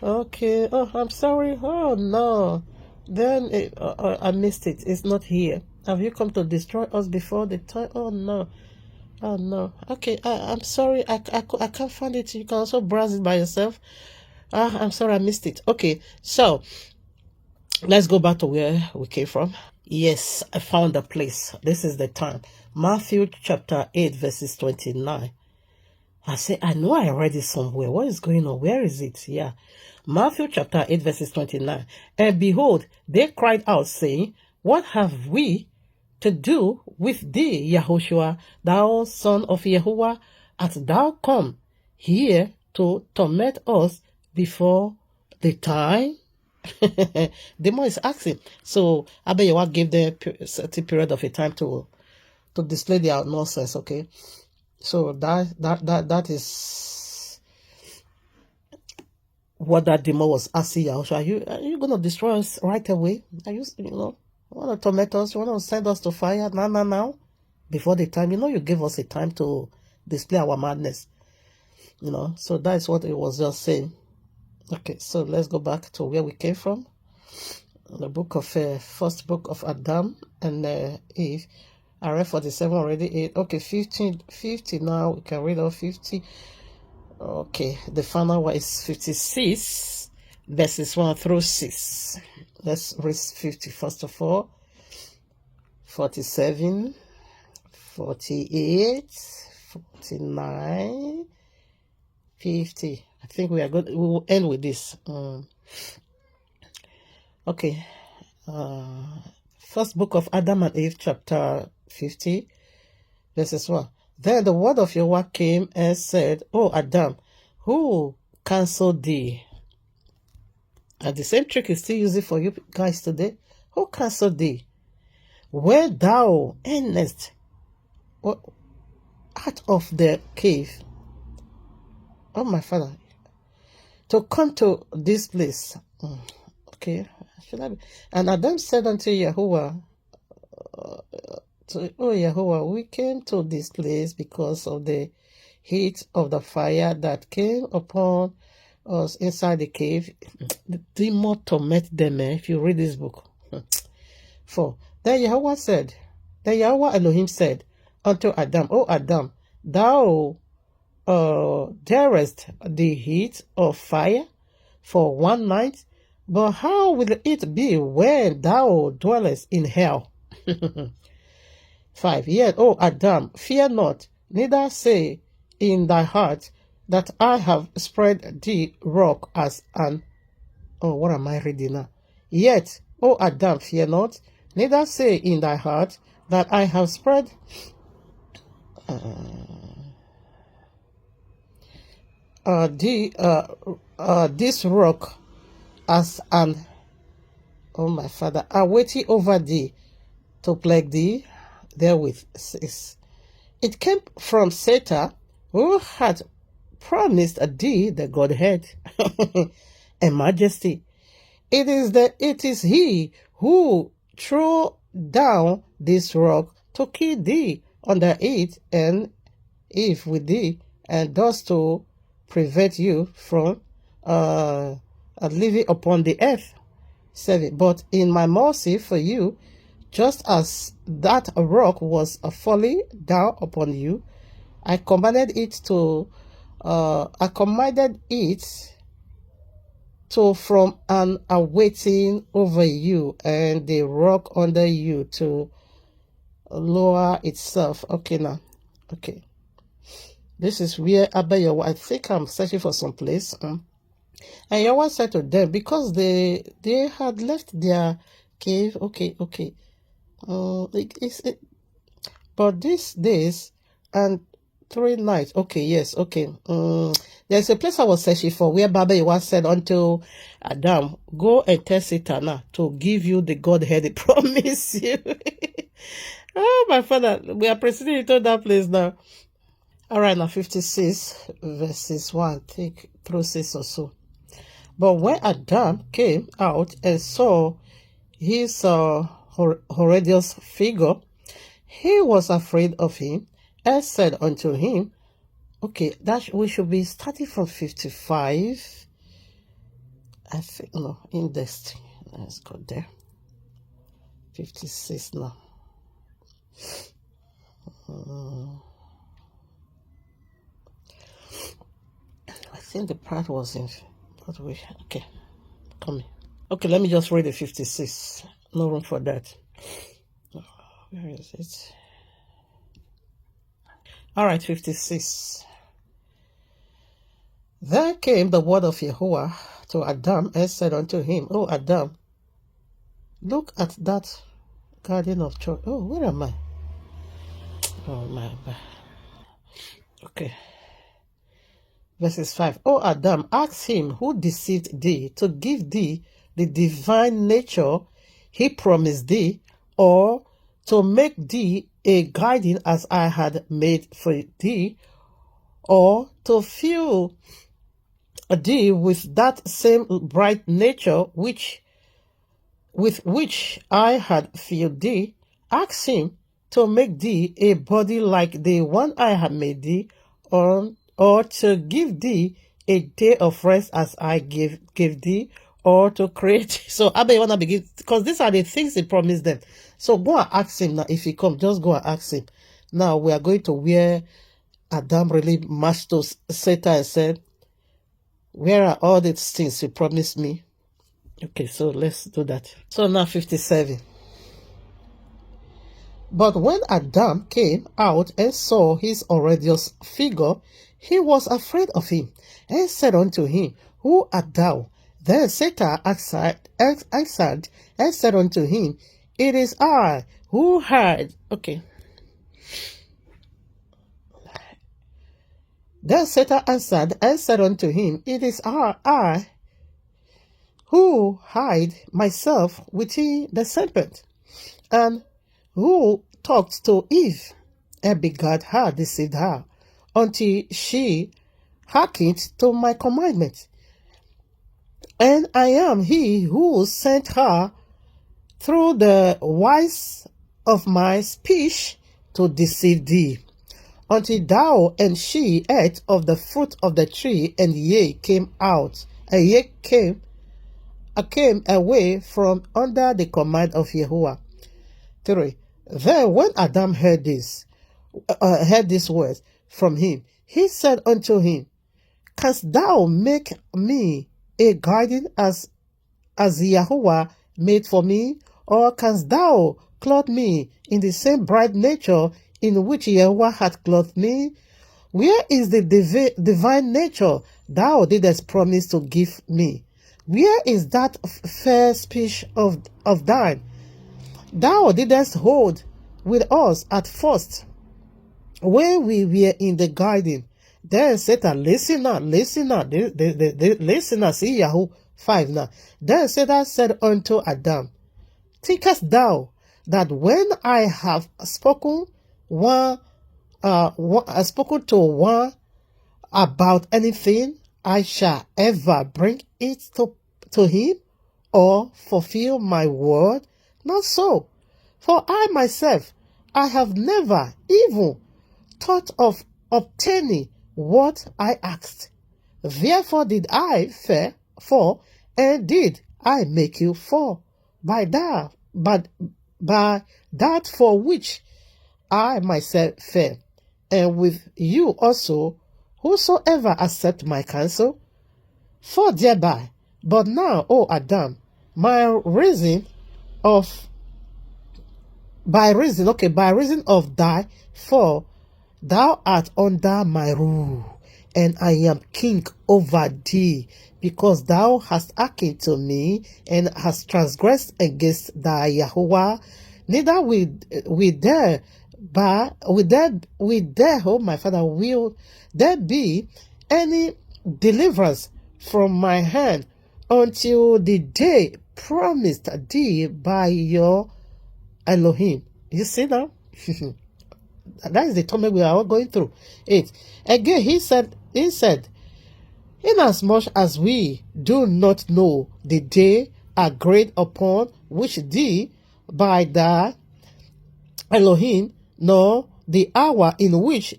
Okay, oh, I'm sorry. Oh, no. Then I missed it. It's not here. Have you come to destroy us before the time? Oh, no. Oh, no. Okay, I'm sorry. I can't find it. You can also browse it by yourself. I'm sorry, I missed it. Okay, so let's go back to where we came from. Yes, I found the place. This is the time. Matthew chapter 8, verses 29. I know I read it somewhere. What is going on? Where is it? Yeah. Matthew chapter 8, verses 29. And behold, they cried out, saying, what have we to do with thee, Yahushua, thou son of Yahuwah? Art thou come here to torment us before the time? Demon is asking. So Abayawa gave them a certain period of a time to display their nonsense. Okay, so that is what that demon was asking Yahushua. Are you gonna destroy us right away? Are you want to torment us? You want to send us to fire now before the time? You gave us a time to display our madness. So that's what it was just saying. Okay, so let's go back to where we came from. The book of first book of Adam and Eve. I read 47 already. 8. Okay, 50 now. We can read all 50. Okay, the final one is 56, verses 1 through 6. Let's read 50 first of all. 47, 48, 49, 50. I think we are good. We will end with this. Okay. First book of Adam and Eve, chapter 50, verses 1. Then the word of Yahweh came and said, O Adam, who cancelled thee? And the same trick is still using for you guys today. Who cancelled thee? Where thou endest out of the cave. Oh, my father. To come to this place. Okay. And Adam said unto Yahuwah, Yahuwah, we came to this place because of the heat of the fire that came upon us inside the cave. The demon torment them, if you read this book. 4. Then Yahweh Elohim said unto Adam, O Adam, thou darest the heat of fire for one night, but how will it be when thou dwellest in hell? 5. Yet, O Adam, fear not, neither say in thy heart that I have spread thee rock as an... Oh, what am I reading now? Yet, O Adam, fear not, neither say in thy heart that I have spread... this rock as an, oh my father, awaiting over thee to plague thee therewith. 6. It came from Satan, who had promised thee the Godhead and majesty. It is he who threw down this rock to kill thee under it, and Eve with thee, and thus to prevent you from living upon the earth. 7. But in my mercy for you, just as that rock was falling down upon you, I commanded it to from an awaiting over you, and the rock under you to lower itself. Okay, now. Okay. This is where Abayawa, I think I'm searching for some place. And Yahweh said to them, because they had left their cave. Okay. But these days and 3 nights. Okay, yes, okay. There's a place I was searching for where Baba was said unto Adam, go and tell Satan to give you the Godhead he promised you. Oh, my father, we are proceeding into that place now. All right, now 56 verses 1, take through 6 or so. But when Adam came out and saw his horrendous figure, he was afraid of him and said unto him, okay, that we should be starting from 55. I think, no, indexed. Let's go there. 56 now. I think the part was in, but we, okay, come. Okay, let me just read the 56. No room for that. Where is it? All right, 56. Then came the word of Yahuwah to Adam and said unto him, O Adam, look at that garden of choice. Oh, where am I? Oh, my God. Okay. Verses 5. O Adam, ask him who deceived thee to give thee the divine nature he promised thee, or to make thee a guardian as I had made for thee, or to fill thee with that same bright nature with which I had filled thee. Ask him to make thee a body like the one I had made thee, or to give thee a day of rest as I gave thee, or to create. So Abba, you want to begin, because these are the things he promised them. So go and ask him now. If he comes, just go and ask him. Now we are going to where Adam really marched to Satan and said, where are all these things you promised me? Okay, so let's do that. So now 57. But when Adam came out and saw his horrendous figure, he was afraid of him, and said unto him, who art thou? Then Satan answered and said unto him, it is I who had. Okay. Then Satan answered and said unto him, it is I who hide myself within the serpent, and who talked to Eve, and begat her, deceived her, until she hearkened to my commandment. And I am he who sent her through the wise of my speech to deceive thee, until thou and she ate of the fruit of the tree, and ye came out, and ye came away from under the command of Yahuwah. 3. Then when Adam heard these words from him, he said unto him, canst thou make me a guardian as Yahuwah made for me? Or canst thou clothe me in the same bright nature in which Yahuwah had clothed me? Where is the divine nature thou didst promise to give me? Where is that fair speech of thine thou didst hold with us at first, when we were in the garden? Then Satan, listen now, listen now, see Yahoo 5 now. Then Satan said unto Adam, thinkest thou that when I have spoken to one about anything, I shall ever bring it to him, or fulfill my word? Not so. For I myself, I have never even thought of obtaining what I asked. Therefore did I fall, and did I make you fall, by that for which I myself fell, and with you also, whosoever accept my counsel, for thereby. But now, O Adam, by reason of thy fall, thou art under my rule, and I am king over thee, because thou hast hearkened to me, and hast transgressed against thy Yahuwah. Neither oh my father, will there be any deliverance from my hand until the day promised thee by your Elohim. You see now? That is the torment we are all going through. 8. Again, he said, inasmuch as we do not know the day agreed upon which thee by thy Elohim, nor the hour in which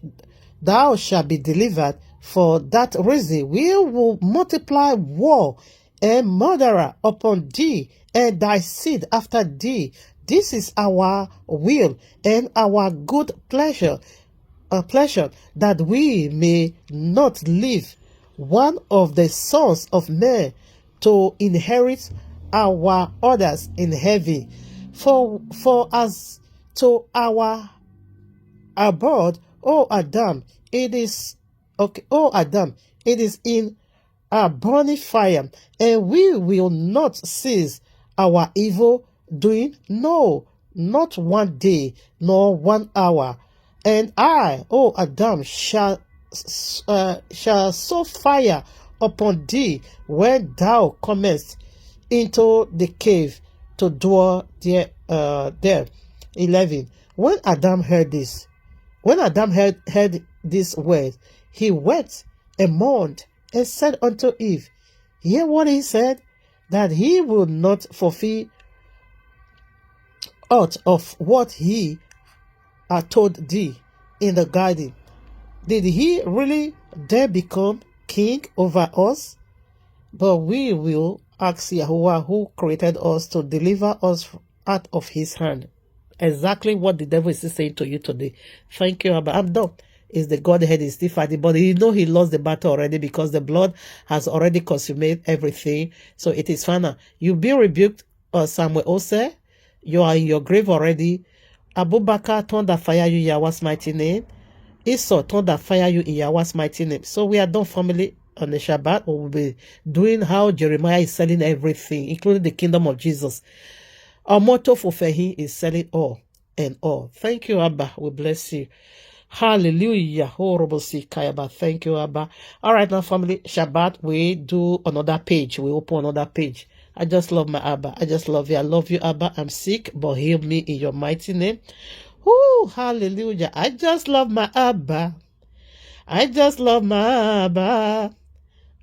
thou shalt be delivered, for that reason we will multiply war and murderer upon thee and thy seed after thee. This is our will and our good pleasure, that we may not leave one of the sons of men to inherit our others in heaven. For as to our abode, O Adam, it is in a burning fire, and we will not cease our evil doing, no, not one day, nor 1 hour. And I, O Adam, shall sow fire upon thee when thou comest into the cave to dwell there. 11. When Adam heard this word, he wept and mourned, and said unto Eve, hear what he said, that he will not fulfill aught of what he had told thee in the garden. Did he really dare become king over us? But we will ask Yahuwah, who created us, to deliver us out of his hand. Exactly what the devil is saying to you today. Thank you, Abba. I'm done. Is the Godhead is still fighting, but you know he lost the battle already, because the blood has already consummated everything. So it is final. You be rebuked, Samuel Osayi. You are in your grave already. Abubakar, thunder fire you in Yahweh's mighty name. Esau, thunder fire you in Yahweh's mighty name. So we are done, family. On the Shabbat, we will be doing how Jeremiah is selling everything, including the kingdom of Jesus. Our motto for Fehi is selling all and all. Thank you, Abba. We bless you. Hallelujah. Horrible Kayaba. Thank you, Abba. All right, now, family, Shabbat, we do another page. We open another page. I just love my Abba. I just love you. I love you, Abba. I'm sick, but heal me in your mighty name. Whoo, hallelujah. I just love my Abba. I just love my Abba.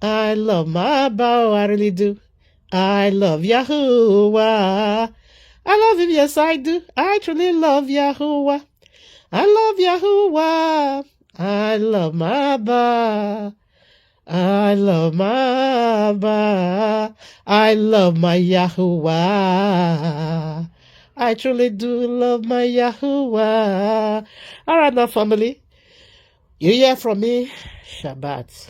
I love my Abba. Oh, I really do. I love Yahuwah. I love him. Yes, I do. I truly love Yahuwah. I love Yahuwah. I love my Abba. I love my Abba. I love my Yahuwah. I truly do love my Yahuwah. All right, now, family. You hear from me. Shabbat.